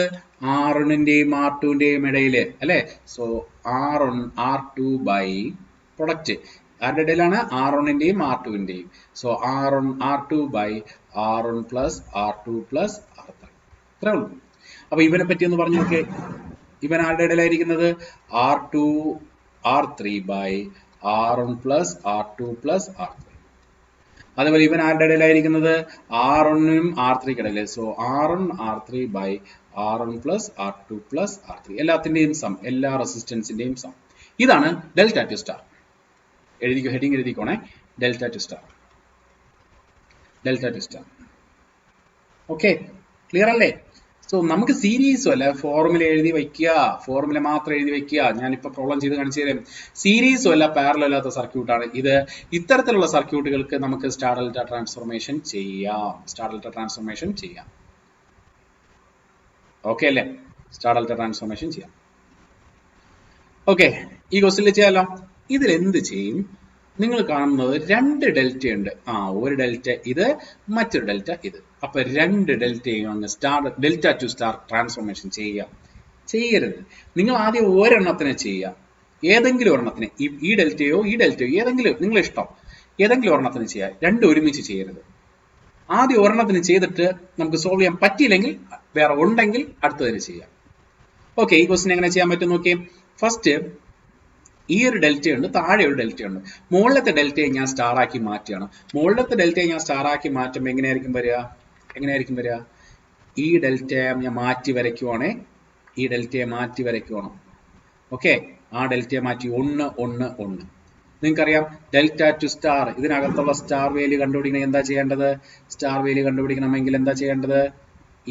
R1ന്റെയും R2ന്റെയും ഇടയില് അല്ലെ? So R1 R2 by product ആരുടെ ഇടയിലാണ്? R1ന്റെയും R2ന്റെയും. So R1 R2 by R1 plus R2 plus R3. ഇത്രേ ഉള്ളൂ. അപ്പൊ ഇവനെ പറ്റി ഒന്ന് പറഞ്ഞു നോക്കിയേ. ഇവൻ ആരുടെ ഇടയിലായിരിക്കുന്നത്? R2 R3 by R1 plus R2 plus R3. അതേപോലെ ഇവൻ ആരുടെ ഇടയിലായിരിക്കുന്നത്? R1നും R3 ഇടയില്. So R1 R3 by R1 plus R2 plus R3. എല്ലാത്തിന്റെയും സം, എല്ലാ റെസിസ്റ്റൻസിന്റെയും സം. ഇതാണ് ഡെൽറ്റ ടു സ്റ്റാർ. എഴുതിക്കോ, ഹെഡിങ് എഴുതിക്കോണേ. Delta to star. Okay, clear അല്ലേ? സോ നമുക്ക് സീരീസും അല്ല, ഫോർമുല എഴുതി വയ്ക്കുക, ഫോർമുല മാത്രം എഴുതി വയ്ക്കുക. ഞാനിപ്പോ പ്രോബ്ലം ചെയ്ത് കാണിച്ചു തരാം. സീരീസും അല്ല, പാരലൽ അല്ലാത്ത സർക്യൂട്ടാണ് ഇത്. ഇത്തരത്തിലുള്ള സർക്യൂട്ടുകൾക്ക് നമുക്ക് സ്റ്റാർ ഡെൽറ്റ ട്രാൻസ്ഫോർമേഷൻ ചെയ്യാം. ഓക്കെ അല്ലേ? സ്റ്റാർ ഡെൽറ്റ ട്രാൻസ്ഫോർമേഷൻ ചെയ്യാം. ഓക്കെ, ഈ ക്വസ്റ്റ്യനിൽ ചെയ്യാലോ. ഇതിൽ എന്ത് ചെയ്യും? നിങ്ങൾ കാണുന്നത് 2 ഡെൽറ്റ ഉണ്ട്. ഒരു ഡെൽറ്റ ഇത്, മറ്റൊരു ഡെൽറ്റ ഇത്. അപ്പൊ 2 ഡെൽറ്റയും അങ്ങ് ഡെൽറ്റ ടു സ്റ്റാർ ട്രാൻസ്ഫോർമേഷൻ ചെയ്യരുത്. നിങ്ങൾ ആദ്യം ഒരെണ്ണത്തിനെ ചെയ്യുക, ഏതെങ്കിലും ഒരെണ്ണത്തിന്. ഈ ഡെൽറ്റയോ ഏതെങ്കിലും നിങ്ങൾ ഇഷ്ടം, ഏതെങ്കിലും ഒരെണ്ണത്തിന് ചെയ്യുക. 2 ഒരുമിച്ച് ചെയ്യരുത്. ആദ്യം ഒരെണ്ണത്തിന് ചെയ്തിട്ട് നമുക്ക് സോൾവ് ചെയ്യാൻ പറ്റിയില്ലെങ്കിൽ വേറെ ഉണ്ടെങ്കിൽ അടുത്തതിന് ചെയ്യാം. ഓക്കെ, ഈ ക്വസ്റ്റ്യൻ എങ്ങനെ ചെയ്യാൻ പറ്റും നോക്കിയേ. ഫസ്റ്റ് ഈ ഒരു ഡെൽറ്റയുണ്ട്, താഴെ ഒരു ഡെൽറ്റയുണ്ട്. മുകളിലത്തെ ഡെൽറ്റയെ ഞാൻ സ്റ്റാർ ആക്കി മാറ്റുകയാണ്. മുകളിലത്തെ ഡെൽറ്റയെ ഞാൻ സ്റ്റാർ ആക്കി മാറ്റുമ്പോൾ എങ്ങനെയായിരിക്കും വരിക? ഈ ഡെൽറ്റയെ ഞാൻ മാറ്റി വരയ്ക്കുവാണേ. ഓക്കെ, ആ ഡെൽറ്റയെ മാറ്റി 1 നിങ്ങൾക്കറിയാം ഡെൽറ്റ ടു സ്റ്റാർ. ഇതിനകത്തുള്ള സ്റ്റാർ വാല്യൂ കണ്ടുപിടിക്കണമെങ്കിൽ എന്താ ചെയ്യേണ്ടത്?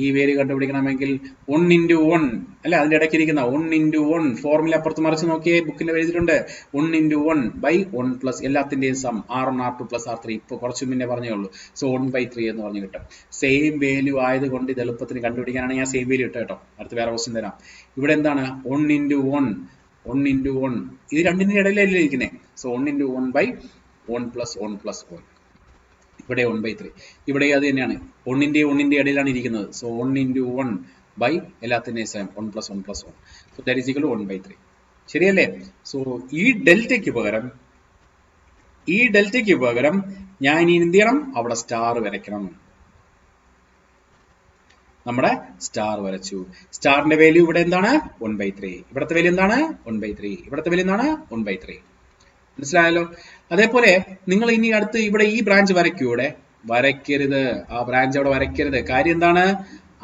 ഈ വാല്യൂ കണ്ടുപിടിക്കണമെങ്കിൽ 1 into 1 അല്ലെ, അതിന്റെ ഇടയ്ക്ക് ഇരിക്കുന്ന 1 into 1 ഫോർമുല അപ്പുറത്ത് മറിച്ച് നോക്കിയേ, ബുക്കിൽ എഴുതിയിട്ടുണ്ട്. 1 into 1 by 1 പ്ലസ് എല്ലാത്തിന്റെയും sum R1 R2 plus R3. ഇപ്പൊ കുറച്ചു മുന്നേ പറഞ്ഞേ ഉള്ളൂ. സോ 1/3 എന്ന് പറഞ്ഞു കിട്ടും. സെയിം വാല്യൂ ആയതുകൊണ്ട് ഇത് എളുപ്പത്തിന് കണ്ടുപിടിക്കാനാണ് ഞാൻ സെയിം വാല്യൂ ഇട്ടത് കേട്ടോ. അടുത്ത വേറെ ക്വസ്റ്റ്യൻ തരാം. ഇവിടെ എന്താണ്? 1 into 1 ഇത് രണ്ടിന്റെ ഇടയിലല്ലേ ഇരിക്കുന്നത്. So 1 into 1 by 1 plus 1 plus 1. ഇവിടെ 1/3. ഇവിടെ അത് തന്നെയാണ്, 1 ഇടയിലാണ് ഇരിക്കുന്നത്. സോ 1 into 1 by എല്ലാത്തിന്റെയും same 1 plus 1 plus 1. So that is equal to 1/3. ശരിയല്ലേ? സോ ഈ ഡെൽറ്റയ്ക്ക് പകരം ഞാൻ ഇനി എന്ത് ചെയ്യണം? അവിടെ സ്റ്റാർ വരയ്ക്കണം. നമ്മുടെ സ്റ്റാർ വരച്ചു. സ്റ്റാറിന്റെ വാല്യൂ ഇവിടെ എന്താണ് 1/3. ഇവിടുത്തെ വാല്യൂ എന്താണ് 1/3. ഇവിടുത്തെ വാല്യൂ എന്താണ് 1/3. മനസ്സിലായല്ലോ? അതേപോലെ നിങ്ങൾ ഇനി അടുത്ത് ഇവിടെ ഈ ബ്രാഞ്ച് വരയ്ക്കൂ. ഇവിടെ വരയ്ക്കരുത്, ആ ബ്രാഞ്ച് അവിടെ വരയ്ക്കരുത്. കാര്യം എന്താണ്?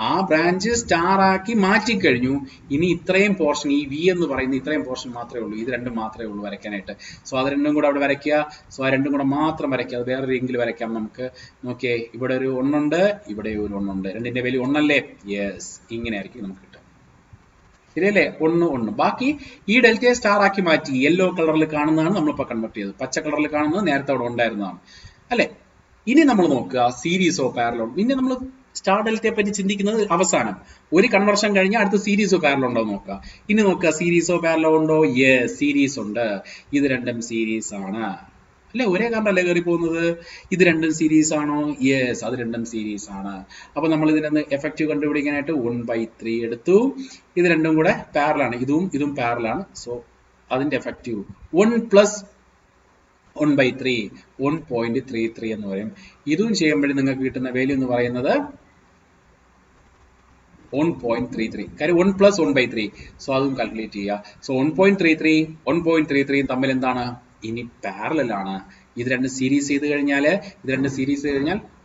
ആ ബ്രാഞ്ച് സ്റ്റാർ ആക്കി മാറ്റിക്കഴിഞ്ഞു. ഇനി ഇത്രയും പോർഷൻ, ഈ വി എന്ന് പറയുന്ന ഇത്രയും പോർഷൻ മാത്രമേ ഉള്ളൂ. ഇത് രണ്ടും മാത്രമേ ഉള്ളൂ വരയ്ക്കാനായിട്ട്. സോ അത് രണ്ടും കൂടെ അവിടെ വരയ്ക്കുക. സോ ആ രണ്ടും കൂടെ മാത്രം വരയ്ക്കുക. അത് വേറെ രീതിയിൽ വരയ്ക്കാം നമുക്ക്. നോക്കിയേ, ഇവിടെ ഒരു 1 ഉണ്ട്, ഇവിടെ ഒരു 1 ഉണ്ട്. രണ്ടിന്റെ വാല്യൂ 1 അല്ലേ? യെസ്, ഇങ്ങനെ ആയിരിക്കും നമുക്ക് കിട്ടുക. ശരിയല്ലേ? 1 1. ബാക്കി ഈ ഡെൽറ്റയെ സ്റ്റാർ ആക്കി മാറ്റി. യെല്ലോ കളറിൽ കാണുന്നതാണ് നമ്മളിപ്പോൾ കൺവെർട്ട് ചെയ്തത്. പച്ച കളറിൽ കാണുന്നത് നേരത്തെ അവിടെ ഉണ്ടായിരുന്നതാണ് അല്ലെ? ഇനി നമ്മൾ നോക്കുക സീരീസോ പാരലോ. പിന്നെ നമ്മൾ സ്റ്റാർ ഡെൽറ്റയെ പറ്റി ചിന്തിക്കുന്നത് അവസാനം. ഒരു കൺവെർഷൻ കഴിഞ്ഞാൽ അടുത്ത സീരീസോ പാരലോ ഉണ്ടോ നോക്കുക. ഇനി നോക്കുക, സീരീസോ പാരലോ ഉണ്ടോ? യെസ്, സീരീസ് ഉണ്ട്. ഇത് രണ്ടും സീരീസ് ആണ് അല്ലെ? ഒരേ കറണ്ടല്ലേ കയറി പോകുന്നത്. ഇത് രണ്ടും സീരീസ് ആണോ? യെസ്, അത് രണ്ടും സീരീസ് ആണ്. അപ്പൊ നമ്മൾ ഇതിനൊന്ന് എഫക്റ്റീവ് കണ്ടുപിടിക്കാനായിട്ട് 1/3 എടുത്തു. ഇത് രണ്ടും കൂടെ പാരലാണ്. ഇതും പാരലാണ്. സോ അതിന്റെ എഫക്റ്റീവ് 1 + 1/3 1.33 എന്ന് പറയും. ഇതും ചെയ്യുമ്പോഴും നിങ്ങൾക്ക് കിട്ടുന്ന വാല്യൂ എന്ന് പറയുന്നത് 1.33. കാര്യം 1 + 1/3. സോ അതും കാൽക്കുലേറ്റ് ചെയ്യുക. സോ 1.33 1.33 തമ്മിൽ എന്താണ്? ഇനി പാരലൽ ആണ്. ഇത് രണ്ട് സീരീസ് ചെയ്ത് കഴിഞ്ഞാൽ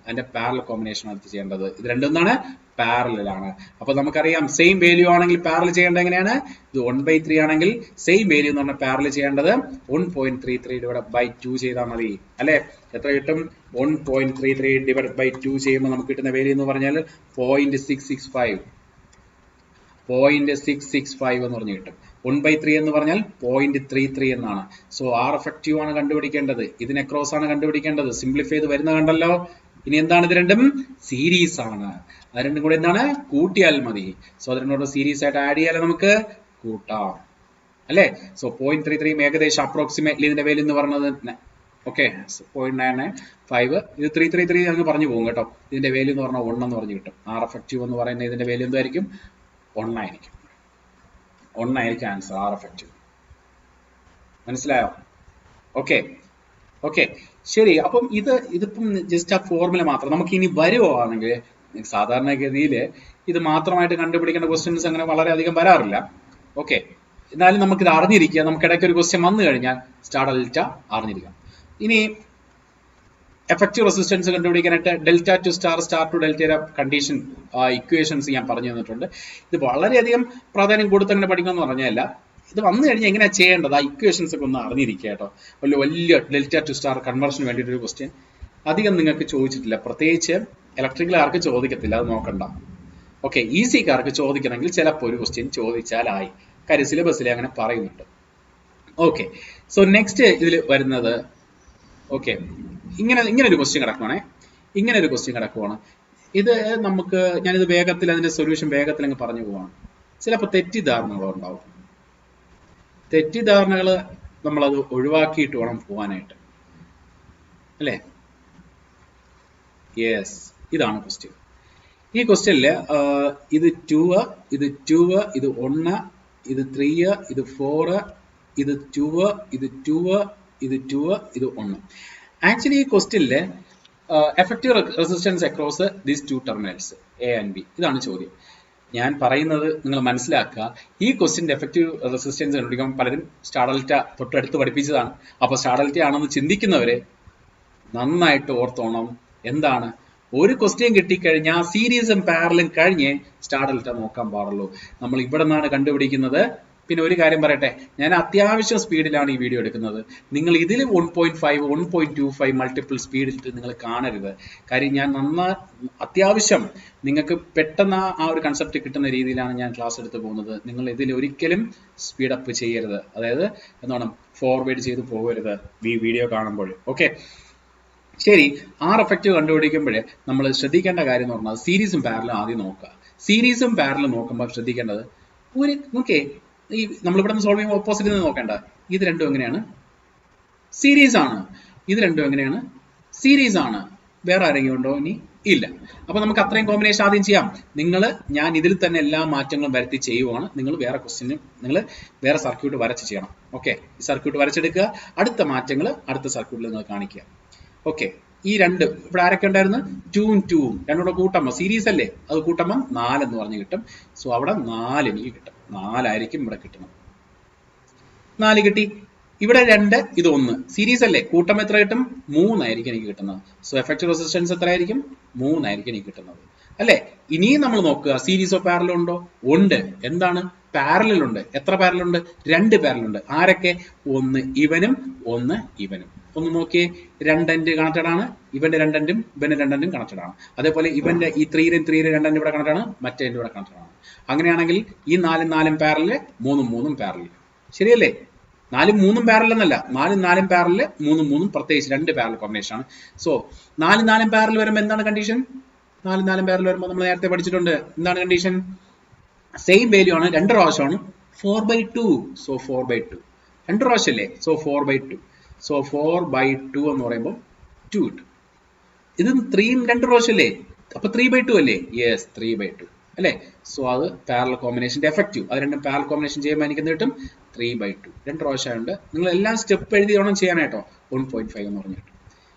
അതിന്റെ പാരലൽ കോമ്പിനേഷൻ അടുത്ത് ചെയ്യേണ്ടത്. ഇത് രണ്ടും എന്താണ്? പാരലൽ ആണ്. അപ്പൊ നമുക്കറിയാം സെയിം വാല്യൂ ആണെങ്കിൽ പാരലൽ ചെയ്യേണ്ടത് എങ്ങനെയാണ്? ഇത് 1/3 ആണെങ്കിൽ സെയിം വാല്യൂ എന്ന് പറഞ്ഞാൽ പാരലൽ ചെയ്യേണ്ടത് 1.33/2 ചെയ്താൽ മതി അല്ലെ? എത്ര കിട്ടും? 1.33/2 ചെയ്യുമ്പോൾ നമുക്ക് കിട്ടുന്ന വാല്യൂ എന്ന് പറഞ്ഞാൽ 0.665 എന്ന് പറഞ്ഞു കിട്ടും. 1/3 എന്ന് പറഞ്ഞാൽ 0.33 എന്നാണ്. സോ ആർ എഫക്റ്റീവ് ആണ് കണ്ടുപിടിക്കേണ്ടത്. ഇതിനെ ക്രോസ് ആണ് കണ്ടുപിടിക്കേണ്ടത്. സിംപ്ലിഫൈ ചെയ്ത് വരുന്ന കണ്ടല്ലോ. ഇനി എന്താണ്? ഇത് രണ്ടും സീരീസ് ആണ്. അത് രണ്ടും കൂടെ എന്താണ്? കൂട്ടിയാൽ മതി. സോ അത് രണ്ടോട് സീരീസ് ആയിട്ട് ആഡ് ചെയ്യാൻ നമുക്ക് കൂട്ടാം അല്ലെ? സോ 0.33 ഏകദേശം അപ്രോക്സിമേറ്റ്ലി ഇതിന്റെ വാല്യൂ എന്ന് പറഞ്ഞത് ഓക്കെ 0.995. ഇത് 333 അങ്ങ് പറഞ്ഞു പോകും കേട്ടോ. ഇതിന്റെ വാല്യൂ എന്ന് പറഞ്ഞാൽ 1 എന്ന് പറഞ്ഞു കിട്ടും. ആർ എഫക്റ്റീവ് എന്ന് പറയുന്നത് ഇതിന്റെ വാല്യൂ എന്തായിരിക്കും? 1 ആയിരിക്കും. 1 ആയിരിക്കും ആൻസർ, ആർ എഫക്റ്റീവ്. മനസ്സിലായോ? ഓക്കെ ശരി. അപ്പം ഇതിപ്പം ജസ്റ്റ് ആ ഫോർമുല മാത്രം. നമുക്ക് ഇനി വരുവാണെങ്കിൽ സാധാരണഗതിയിൽ ഇത് മാത്രമായിട്ട് കണ്ടുപിടിക്കേണ്ട ക്വസ്റ്റ്യൻസ് അങ്ങനെ വളരെയധികം വരാറില്ല. ഓക്കെ, എന്നാലും നമുക്കിത് അറിഞ്ഞിരിക്കുക. നമുക്ക് ഇടയ്ക്ക് ഒരു ക്വസ്റ്റ്യൻ വന്നു കഴിഞ്ഞാൽ സ്റ്റാർ ഡെൽറ്റ അറിഞ്ഞിരിക്കാം. ഇനി എഫക്റ്റീവ് റെസിസ്റ്റൻസ് കണ്ടുപിടിക്കാനായിട്ട് delta to star, star to ഡെൽറ്റയുടെ കണ്ടീഷൻ ഇക്വേഷൻസ് ഞാൻ പറഞ്ഞു തന്നിട്ടുണ്ട്. ഇത് വളരെയധികം പ്രാധാന്യം കൊടുത്ത് അങ്ങനെ പഠിക്കണമെന്ന് പറഞ്ഞല്ല. ഇത് വന്നു കഴിഞ്ഞാൽ എങ്ങനെയാണ് ചെയ്യേണ്ടത് ആ ഇക്വേഷൻസ് ഒക്കെ ഒന്ന് അറിഞ്ഞിരിക്കുക കേട്ടോ. വലിയ ഡെൽറ്റ ടു സ്റ്റാർ കൺവേർഷന് വേണ്ടിയിട്ടൊരു ക്വസ്റ്റ്യൻ അധികം നിങ്ങൾക്ക് ചോദിച്ചിട്ടില്ല. പ്രത്യേകിച്ച് ഇലക്ട്രിക്കലുകാർക്ക് ചോദിക്കത്തില്ല, അത് നോക്കണ്ട. ഓക്കെ, ഈസിക്കാർക്ക് ചോദിക്കണമെങ്കിൽ ചിലപ്പോൾ ഒരു ക്വസ്റ്റ്യൻ ചോദിച്ചാലായി. കാര്യം സിലബസിൽ അങ്ങനെ പറയുന്നുണ്ട്. ഓക്കെ, സോ നെക്സ്റ്റ് ഇതിൽ വരുന്നത് ഓക്കെ ഇങ്ങനെ ഒരു ക്വസ്റ്റ്യൻ കിടക്കുവാണ്. ഇത് നമുക്ക് ഞാനിത് വേഗത്തിൽ അതിന്റെ സൊല്യൂഷൻ വേഗത്തിൽ അങ്ങ് പറഞ്ഞു പോവാണ്. ചിലപ്പോൾ തെറ്റിദ്ധാരണകളുണ്ടാവും. തെറ്റിദ്ധാരണകൾ നമ്മളത് ഒഴിവാക്കിയിട്ട് വേണം പോകാനായിട്ട് അല്ലേ? യെസ്, ഇതാണ് ക്വസ്റ്റ്യൻ. ഈ ക്വസ്റ്റ്യനില് ഇത് 2, ഇത് 2, ഇത് 1, ഇത് 3, ഇത് 4, ഇത് 2, ഇത് 2, ഇത് 2, ഇത് 1. ആക്ച്വലി ഈ ക്വസ്റ്റ്യനില് effective resistance across these 2 terminals A and B, ഇതാണ് ചോദ്യം. ഞാൻ പറയുന്നത് നിങ്ങൾ മനസ്സിലാക്കുക. ഈ ക്വസ്റ്റ്യന്റെ എഫക്റ്റീവ് റെസിസ്റ്റൻസ് കണ്ടുപിടിക്കാൻ പലരും സ്റ്റാർ ഡെൽറ്റ തൊട്ടടുത്ത് പഠിപ്പിച്ചതാണ്. അപ്പൊ സ്റ്റാർ ഡെൽറ്റ ആണെന്ന് ചിന്തിക്കുന്നവര് നന്നായിട്ട് ഓർത്തോണം. എന്താണ്, ഒരു ക്വസ്റ്റ്യൻ കിട്ടിക്കഴിഞ്ഞാൽ സീരീസും പാരലും കഴിഞ്ഞ് സ്റ്റാർ ഡെൽറ്റ നോക്കാൻ പാടുള്ളൂ. നമ്മൾ ഇവിടെ നിന്നാണ് കണ്ടുപിടിക്കുന്നത്. പിന്നെ ഒരു കാര്യം പറയട്ടെ, ഞാൻ അത്യാവശ്യം സ്പീഡിലാണ് ഈ വീഡിയോ എടുക്കുന്നത്. നിങ്ങൾ ഇതിൽ 1.5 1.25 മൾട്ടിപ്പിൾ സ്പീഡിൽ നിങ്ങൾ കാണരുത്. കാര്യം ഞാൻ അത്യാവശ്യം നിങ്ങൾക്ക് പെട്ടെന്ന് ആ ഒരു കൺസെപ്റ്റ് കിട്ടുന്ന രീതിയിലാണ് ഞാൻ ക്ലാസ് എടുത്ത് പോകുന്നത്. നിങ്ങൾ ഇതിൽ ഒരിക്കലും സ്പീഡപ്പ് ചെയ്യരുത്. അതായത് എന്താണ്, ഫോർവേഡ് ചെയ്ത് പോകരുത് ഈ വീഡിയോ കാണുമ്പോൾ. ഓക്കെ ശരി. ആർ എഫക്റ്റീവ് കണ്ടുപിടിക്കുമ്പോഴേ നമ്മൾ ശ്രദ്ധിക്കേണ്ട കാര്യം എന്ന് പറഞ്ഞാൽ സീരീസും പാരലും ആദ്യം നോക്കുക. സീരീസും പാരലും നോക്കുമ്പോൾ ശ്രദ്ധിക്കേണ്ടത് നോക്കേ, ഈ നമ്മളിവിടെ നിന്ന് സോൾവ് ചെയ്യുമ്പോൾ ഓപ്പോസിറ്റ് നിന്ന് നോക്കേണ്ട. ഇത് രണ്ടും എങ്ങനെയാണ്? സീരീസ് ആണ്. ഇത് രണ്ടും എങ്ങനെയാണ്? സീരീസ് ആണ്. വേറെ ആരെങ്കിലും ഉണ്ടോ? ഇനി ഇല്ല. അപ്പൊ നമുക്ക് അത്രയും കോമ്പിനേഷൻ ആദ്യം ചെയ്യാം. ഞാൻ ഇതിൽ തന്നെ എല്ലാ മാറ്റങ്ങളും വരുത്തി ചെയ്യുവാണ്. നിങ്ങൾ വേറെ സർക്യൂട്ട് വരച്ച് ചെയ്യണം. ഓക്കെ, ഈ സർക്യൂട്ട് വരച്ചെടുക്കുക. അടുത്ത മാറ്റങ്ങൾ അടുത്ത സർക്യൂട്ടിൽ നിങ്ങൾ കാണിക്കുക. ഓക്കെ, ഈ രണ്ട് ഇവിടെ ആരൊക്കെ ഉണ്ടായിരുന്നു? 2ഉം 2ഉം രണ്ടും കൂടെ കൂട്ടുമ്പോൾ സീരീസ് അല്ലേ, അത് കൂട്ടുമ്പോൾ 4 എന്ന് പറഞ്ഞ് കിട്ടും. സോ അവിടെ 4 എനിക്ക് കിട്ടും. 4 ആയിരിക്കും ഇവിടെ കിട്ടുന്നത്. 4 കിട്ടി. ഇവിടെ 2, ഇത് 1 സീരീസ് അല്ലേ, കൂട്ടുമ്പോൾ എത്ര കിട്ടും? 3 ആയിരിക്കും എനിക്ക് കിട്ടുന്നത്. സോ എഫക്റ്റീവ് റെസിസ്റ്റൻസ് എത്ര ആയിരിക്കും? 3 ആയിരിക്കും എനിക്ക് കിട്ടുന്നത് അല്ലേ. ഇനിയും നമ്മൾ നോക്കുക സീരീസ് ഓഫ് പാരലൽ ഉണ്ടോ? ഉണ്ട്. എന്താണ്? പാരലൽ ഉണ്ട്. എത്ര പാരലൽ ഉണ്ട്? 2 പാരലൽ ഉണ്ട്. ആരൊക്കെ? ഒന്ന് ഇവനും ഒന്ന് ഇവനും. ഒന്ന് നോക്കിയേ, 2 എൻഡ് കണക്റ്റഡ് ആണ്, ഇവന്റെ 2 എൻഡും ഇവന്റെ 2 എൻഡും കണക്റ്റഡ് ആണ്. അതേപോലെ ഇവന്റെ ഈ 3 2 എൻഡ് ഇവിടെ കണക്റ്റഡ് ആണ്, മറ്റേ എൻഡ് ഇവിടെ കണക്റ്റഡ് ആണ്. അങ്ങനെയാണെങ്കിൽ ഈ 4 പാരലൽ, 3 പാരലൽ. ശരിയല്ലേ? 4 പാരലൽ എന്നല്ല, 4 പാരലൽ, 3 പ്രത്യേകിച്ച് 2 പാരലൽ കോമ്പിനേഷൻ ആണ്. സോ 4 പാരലൽ വരുമ്പോൾ എന്താണ് കണ്ടീഷൻ? 4 പാരലൽ വരുമ്പോൾ നമ്മൾ നേരത്തെ പഠിച്ചിട്ടുണ്ട്. എന്താണ് കണ്ടീഷൻ? സെയിം വാല്യൂ ആണ്, 2 പ്രാവശ്യമാണ്, 4/2. So 4/2 2 പ്രാവശ്യമല്ലേ, so 4/2. സോ 4/2 എന്ന് പറയുമ്പോൾ 2 കിട്ടും. ഇത് 3ഉം 2 പ്രാവശ്യമല്ലേ, അപ്പൊ 3/2 അല്ലേ? യെസ്, 3/2 അല്ലേ. സോ അത് പാരലൽ കോമ്പിനേഷന്റെ എഫക്റ്റീവ്. അത് രണ്ടും പാരലൽ കോമ്പിനേഷൻ ചെയ്യുമ്പോൾ എനിക്ക് എന്ത് കിട്ടും? 3/2. 2 പ്രാവശ്യമുണ്ട്. നിങ്ങൾ എല്ലാം സ്റ്റെപ്പ് എഴുതി വേണം ചെയ്യാനായിട്ടോ. 1.5 എന്ന് പറഞ്ഞിട്ട്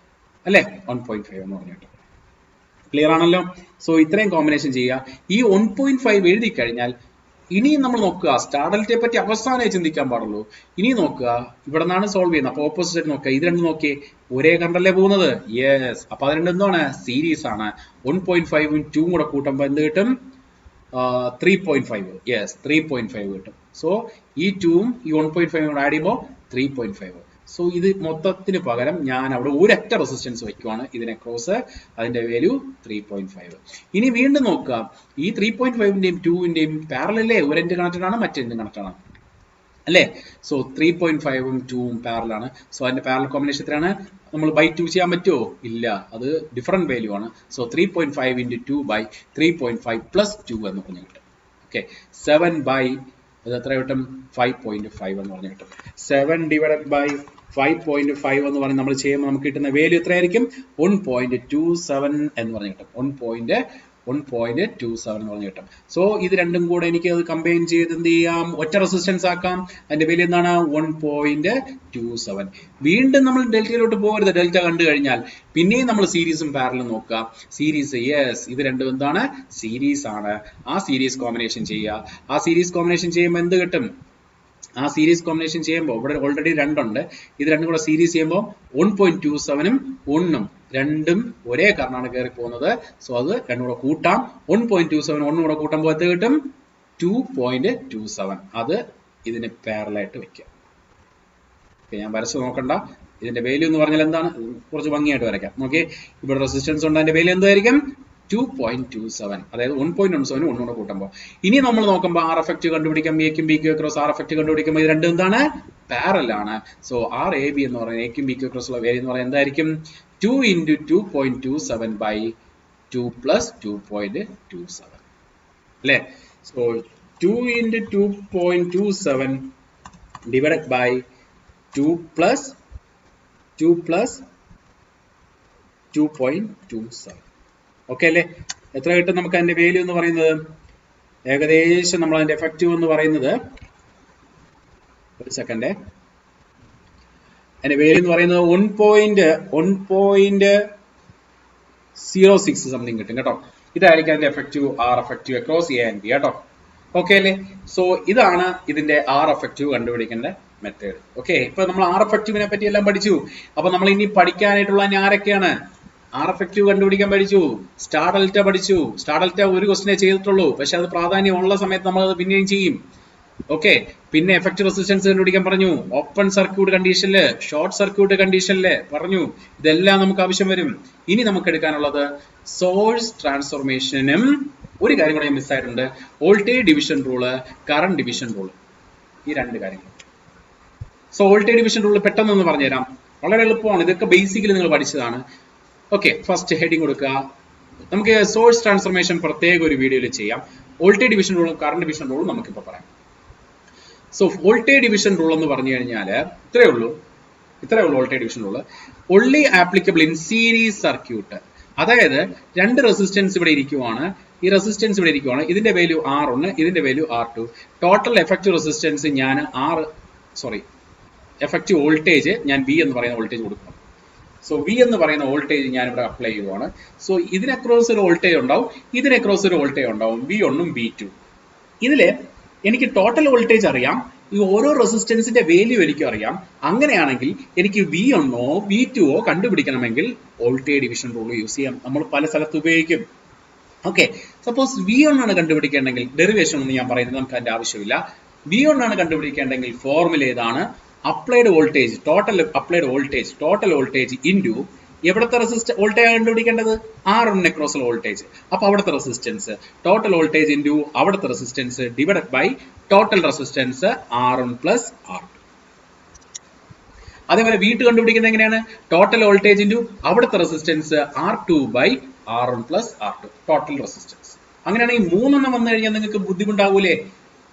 അല്ലേ, 1.5 എന്ന് പറഞ്ഞിട്ട്. ക്ലിയർ ആണല്ലോ. സോ ഇത്രയും കോമ്പിനേഷൻ ചെയ്യുക. ഈ 1.5 എഴുതി കഴിഞ്ഞാൽ ഇനിയും നമ്മൾ നോക്കുക, സ്റ്റാർ ഡെൽറ്റയെ പറ്റി അവസാനമായി ചിന്തിക്കാൻ പാടുള്ളൂ. ഇനി നോക്കുക, ഇവിടെ നിന്നാണ് സോൾവ് ചെയ്യുന്നത്. അപ്പൊ ഓപ്പോസിറ്റ് നോക്കുക, ഇത് രണ്ടും നോക്കിയേ, ഒരേ കറണ്ടല്ലേ പോകുന്നത്. യെസ്, അപ്പൊ അത് രണ്ടും എന്താണ്? സീരീസ് ആണ്. 1.5ഉം 2ഉം കൂടെ കൂട്ടുമ്പോൾ എന്ത് കിട്ടും? 3.5. യെസ്, 3.5 കിട്ടും. സോ ഈ 2ഉം ഈ 1.5 കൂടെ ആഡ് ചെയ്യുമ്പോൾ 3.5. സോ ഇത് മൊത്തത്തിന് പകരം ഞാൻ അവിടെ ഒരൊറ്റ റെസിസ്റ്റൻസ് വയ്ക്കുവാണ് ഇതിനെ ക്രോസ്, അതിന്റെ വാല്യൂ 3.5. ഇനി വീണ്ടും നോക്കുക, ഈ 3.5ന്റെയും 2ന്റെയും പാരലല്ലേ, ഒരു എൻഡ് കണക്റ്റഡ് ആണ്, മറ്റേ എൻഡ് കണക്റ്റഡ് ആണ് അല്ലേ. സോ 3.5ഉം 2ഉം പാരലാണ്. സോ അതിന്റെ പാരലൽ കോമ്പിനേഷൻ എത്രയാണ്? നമ്മൾ ബൈ 2 ചെയ്യാൻ പറ്റുമോ? ഇല്ല, അത് ഡിഫറെന്റ് വാല്യൂ ആണ്. സോ 3.5 × 2/3.5 + 2 എന്ന് പറഞ്ഞു കിട്ടും. ഓക്കെ, 7 ബൈ അത് എത്ര കിട്ടും? 5.5 എന്ന് പറഞ്ഞു കിട്ടും. 7 / 5.5 എന്ന് പറഞ്ഞ് നമ്മൾ ചെയ്യുമ്പോൾ നമുക്ക് കിട്ടുന്ന വാല്യൂ എത്രയായിരിക്കും? 1.27 എന്ന് പറഞ്ഞു കിട്ടും. 1.27 എന്ന് പറഞ്ഞു കിട്ടും. സോ ഇത് രണ്ടും കൂടെ എനിക്ക് അത് കമ്പൈൻ ചെയ്ത് എന്ത് ചെയ്യാം? ഒറ്റ റെസിസ്റ്റൻസ് ആക്കാം. അതിന്റെ വാല്യൂ എന്താണ്? 1.27. വീണ്ടും നമ്മൾ ഡെൽറ്റയിലോട്ട് പോകരുത്. ഡെൽറ്റ കണ്ടു കഴിഞ്ഞാൽ പിന്നെയും നമ്മൾ സീരീസും പാരലും നോക്കുക. സീരീസ്, യെസ്, ഇത് രണ്ടും എന്താണ്? സീരീസ് ആണ്. ആ സീരീസ് കോമ്പിനേഷൻ ചെയ്യുക. ആ സീരീസ് കോമ്പിനേഷൻ ചെയ്യുമ്പോൾ എന്ത് കിട്ടും? ആ സീരീസ് കോമ്പിനേഷൻ ചെയ്യുമ്പോൾ ഇവിടെ ഓൾറെഡി 2 ഉണ്ട്. ഇത് രണ്ടും കൂടെ സീരീസ് ചെയ്യുമ്പോൾ 1.27ഉം 1ഉം രണ്ടും ഒരേ കാരണമാണ് കയറി പോകുന്നത്. സോ അത് രണ്ടും കൂടെ കൂട്ടാം. 1.27 1ഉം കൂടെ കൂട്ടുമ്പോൾ എത്ര കിട്ടും? 2.27. അത് ഇതിന് പാരലായിട്ട് വെക്കാം. ഞാൻ വരച്ച് നോക്കണ്ട. ഇതിന്റെ വാല്യൂ എന്ന് പറഞ്ഞാൽ എന്താണ്? കുറച്ച് ഭംഗിയായിട്ട് വരയ്ക്കാം. ഓക്കെ, ഇവിടെ റെസിസ്റ്റൻസ് ഉണ്ട്, അതിന്റെ വാല്യൂ എന്തായിരിക്കും? 2.27. അതായത് 1.17 ഒന്നുകൂടെ കൂട്ടുമ്പോൾ. ഇനി നമ്മൾ നോക്കുമ്പോൾ ആർ എഫക്റ്റ് കണ്ടുപിടിക്കാം. എക്കും ബിക്കും അക്രോസ് ആർ എഫക്റ്റ് കണ്ടുപിടിക്കുമ്പോൾ ഇത് രണ്ടും എന്താണ്? പാരലൽ ആണ്. സോ ആർ എ ബി എന്ന് പറയുന്നത് എക്കും ബിക്കും അക്രോസ് ഉള്ള വാല്യൂ എന്ന് പറയുന്നത് എന്തായിരിക്കും? 2 × 2.27/2 + 2.27 അല്ലേ. So 2 × 2.27 divided by 2 + 2.27. ഓക്കെ അല്ലേ. എത്ര കിട്ടും നമുക്ക് അതിന്റെ വാല്യൂ എന്ന് പറയുന്നത്? ഏകദേശം നമ്മൾ അതിന്റെ എഫക്റ്റീവ് എന്ന് പറയുന്നത്, ഒരു സെക്കൻഡ്, അതിന്റെ വാല്യൂ എന്ന് പറയുന്നത് 1.06 സംതിങ് കിട്ടും കേട്ടോ. ഇതായിരിക്കും അതിന്റെ effective, R effective across A and B കേട്ടോ. ഓക്കെ അല്ലേ. സോ ഇതാണ് ഇതിന്റെ ആർ എഫക്റ്റീവ് കണ്ടുപിടിക്കേണ്ട മെത്തേഡ്. ഓക്കെ, ഇപ്പൊ നമ്മൾ ആർ എഫക്റ്റീവിനെ പറ്റി എല്ലാം പഠിച്ചു. അപ്പൊ നമ്മൾ ഇനി പഠിക്കാനായിട്ടുള്ള ആരൊക്കെയാണ്? ആർ എഫക്റ്റീവ് കണ്ടുപിടിക്കാൻ പഠിച്ചു, സ്റ്റാർ ഡെൽറ്റ പഠിച്ചു. സ്റ്റാർ ഡെൽറ്റ ഒരു ക്വസ്റ്റിനെ ചെയ്തിട്ടുള്ളൂ, പക്ഷെ അത് പ്രാധാന്യമുള്ള സമയത്ത് നമ്മൾ അത് പിന്നെയും ചെയ്യും. ഓക്കെ, പിന്നെ എഫക്റ്റീവ് റെസിസ്റ്റൻസ് കണ്ടുപിടിക്കാൻ പറഞ്ഞു, ഓപ്പൺ സർക്യൂട്ട് കണ്ടീഷനില്, ഷോർട്ട് സർക്യൂട്ട് കണ്ടീഷനില് പറഞ്ഞു. ഇതെല്ലാം നമുക്ക് ആവശ്യം വരും. ഇനി നമുക്ക് എടുക്കാനുള്ളത് സോഴ്സ് ട്രാൻസ്ഫോർമേഷനും ഒരു കാര്യം കൂടെ മിസ്സായിട്ടുണ്ട്, voltage division rule, current division rule. ഈ 2 കാര്യങ്ങൾ. സോ വോൾട്ടേജ് ഡിവിഷൻ റൂള് പെട്ടെന്ന് പറഞ്ഞുതരാം, വളരെ എളുപ്പമാണ്. ഇതൊക്കെ ബേസിക്കലി നിങ്ങൾ പഠിച്ചതാണ്. ഓക്കെ, ഫസ്റ്റ് ഹെഡിങ് കൊടുക്കുക. നമുക്ക് സോഴ്സ് ട്രാൻസ്ഫോർമേഷൻ പ്രത്യേക ഒരു വീഡിയോയിൽ ചെയ്യാം. വോൾട്ടേജ് ഡിവിഷൻ റൂളും കറന്റ് ഡിവിഷൻ റൂളും നമുക്കിപ്പോൾ പറയാം. സോ വോൾട്ടേജ് ഡിവിഷൻ റൂൾ എന്ന് പറഞ്ഞു കഴിഞ്ഞാൽ ഇത്രയേ ഉള്ളൂ voltage division rule. Only applicable in series circuit. അതായത് 2 റെസിസ്റ്റൻസ് ഇവിടെ ഇരിക്കുവാണ്, ഈ റെസിസ്റ്റൻസ് ഇവിടെ ഇരിക്കുവാണ്, ഇതിന്റെ വാല്യൂ R1, ഇതിന്റെ value R2. Total effective resistance ഞാൻ എഫക്റ്റീവ് വോൾട്ടേജ് ഞാൻ V എന്ന് പറയുന്ന വോൾട്ടേജ് കൊടുക്കണം. സോ വി എന്ന് പറയുന്ന വോൾട്ടേജ് ഞാൻ ഇവിടെ അപ്ലൈ ചെയ്യുവാണ്. സോ ഇതിന് അക്രോസ് ഒരു വോൾട്ടേജ് ഉണ്ടാവും, ഇതിന് അക്രോസ് ഒരു വോൾട്ടേജ് ഉണ്ടാവും, V1 ഉം V2. ഇതില് എനിക്ക് ടോട്ടൽ വോൾട്ടേജ് അറിയാം, ഈ ഓരോ റെസിസ്റ്റൻസിന്റെ വാല്യൂ എനിക്ക് അറിയാം. അങ്ങനെയാണെങ്കിൽ എനിക്ക് V1 ഓ V2 ഓ കണ്ടുപിടിക്കണമെങ്കിൽ വോൾട്ടേജ് ഡിവിഷൻ റൂൾ യൂസ് ചെയ്യാം. നമ്മൾ പല സ്ഥലത്ത് ഉപയോഗിക്കും. ഓക്കെ, സപ്പോസ് V1 ആണ് കണ്ടുപിടിക്കേണ്ടെങ്കിൽ, ഡെറിവേഷൻ ഒന്നും ഞാൻ പറയുന്നത് നമുക്ക് അതിന്റെ ആവശ്യമില്ല. V1 ആണ് കണ്ടുപിടിക്കേണ്ടെങ്കിൽ ഫോർമുല ഏതാണ്? Applied voltage, total applied voltage, total voltage into എവിടത്തെ വോൾട്ടേജ് കണ്ടുപിടിക്കേണ്ടത്? R1 across voltage. അപ്പൊ അവിടുത്തെ റെസിസ്റ്റൻസ്, ടോട്ടൽ വോൾട്ടേജ് ഇൻറ്റു അവിടുത്തെ resistance divided by total resistance R1 plus R2. അതേപോലെ V2 കണ്ടുപിടിക്കുന്നത് എങ്ങനെയാണ്? ടോട്ടൽ വോൾട്ടേജ് ഇൻറ്റു അവിടുത്തെ resistance R2 by R1 plus R2, total resistance. അങ്ങനെയാണെങ്കിൽ 3 വന്നു കഴിഞ്ഞാൽ നിങ്ങൾക്ക് ബുദ്ധിമുട്ടാവൂലേ?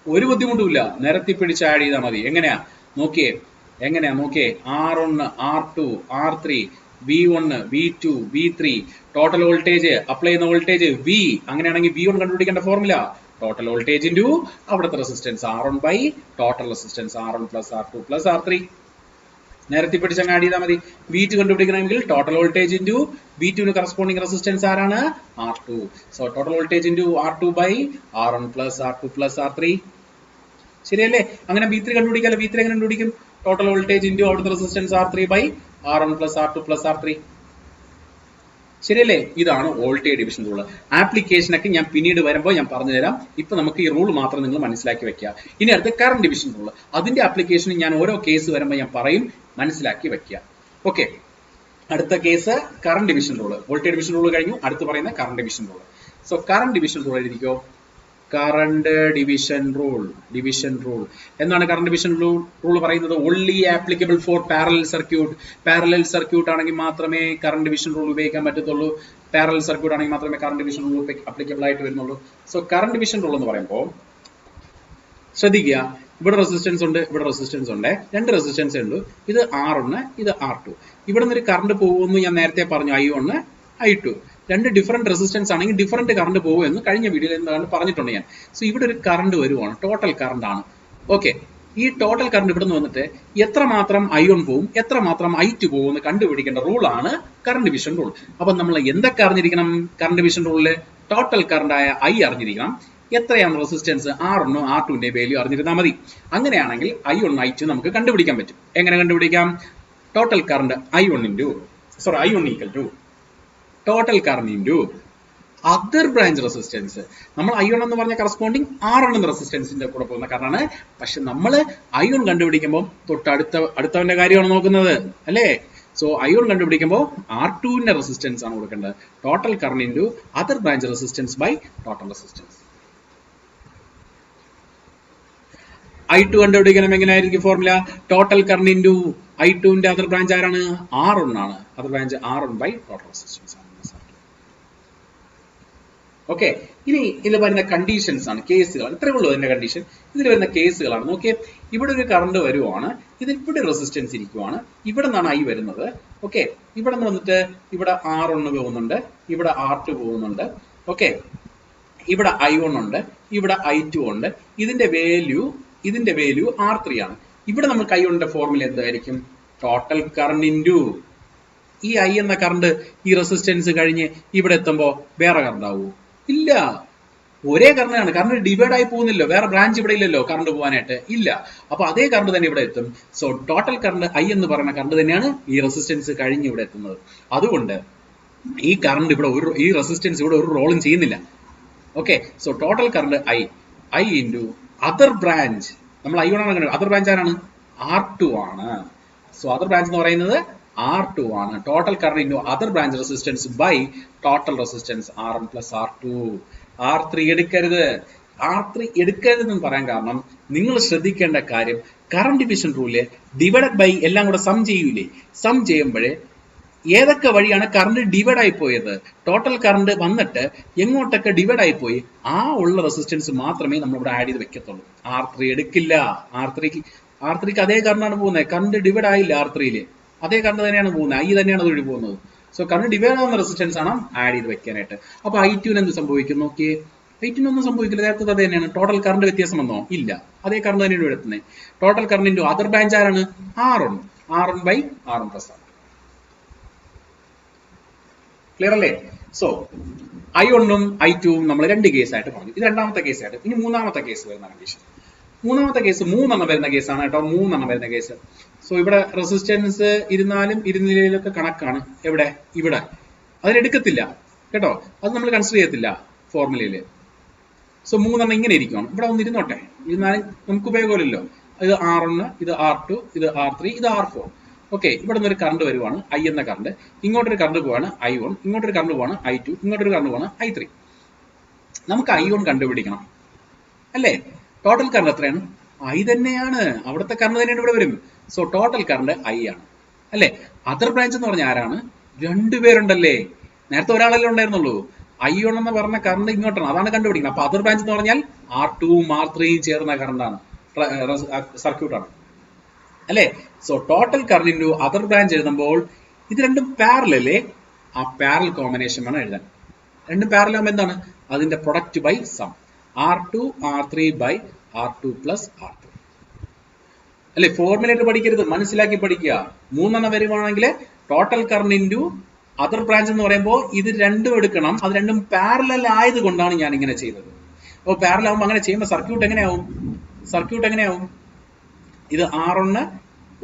ഒരു ബുദ്ധിമുട്ടുമില്ല, നിരത്തി പിടിച്ച് ആഡ് ചെയ്താൽ മതി. എങ്ങനെയാ നോക്കിയേ, R1 R2 R3 V1 V2 V3, total voltage, apply ചെയ്യുന്ന വോൾട്ടേജ് V. അങ്ങനെയാണെങ്കിൽ V1 കണ്ടുപിടിക്കേണ്ട ഫോർമുല ടോട്ടൽ വോൾട്ടേജ് ഇൻറ്റു അവിടുത്തെ resistance R1 by total resistance R1 plus R2 plus R3. നേരത്തെ പിടിച്ചങ്ങ് ആഡ് ചെയ്താൽ മതി. V2 കണ്ടുപിടിക്കണമെങ്കിൽ total voltage into V2 corresponding resistance ആരാണ്? R2. So total voltage into R2 by R1 plus R2 plus R3. ശരിയല്ലേ? അങ്ങനെ V3 കണ്ടുപിടിക്കാമല്ലോ. V3 എങ്ങനെ കണ്ടുപിടിക്കും? ടോട്ടൽ വോൾട്ടേജ് ഇൻറ്റു അവിടുത്തെ resistance R3 by R1 plus R2 plus R3. ശരിയല്ലേ? ഇതാണ് voltage division rule. Application ഒക്കെ ഞാൻ പിന്നീട് വരുമ്പോൾ ഞാൻ പറഞ്ഞു തരാം. ഇപ്പൊ നമുക്ക് ഈ റൂൾ മാത്രം നിങ്ങൾ മനസ്സിലാക്കി വെക്കുക. ഇനി അടുത്ത കറന്റ് ഡിവിഷൻ റൂൾ, അതിന്റെ ആപ്ലിക്കേഷൻ ഞാൻ ഓരോ കേസ് വരുമ്പോൾ ഞാൻ പറയും, മനസ്സിലാക്കി വെക്കുക. ഓക്കെ, അടുത്ത case current division rule. Voltage division rule കഴിഞ്ഞു, അടുത്ത് പറയുന്ന current division rule. So current division rule എഴുതിക്കോ. കറന്റ് ഡിവിഷൻ റൂൾ, എന്താണ് കറന്റ് ഡിവിഷൻ റൂൾ പറയുന്നത്? Only applicable for parallel circuit. Parallel circuit ആണെങ്കിൽ മാത്രമേ കറന്റ് ഡിവിഷൻ റൂൾ ഉപയോഗിക്കാൻ പറ്റത്തുള്ളൂ. പാരലൽ സർക്യൂട്ട് ആണെങ്കിൽ മാത്രമേ കറന്റ് ഡിവിഷൻ റൂൾ അപ്ലിക്കബിൾ ആയിട്ട് വരുന്നുള്ളൂ. സോ കറന്റ് ഡിവിഷൻ റൂൾ എന്ന് പറയുമ്പോൾ ശ്രദ്ധിക്കുക, ഇവിടെ റെസിസ്റ്റൻസ് ഉണ്ട്, ഇവിടെ റെസിസ്റ്റൻസ് ഉണ്ട്, രണ്ട് റെസിസ്റ്റൻസ് ഉണ്ട്. ഇത് R1, ഇത് R2. ഇവിടെ നിന്നൊരു കറണ്ട് പോകുമെന്ന് ഞാൻ നേരത്തെ പറഞ്ഞു, I1 I2. രണ്ട് ഡിഫറെന്റ് റെസിസ്റ്റൻസ് ആണെങ്കിൽ ഡിഫറെന്റ് കറണ്ട് പോകുമെന്ന് കഴിഞ്ഞ വീഡിയോയിൽ എന്താണ് പറഞ്ഞിട്ടുണ്ട് ഞാൻ. സോ ഇവിടെ ഒരു കറണ്ട് വരുവാണ്, ടോട്ടൽ കറണ്ട് ആണ്. ഓക്കെ, ഈ ടോട്ടൽ കറണ്ട് ഇവിടെ നിന്ന് വന്നിട്ട് എത്രമാത്രം I1 പോവും, എത്രമാത്രം I2 പോകും എന്ന് കണ്ടുപിടിക്കേണ്ട റൂളാണ് കറന്റ് ഡിവിഷൻ റൂൾ. അപ്പൊ നമ്മൾ എന്തൊക്കെ അറിഞ്ഞിരിക്കണം? കറന്റ് ഡിവിഷൻ റൂളില് ടോട്ടൽ കറണ്ട് ആയ I അറിഞ്ഞിരിക്കണം, എത്രയാണ് റെസിസ്റ്റൻസ് R1 R2ന്റെ വാല്യൂ അറിഞ്ഞിരുന്നാൽ മതി. അങ്ങനെയാണെങ്കിൽ I1 I2 നമുക്ക് കണ്ടുപിടിക്കാൻ പറ്റും. എങ്ങനെ കണ്ടുപിടിക്കാം? Total current I1 equal to total current into other branch resistance. നമ്മൾ I1 എന്ന് പറഞ്ഞ കറസ്പോണ്ടിങ് R1 എന്ന റെസിസ്റ്റൻസിന്റെ കൂടെ പോകുന്ന കാരണമാണ്. പക്ഷെ നമ്മൾ I1 കണ്ടുപിടിക്കുമ്പോൾ അടുത്തവന്റെ കാര്യമാണ് നോക്കുന്നത്, അല്ലേ? സോ I1 കണ്ടുപിടിക്കുമ്പോൾ R2ന്റെ റെസിസ്റ്റൻസ് ആണ് കൊടുക്കേണ്ടത്. Total current into other branch resistance by total resistance. I2 കണ്ടുപിടിക്കണം എങ്ങനെയായിരിക്കും ഫോർമുല? ടോട്ടൽ കറണ്ട് ഇൻറ്റു I2ന്റെ അതർ ബ്രാഞ്ച് ആരാണ്? R1 ആണ്. Other branch R1 by total resistance ആണ്. ഓക്കെ, ഇനി ഇതിൽ വരുന്ന കണ്ടീഷൻസ് ആണ്, കേസുകളാണ്. ഇത്രയേ ഉള്ളൂ ഇതിന്റെ കണ്ടീഷൻ. ഇതിൽ വരുന്ന കേസുകളാണ്. നോക്കിയേ, ഇവിടെ ഒരു കറണ്ട് വരുവാണ്, ഇതിൽ ഇവിടെ റെസിസ്റ്റൻസ് ഇരിക്കുവാണ്, ഇവിടെ നിന്നാണ് I വരുന്നത്. ഓക്കെ, ഇവിടെ നിന്ന് വന്നിട്ട് ഇവിടെ R1 പോകുന്നുണ്ട്, ഇവിടെ R2 പോകുന്നുണ്ട്. ഓക്കെ, ഇവിടെ I1 ഉണ്ട്, ഇവിടെ I2 ഉണ്ട്. ഇതിന്റെ വാല്യൂ R3 ആണ്. ഇവിടെ നമുക്ക് I1ന്റെ ഫോർമുല എന്തായിരിക്കും? ടോട്ടൽ കറണ്ട് ഇൻറ്റു ഈ I എന്ന കറണ്ട് ഈ റെസിസ്റ്റൻസ് കഴിഞ്ഞ് ഇവിടെ എത്തുമ്പോൾ വേറെ കറണ്ട് ആവുമോ? ഇല്ല, ഒരേ കറണ്ടാണ്. കറണ്ട് ഡിവൈഡ് ആയി പോകുന്നില്ലോ, വേറെ ബ്രാഞ്ച് ഇവിടെ ഇല്ലല്ലോ കറണ്ട് പോകാനായിട്ട്, ഇല്ല. അപ്പൊ അതേ കറണ്ട് തന്നെ ഇവിടെ എത്തും. സോ ടോട്ടൽ കറണ്ട് I എന്ന് പറയുന്ന കറണ്ട് തന്നെയാണ് ഈ റെസിസ്റ്റൻസ് കഴിഞ്ഞ് ഇവിടെ എത്തുന്നത്. അതുകൊണ്ട് ഈ കറണ്ട് ഇവിടെ ഈ റെസിസ്റ്റൻസ് ഇവിടെ ഒരു റോളും ചെയ്യുന്നില്ല. Okay, so total current I into other branch. നമ്മൾ I1 ആണ് കണ്ടത്, അതർ ബ്രാഞ്ച് ആരാണ്? R2 ആണ്. സോ അതർ ബ്രാഞ്ച് എന്ന് പറയുന്നത് R2 ആണ്. Total current into other branch resistance by total resistance R1 plus R2. R3 എടുക്കരുത്. R3 എടുക്കരുതെന്ന് പറയാൻ കാരണം നിങ്ങൾ ശ്രദ്ധിക്കേണ്ട കാര്യം, കറന്റ് ഡിവിഷൻ റൂളില് ഡിവൈഡഡ് ബൈ എല്ലാം കൂടെ സം ചെയ്യൂലേ? സം ചെയ്യുമ്പോഴേ ഏതൊക്കെ വഴിയാണ് കറണ്ട് ഡിവൈഡ് ആയി പോയത്, ടോട്ടൽ കറണ്ട് വന്നിട്ട് എങ്ങോട്ടൊക്കെ ഡിവൈഡ് ആയി പോയി, ആ ഉള്ള റെസിസ്റ്റൻസ് മാത്രമേ നമ്മൾ ഇവിടെ ആഡ് ചെയ്ത് വെക്കത്തുള്ളൂ. R3 എടുക്കില്ല. R3ക്ക് അതേ കറണ്ടാണ് പോകുന്നത്. കറണ്ട് ഡിവൈഡ് ആയില്ല R3യില്, അതേ കറണ്ട് തന്നെയാണ് പോകുന്നത്. I തന്നെയാണ് ഒഴുകി പോകുന്നത്. സോ കറണ്ട് ഡിവൈഡ് ആവുന്ന റെസിസ്റ്റൻസ് ആണ് ആഡ് ചെയ്ത് വെക്കാനായിട്ട്. അപ്പൊ I2 എന്ത് സംഭവിക്കും നോക്കിയേ? I2 ഒന്നും സംഭവിക്കില്ല, നേരത്തെ അത് തന്നെയാണ്. ടോട്ടൽ കറണ്ട് വ്യത്യാസം വന്നോ? ഇല്ല, അതേ കറണ്ട് തന്നെയാണ് ഇവിടെ എത്തുന്നത്. Total current into other branch ആരാണ്? R1 by R1 plus R2. Clear അല്ലേ? സോ I1ഉം I2ഉം നമ്മൾ രണ്ട് കേസായിട്ട് പറഞ്ഞു. ഇത് രണ്ടാമത്തെ കേസായിട്ട്. ഇനി മൂന്നാമത്തെ കേസ് വരുന്ന കണ്ടീഷൻ. മൂന്നാമത്തെ കേസ് 3 എണ്ണം വരുന്ന കേസാണ് കേട്ടോ. 3 എണ്ണം വരുന്ന കേസ്. സോ ഇവിടെ റെസിസ്റ്റൻസ് ഇരുന്നാലും ഇരുന്നില്ലേലൊക്കെ കണക്കാണ്. എവിടെ? ഇവിടെ. അതിനെടുക്കത്തില്ല കേട്ടോ. അത് നമ്മൾ കൺസിഡർ ചെയ്യത്തില്ല ഫോർമുലയില്. സോ 3 എണ്ണം ഇങ്ങനെ ഇരിക്കണം. ഇവിടെ ഒന്ന് ഇരുന്നോട്ടെ. ഇരുന്നാലും നമുക്ക് ഉപയോഗമില്ലല്ലോ. ഇത് R1, ഇത് R2, ഇത് R3, ഇത് R4. ഓക്കെ, ഇവിടെ നിന്ന് ഒരു കറണ്ട് വരുവാണ്, I എന്ന കറണ്ട്. ഇങ്ങോട്ടൊരു കറണ്ട് പോവാണ് I1, ഇങ്ങോട്ടൊരു കറണ്ട് പോവാണ് I2, ഇങ്ങോട്ടൊരു കറണ്ട് പോവാണ് I3. നമുക്ക് I1 കണ്ടുപിടിക്കണം അല്ലേ? ടോട്ടൽ കറണ്ട് എത്രയാണ്? I തന്നെയാണ്. അവിടുത്തെ കറണ്ട് തന്നെയാണ് ഇവിടെ വരും. സോ ടോട്ടൽ കറണ്ട് I ആണ് അല്ലേ? അതർ ബ്രാഞ്ച് എന്ന് പറഞ്ഞാൽ ആരാണ്? രണ്ടുപേരുണ്ടല്ലേ. നേരത്തെ ഒരാളല്ലേ ഉണ്ടായിരുന്നുള്ളൂ. I1 എന്ന് പറഞ്ഞ കറണ്ട് ഇങ്ങോട്ടാണ്, അതാണ് കണ്ടുപിടിക്കുന്നത്. അപ്പൊ അതർ ബ്രാഞ്ച് എന്ന് പറഞ്ഞാൽ R2ഉം R3യും ചേർന്ന കറണ്ടാണ്, സർക്യൂട്ടാണ് അല്ലേ? So total current into other branch എഴുതുമ്പോൾ ഇത് രണ്ടും പാരലല്ലേ? ആ പാരൽ കോമ്പിനേഷൻ വേണം എഴുതാൻ. രണ്ടും പാരൽ ആകുമ്പോൾ എന്താണ്? അതിന്റെ product by sum. R2 R3 by R2 plus R3 അല്ലെ? ഫോർമുലേറ്റ് പഠിക്കരുത്, മനസ്സിലാക്കി പഠിക്കുക. 3 എണ്ണം വരുവാണെങ്കിൽ total current into other branch എന്ന് പറയുമ്പോൾ ഇത് രണ്ടും എടുക്കണം. അത് രണ്ടും പാരലൽ ആയത് കൊണ്ടാണ് ഞാൻ ഇങ്ങനെ ചെയ്തത്. അപ്പോൾ പാരലൽ ആകുമ്പോൾ അങ്ങനെ ചെയ്യുമ്പോൾ സർക്യൂട്ട് എങ്ങനെയാവും? ഇത് R1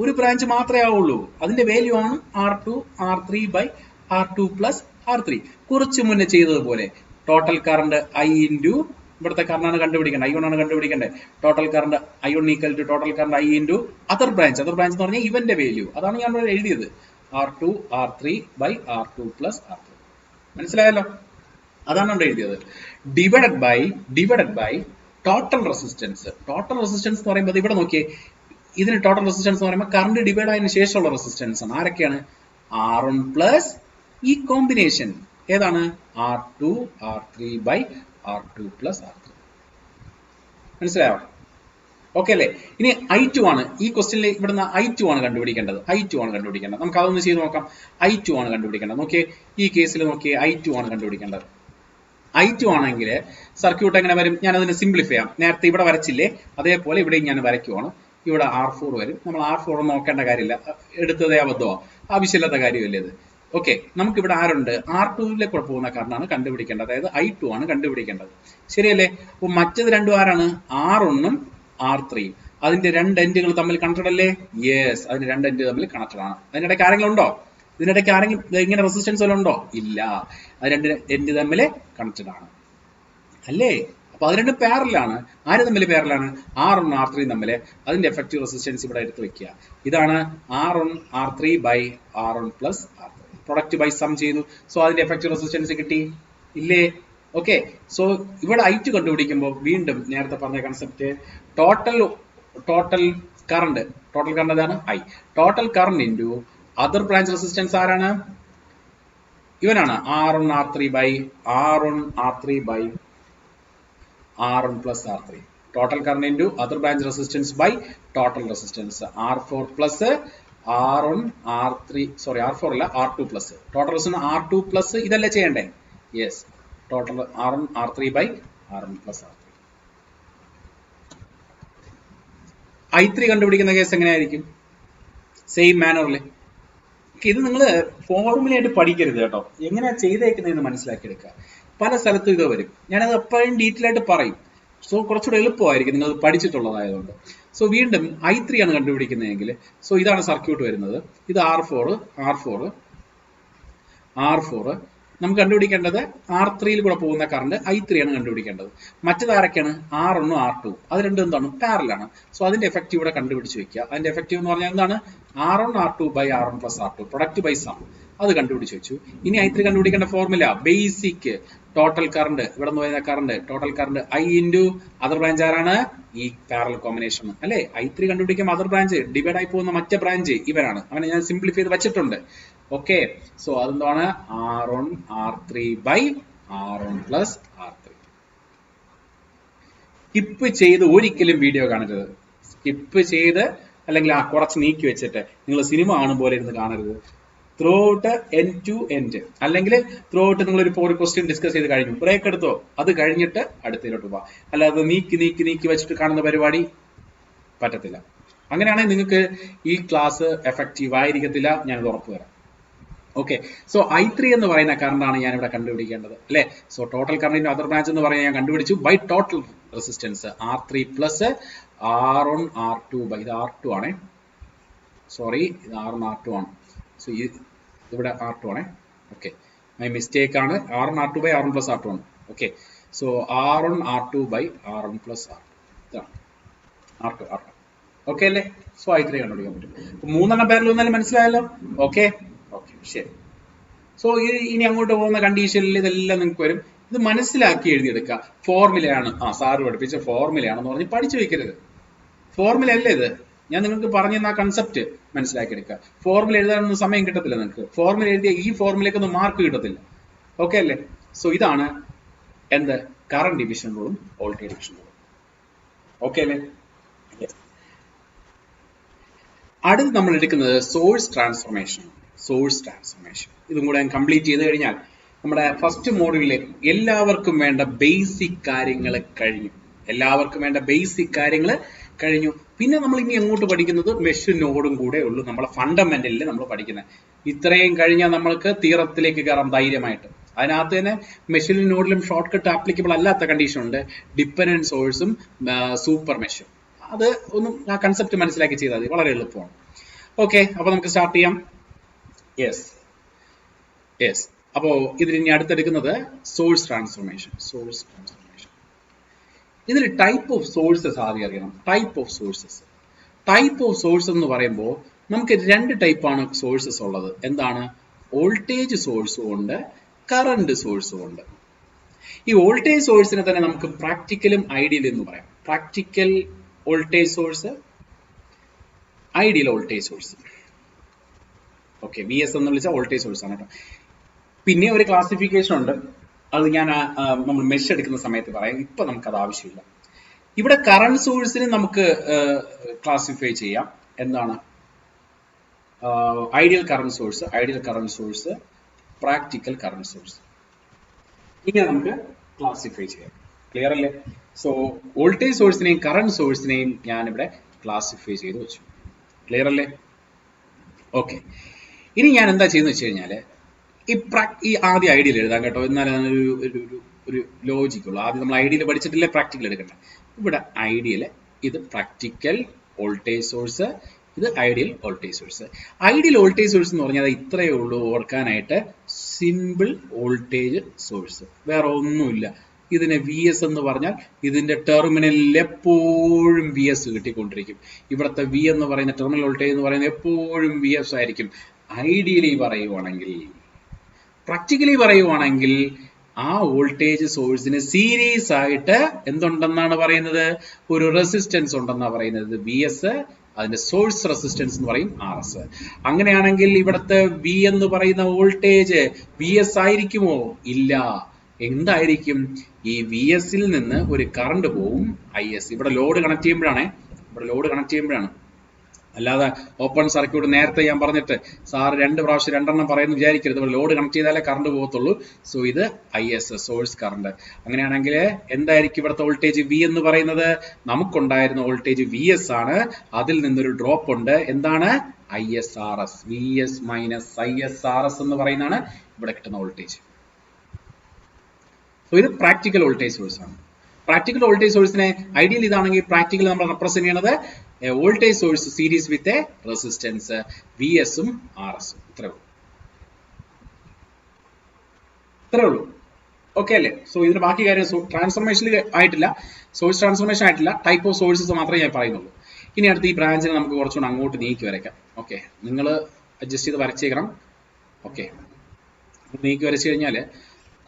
ഒരു ബ്രാഞ്ച് മാത്രമേ ആവുള്ളൂ. അതിന്റെ വാല്യൂ ആണ് R2 R3 by R2 plus R3. കുറച്ച് മുന്നേ ചെയ്തതുപോലെ ടോട്ടൽ കറണ്ട് I ഇൻറ്റു ഇവിടുത്തെ കറണ്ടാണ് കണ്ടുപിടിക്കേണ്ടത്, I1 ആണ് കണ്ടുപിടിക്കേണ്ടത്. Total current I1 equal to total current I into other branch എന്ന് പറഞ്ഞാൽ ഇവന്റെ വാല്യൂ. അതാണ് ഞാൻ ഇവിടെ എഴുതിയത്, R2 R3 by R2 plus R3. മനസ്സിലായല്ലോ? അതാണ് ഇവിടെ എഴുതിയത്. Divided by total resistance. Total resistance എന്ന് പറയുമ്പോൾ ഇവിടെ നോക്കിയേ, ഇതിന് ടോട്ടൽ റെസിസ്റ്റൻസ് എന്ന് പറയുമ്പോൾ കറണ്ട് ഡിവൈഡ് ആയതിനു ശേഷമുള്ള റെസിസ്റ്റൻസ് ആണ്. ആരൊക്കെയാണ്? R1 പ്ലസ് ഈ കോമ്പിനേഷൻ ഏതാണ്? R2 R3 by R2 plus R3. മനസ്സിലായോ? ഓക്കെ അല്ലേ? ഇനി I2 ആണ് ഈ ക്വസ്റ്റ്യനിൽ. ഇവിടുന്ന് I2 ആണ് കണ്ടുപിടിക്കേണ്ടത്. നമുക്ക് അതൊന്ന് ചെയ്ത് നോക്കാം. I2 ആണ് കണ്ടുപിടിക്കേണ്ടത്. നോക്കിയേ, ഈ കേസിൽ നോക്കിയേ, I2 ആണ് കണ്ടുപിടിക്കേണ്ടത്. I2 ആണെങ്കിൽ സർക്യൂട്ട് എങ്ങനെ വരും? ഞാൻ അതിനെ സിംപ്ലിഫൈ ചെയ്യാം. നേരത്തെ ഇവിടെ വരച്ചില്ലേ, അതേപോലെ ഇവിടെ ഞാൻ വരയ്ക്കുവാണ്. ഇവിടെ R4 വരും. നമ്മൾ R4 നോക്കേണ്ട കാര്യമില്ല, എടുത്തതേ അബദ്ധമോ, ആവശ്യമില്ലാത്ത കാര്യമല്ലേ ഇത്. ഓക്കെ, നമുക്കിവിടെ ആരുണ്ട്? R2ലേക്ക് കൂടെ പോകുന്ന കറണ്ടാണ് കണ്ടുപിടിക്കേണ്ടത്. അതായത് I2 ആണ് കണ്ടുപിടിക്കേണ്ടത്. ശരിയല്ലേ? അപ്പോൾ മറ്റത് രണ്ടും ആരാണ്? R1ഉം R3യും. അതിന്റെ രണ്ട് എൻഡുകൾ തമ്മിൽ കണക്റ്റഡ് അല്ലേ? യെസ്, അതിന്റെ രണ്ട് എൻഡ് തമ്മിൽ കണക്റ്റഡ് ആണ്. അതിനിടയ്ക്ക് ആരെങ്കിലും ഉണ്ടോ? ഇതിനിടയ്ക്ക് ആരെങ്കിലും ഇങ്ങനെ റെസിസ്റ്റൻസ് വല്ലതും ഉണ്ടോ? ഇല്ല. അത് രണ്ട് എൻഡ് തമ്മിൽ കണക്റ്റഡ് ആണ് അല്ലേ? അപ്പൊ അത് രണ്ടും പാരലാണ്. ആര് തമ്മിൽ പാരലാണ്? R1 R3 തമ്മിൽ. അതിന്റെ എഫക്റ്റീവ് റെസിസ്റ്റൻസ് ഇവിടെ എടുത്ത് വെക്കുക. ഇതാണ് R1 R3 by R1 plus R3. Product by sum ചെയ്തു. സോ അതിന്റെ എഫക്റ്റീവ് റെസിസ്റ്റൻസ് കിട്ടി ഇല്ലേ? ഓക്കെ, സോ ഇവിടെ I2 കണ്ടുപിടിക്കുമ്പോൾ വീണ്ടും നേരത്തെ പറഞ്ഞ കൺസെപ്റ്റ്, ടോട്ടൽ കറണ്ട് ഏതാണ്? I. Total current into other branch resistance ആരാണ്? ഇവനാണ്. R1 R3 by R1 R3 by R1 plus R3. Total current into other branch resistance by total resistance R4 plus R1 R3 sorry R4 അല്ല R2 plus total resistance R2 plus ഇതല്ലേ ചെയ്യണ്ടേ? Yes, total R1 R3 by R1 plus R3. I3 കണ്ടുപിടിക്കുന്ന case എങ്ങനെയായിരിക്കും? Same മാനറിൽ. ഇത് നിങ്ങൾ ഫോർമുലയായിട്ട് പഠിക്കരുത് കേട്ടോ. എങ്ങനെയാ ചെയ്തേക്കുന്നതെന്ന് മനസ്സിലാക്കിയെടുക്കുക. പല സ്ഥലത്തും ഇത് വരും. ഞാനത് എപ്പോഴും ഡീറ്റെയിൽ ആയിട്ട് പറയും. സോ കുറച്ചുകൂടെ എളുപ്പമായിരിക്കും നിങ്ങൾ പഠിച്ചിട്ടുള്ളതായതുകൊണ്ട്. സോ വീണ്ടും I3 ആണ് കണ്ടുപിടിക്കുന്നതെങ്കിൽ, സോ ഇതാണ് സർക്യൂട്ട് വരുന്നത്. ഇത് R4 നമുക്ക് കണ്ടുപിടിക്കേണ്ടത് R3യിൽ കൂടെ പോകുന്ന കറണ്ട് I3 ആണ് കണ്ടുപിടിക്കേണ്ടത്. മറ്റത് ആരൊക്കെയാണ്? R1 R2. അത് രണ്ടും എന്താണ്? പാരലാണ്. സോ അതിന്റെ എഫക്റ്റീവ് ഇവിടെ കണ്ടുപിടിച്ച് വെക്കുക. അതിന്റെ എഫക്റ്റീവ് എന്ന് പറഞ്ഞാൽ എന്താണ്? R1 R2 by R1 plus R2. Product by sum. അത് കണ്ടുപിടിച്ച് വെച്ചു. ഇനി I3 കണ്ടുപിടിക്കേണ്ട ഫോർമുല ബേസിക് ടോട്ടൽ കറണ്ട്. ഇവിടെ നിന്ന് വരുന്ന current total current I into other branch ആരാണ്? ഈ പാരലൽ കോമ്പിനേഷൻ അല്ലെ? I3 കണ്ടുപിടിക്കുമ്പോൾ അതർ ബ്രാഞ്ച് ഡിവൈഡ് ആയി പോകുന്ന മറ്റേ ബ്രാഞ്ച് ഇവരാണ്. അവനെ ഞാൻ സിംപ്ലിഫൈ ചെയ്ത് വെച്ചിട്ടുണ്ട്. ഓക്കെ, സോ അതെന്താണ്? R1 R3 by R1 plus R3. Skip ചെയ്ത് ഒരിക്കലും വീഡിയോ കാണരുത്. സ്കിപ്പ് ചെയ്ത് അല്ലെങ്കിൽ കുറച്ച് നീക്കി വെച്ചിട്ട് നിങ്ങൾ സിനിമ കാണും പോലെ ഇരുന്ന് കാണരുത്. Throughout end to end, അല്ലെങ്കിൽ ത്രൂ ഔട്ട് നിങ്ങൾ ഒരു ക്വസ്റ്റ്യൻ ഡിസ്കസ് ചെയ്ത് കഴിഞ്ഞു, ബ്രേക്ക് എടുത്തോ, അത് കഴിഞ്ഞിട്ട് അടുത്തതിലോട്ട് പോവാം. അല്ലാതെ നീക്കി വെച്ചിട്ട് കാണുന്ന പരിപാടി പറ്റത്തില്ല. അങ്ങനെയാണെങ്കിൽ നിങ്ങൾക്ക് ഈ ക്ലാസ് എഫക്റ്റീവ് ആയിരിക്കത്തില്ല, ഞാനത് ഉറപ്പ് തരാം. ഓക്കെ, സോ I3 എന്ന് പറയുന്ന കറണ്ടാണ് ഞാൻ ഇവിടെ കണ്ടുപിടിക്കേണ്ടത് അല്ലെ. So total current other branch എന്ന് പറയാൻ ഞാൻ കണ്ടുപിടിച്ചു by total resistance R3 plus R1 R2 by ഇത് R2 ആണേ, സോറി ഇത് R1 R2 ആണ്. സോ ഇവിടെ R2 ആണേ. ഓക്കെ, മൈ മിസ്റ്റേക്ക് ആണ്. R1 R2 by R1 plus R2 ആണ്. Okay, so R1 R2 by R1 plus R2 ഇതാണ് R2. Okay അല്ലേ. സോ I3 കണ്ടുപിടിക്കാൻ പറ്റും. മൂന്നെണ്ണം പേരിൽ വന്നാലും മനസ്സിലായല്ലോ. ഓക്കെ ഓക്കെ ശരി. സോ ഇനി അങ്ങോട്ട് പോകുന്ന കണ്ടീഷനിൽ ഇതെല്ലാം നിങ്ങൾക്ക് വരും. ഇത് മനസ്സിലാക്കി എഴുതിയെടുക്കുക. ഫോർമുലയാണ്, സാറ് പഠിപ്പിച്ച ഫോർമുലയാണെന്ന് പറഞ്ഞ് പഠിച്ചു വെക്കരുത്. ഫോർമുല അല്ലേ ഇത്, ഞാൻ നിങ്ങൾക്ക് പറഞ്ഞു തന്ന കൺസെപ്റ്റ് മനസ്സിലാക്കി എടുക്കുക. ഫോർമുല എഴുതാനൊന്നും സമയം കിട്ടത്തില്ല നിങ്ങൾക്ക്. ഫോർമുല എഴുതിയ ഈ ഫോർമുലയ്ക്കൊന്നും മാർക്ക് കിട്ടത്തില്ല. ഓക്കെ അല്ലേ. സോ ഇതാണ് എന്ത് കറന്റ് ഡിവിഷൻ റൂളും വോൾട്ടേജ് ഡിവിഷൻ റൂളും. ഓക്കെ അല്ലേ. അടുത്ത് നമ്മൾ എടുക്കുന്നത് സോഴ്സ് ട്രാൻസ്ഫോർമേഷൻ. ഇതും കൂടെ കംപ്ലീറ്റ് ചെയ്ത് കഴിഞ്ഞാൽ നമ്മുടെ ഫസ്റ്റ് മോഡ്യൂളിലെ എല്ലാവർക്കും വേണ്ട ബേസിക് കാര്യങ്ങൾ കഴിഞ്ഞു. പിന്നെ നമ്മൾ ഇനി അങ്ങോട്ട് പഠിക്കുന്നത് മെഷ് നോഡും കൂടെ ഉള്ളൂ. നമ്മളെ ഫണ്ടമെന്റലിൽ നമ്മൾ പഠിക്കുന്നത് ഇത്രയും കഴിഞ്ഞാൽ നമ്മൾക്ക് തിയറത്തിലേക്ക് കയറാം ധൈര്യമായിട്ട്. അതിനകത്ത് തന്നെ മെഷിലും നോഡിലും ഷോർട്ട് കട്ട് ആപ്ലിക്കബിൾ അല്ലാത്ത കണ്ടീഷൻ ഉണ്ട്, ഡിപ്പെൻഡന്റ് സോഴ്സും സൂപ്പർ മെഷും. അത് ഒന്നും ആ കൺസെപ്റ്റ് മനസ്സിലാക്കി ചെയ്താൽ മതി, വളരെ എളുപ്പമാണ്. ഓക്കെ, അപ്പൊ നമുക്ക് സ്റ്റാർട്ട് ചെയ്യാം. യെസ് അപ്പോ ഇതിൽ ഇനി അടുത്തെടുക്കുന്നത് സോഴ്സ് ട്രാൻസ്ഫോർമേഷൻ. ഇതിൽ ടൈപ്പ് ഓഫ് സോഴ്സസ് ആദ്യം അറിയണം. ടൈപ്പ് ഓഫ് സോഴ്സ് എന്ന് പറയുമ്പോൾ നമുക്ക് രണ്ട് ടൈപ്പാണ് സോഴ്സസ് ഉള്ളത്. എന്താണ്? വോൾട്ടേജ് സോഴ്സും ഉണ്ട്, കറണ്ട് സോഴ്സും ഉണ്ട്. ഈ വോൾട്ടേജ് സോഴ്സിനെ തന്നെ നമുക്ക് പ്രാക്ടിക്കലും ഐഡിയലും എന്ന് പറയാം. Practical voltage source, ideal voltage source. Okay, VS എന്ന് വിളിച്ച വോൾട്ടേജ് സോഴ്സ് ആണ് കേട്ടോ. പിന്നെ ഒരു ക്ലാസിഫിക്കേഷൻ ഉണ്ട്, അത് ഞാൻ നമ്മൾ മെഷ് എടുക്കുന്ന സമയത്ത് പറയാം. ഇപ്പൊ നമുക്കത് ആവശ്യമില്ല. ഇവിടെ കറണ്ട് സോഴ്സിന് നമുക്ക് ക്ലാസിഫൈ ചെയ്യാം. എന്താണ്? Ideal current source, practical current source. ഇങ്ങനെ നമുക്ക് ക്ലാസിഫൈ ചെയ്യാം. ക്ലിയർ അല്ലേ? സോ വോൾട്ടേജ് സോഴ്സിനെയും കറണ്ട് സോഴ്സിനെയും ഞാനിവിടെ ക്ലാസിഫൈ ചെയ്ത് വെച്ചു. ക്ലിയർ അല്ലേ? ഓക്കെ, ഇനി ഞാൻ എന്താ ചെയ്യുന്നത് വെച്ച് കഴിഞ്ഞാല് ഈ ആദ്യം ഐഡിയൽ എഴുതാം കേട്ടോ. എന്നാലും ഒരു ലോജിക്കുള്ളൂ. ആദ്യം നമ്മൾ ഐഡിയൽ പഠിച്ചിട്ടില്ലേ പ്രാക്ടിക്കൽ എടുക്കണ്ട. ഇവിടെ ഐഡിയല്, ഇത് പ്രാക്ടിക്കൽ വോൾട്ടേജ് സോഴ്സ്, ഇത് ideal voltage source. Ideal voltage source എന്ന് പറഞ്ഞാൽ ഇത്രയേ ഉള്ളൂ ഓർക്കാനായിട്ട്. സിമ്പിൾ വോൾട്ടേജ് സോഴ്സ്, വേറെ ഒന്നുമില്ല. ഇതിന് VS എന്ന് പറഞ്ഞാൽ ഇതിന്റെ ടെർമിനലിൽ എപ്പോഴും VS കിട്ടിക്കൊണ്ടിരിക്കും. ഇവിടുത്തെ V എന്ന് പറയുന്ന ടെർമിനൽ വോൾട്ടേജ് എന്ന് പറയുന്നത് എപ്പോഴും VS ആയിരിക്കും. ഐഡിയലി പറയുവാണെങ്കിൽ, പ്രാക്ടിക്കലി പറയുവാണെങ്കിൽ ആ വോൾട്ടേജ് സോഴ്സിന് സീരീസ് ആയിട്ട് എന്തുണ്ടെന്നാണ് പറയുന്നത്? ഒരു റെസിസ്റ്റൻസ് ഉണ്ടെന്നാണ് പറയുന്നത്, VS. അതിന്റെ സോഴ്സ് റെസിസ്റ്റൻസ് എന്ന് പറയും RS. അങ്ങനെയാണെങ്കിൽ ഇവിടുത്തെ V എന്ന് പറയുന്ന വോൾട്ടേജ് VS ആയിരിക്കുമോ? ഇല്ല. എന്തായിരിക്കും? ഈ VS ൽ നിന്ന് ഒരു കറണ്ട് പോവും, IS. ഇവിടെ ലോഡ് കണക്ട് ചെയ്യുമ്പോഴാണ്. അല്ലാതെ ഓപ്പൺ സർക്യൂട്ട് നേരത്തെ ഞാൻ പറഞ്ഞിട്ട് സാർ രണ്ടെണ്ണം പറയുന്നു വിചാരിക്കരുത്. ഇവിടെ ലോഡ് കണക്ട് ചെയ്താലേ കറണ്ട് പോകത്തുള്ളൂ. സോ ഇത് IS, സോഴ്സ് കറണ്ട്. അങ്ങനെയാണെങ്കിൽ എന്തായിരിക്കും ഇവിടുത്തെ വോൾട്ടേജ്? V എന്ന് പറയുന്നത് നമുക്കുണ്ടായിരുന്ന വോൾട്ടേജ് VS ആണ്. അതിൽ നിന്നൊരു ഡ്രോപ്പ് ഉണ്ട്. എന്താണ്? ISRS. VS മൈനസ് ISRS എന്ന് പറയുന്നതാണ് ഇവിടെ കിട്ടുന്ന വോൾട്ടേജ്. സോ ഇത് പ്രാക്ടിക്കൽ വോൾട്ടേജ് സോഴ്സ് ആണ്. പ്രാക്ടിക്കൽ വോൾട്ടേജ് സോഴ്സിനെ ഐഡിയൽ ഇതാണെങ്കിൽ പ്രാക്ടിക്കൽ നമ്മൾ റെപ്രസെന്റ് ചെയ്യുന്നത് voltage source series with a resistance, VS ഉം RS ഉം. ഇത്രേ ഉള്ളൂ. ഓക്കെ അല്ലേ? സോ ഇതിന്റെ ബാക്കി കാര്യം ട്രാൻസ്ഫോർമേഷനിൽ ആയിട്ടില്ല, സോഴ്സ് ട്രാൻസ്ഫോർമേഷൻ ആയിട്ടില്ല. ടൈപ്പ് ഓഫ് സോഴ്സസ് മാത്രമേ ഞാൻ പറയുന്നുള്ളൂ. ഇനി അടുത്ത് ഈ ബ്രാഞ്ചിനെ നമുക്ക് കുറച്ചുകൂടെ അങ്ങോട്ട് നീക്കി വരയ്ക്കാം. ഓക്കെ, നിങ്ങൾ അഡ്ജസ്റ്റ് ചെയ്ത് വരച്ചേക്കണം. ഓക്കെ, നീക്കി വരച്ചു കഴിഞ്ഞാൽ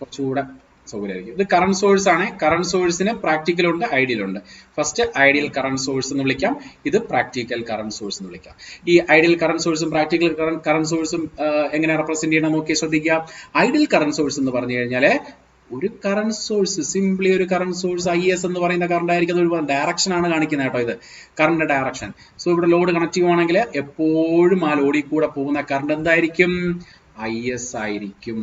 കുറച്ചുകൂടെ സൗകര്യമായിരിക്കും. ഇത് കറണ്ട് സോഴ്സ് ആണ്. കറണ്ട് സോഴ്സിന് പ്രാക്ടിക്കൽ ഉണ്ട്, ഐഡിയൽ ഉണ്ട്. ഫസ്റ്റ് ഐഡിയൽ കറണ്ട് സോഴ്സ് എന്ന് വിളിക്കാം, ഇത് പ്രാക്ടിക്കൽ കറണ്ട് സോഴ്സ് എന്ന് വിളിക്കാം. ഈ ഐഡിയൽ കറണ്ട് സോഴ്സും പ്രാക്ടിക്കൽ കറണ്ട് സോഴ്സും എങ്ങനെ റെപ്രസെന്റ് ചെയ്യണം നോക്കി ശ്രദ്ധിക്കുക. ഐഡിയൽ കറണ്ട് സോഴ്സ് എന്ന് പറഞ്ഞു കഴിഞ്ഞാല് ഒരു കറണ്ട് സോഴ്സ്, സിംപ്ലി ഒരു കറണ്ട് സോഴ്സ് IS എന്ന് പറയുന്ന കറണ്ട് ആയിരിക്കും. ഒരു ഡയറക്ഷൻ ആണ് കാണിക്കുന്നത് കേട്ടോ, ഇത് കറണ്ട് ഡയറക്ഷൻ. സോ ഇവിടെ ലോഡ് കണക്ട് ചെയ്യുവാണെങ്കിൽ എപ്പോഴും ആ ലോഡിൽ കൂടെ പോകുന്ന കറണ്ട് എന്തായിരിക്കും? IS ആയിരിക്കും.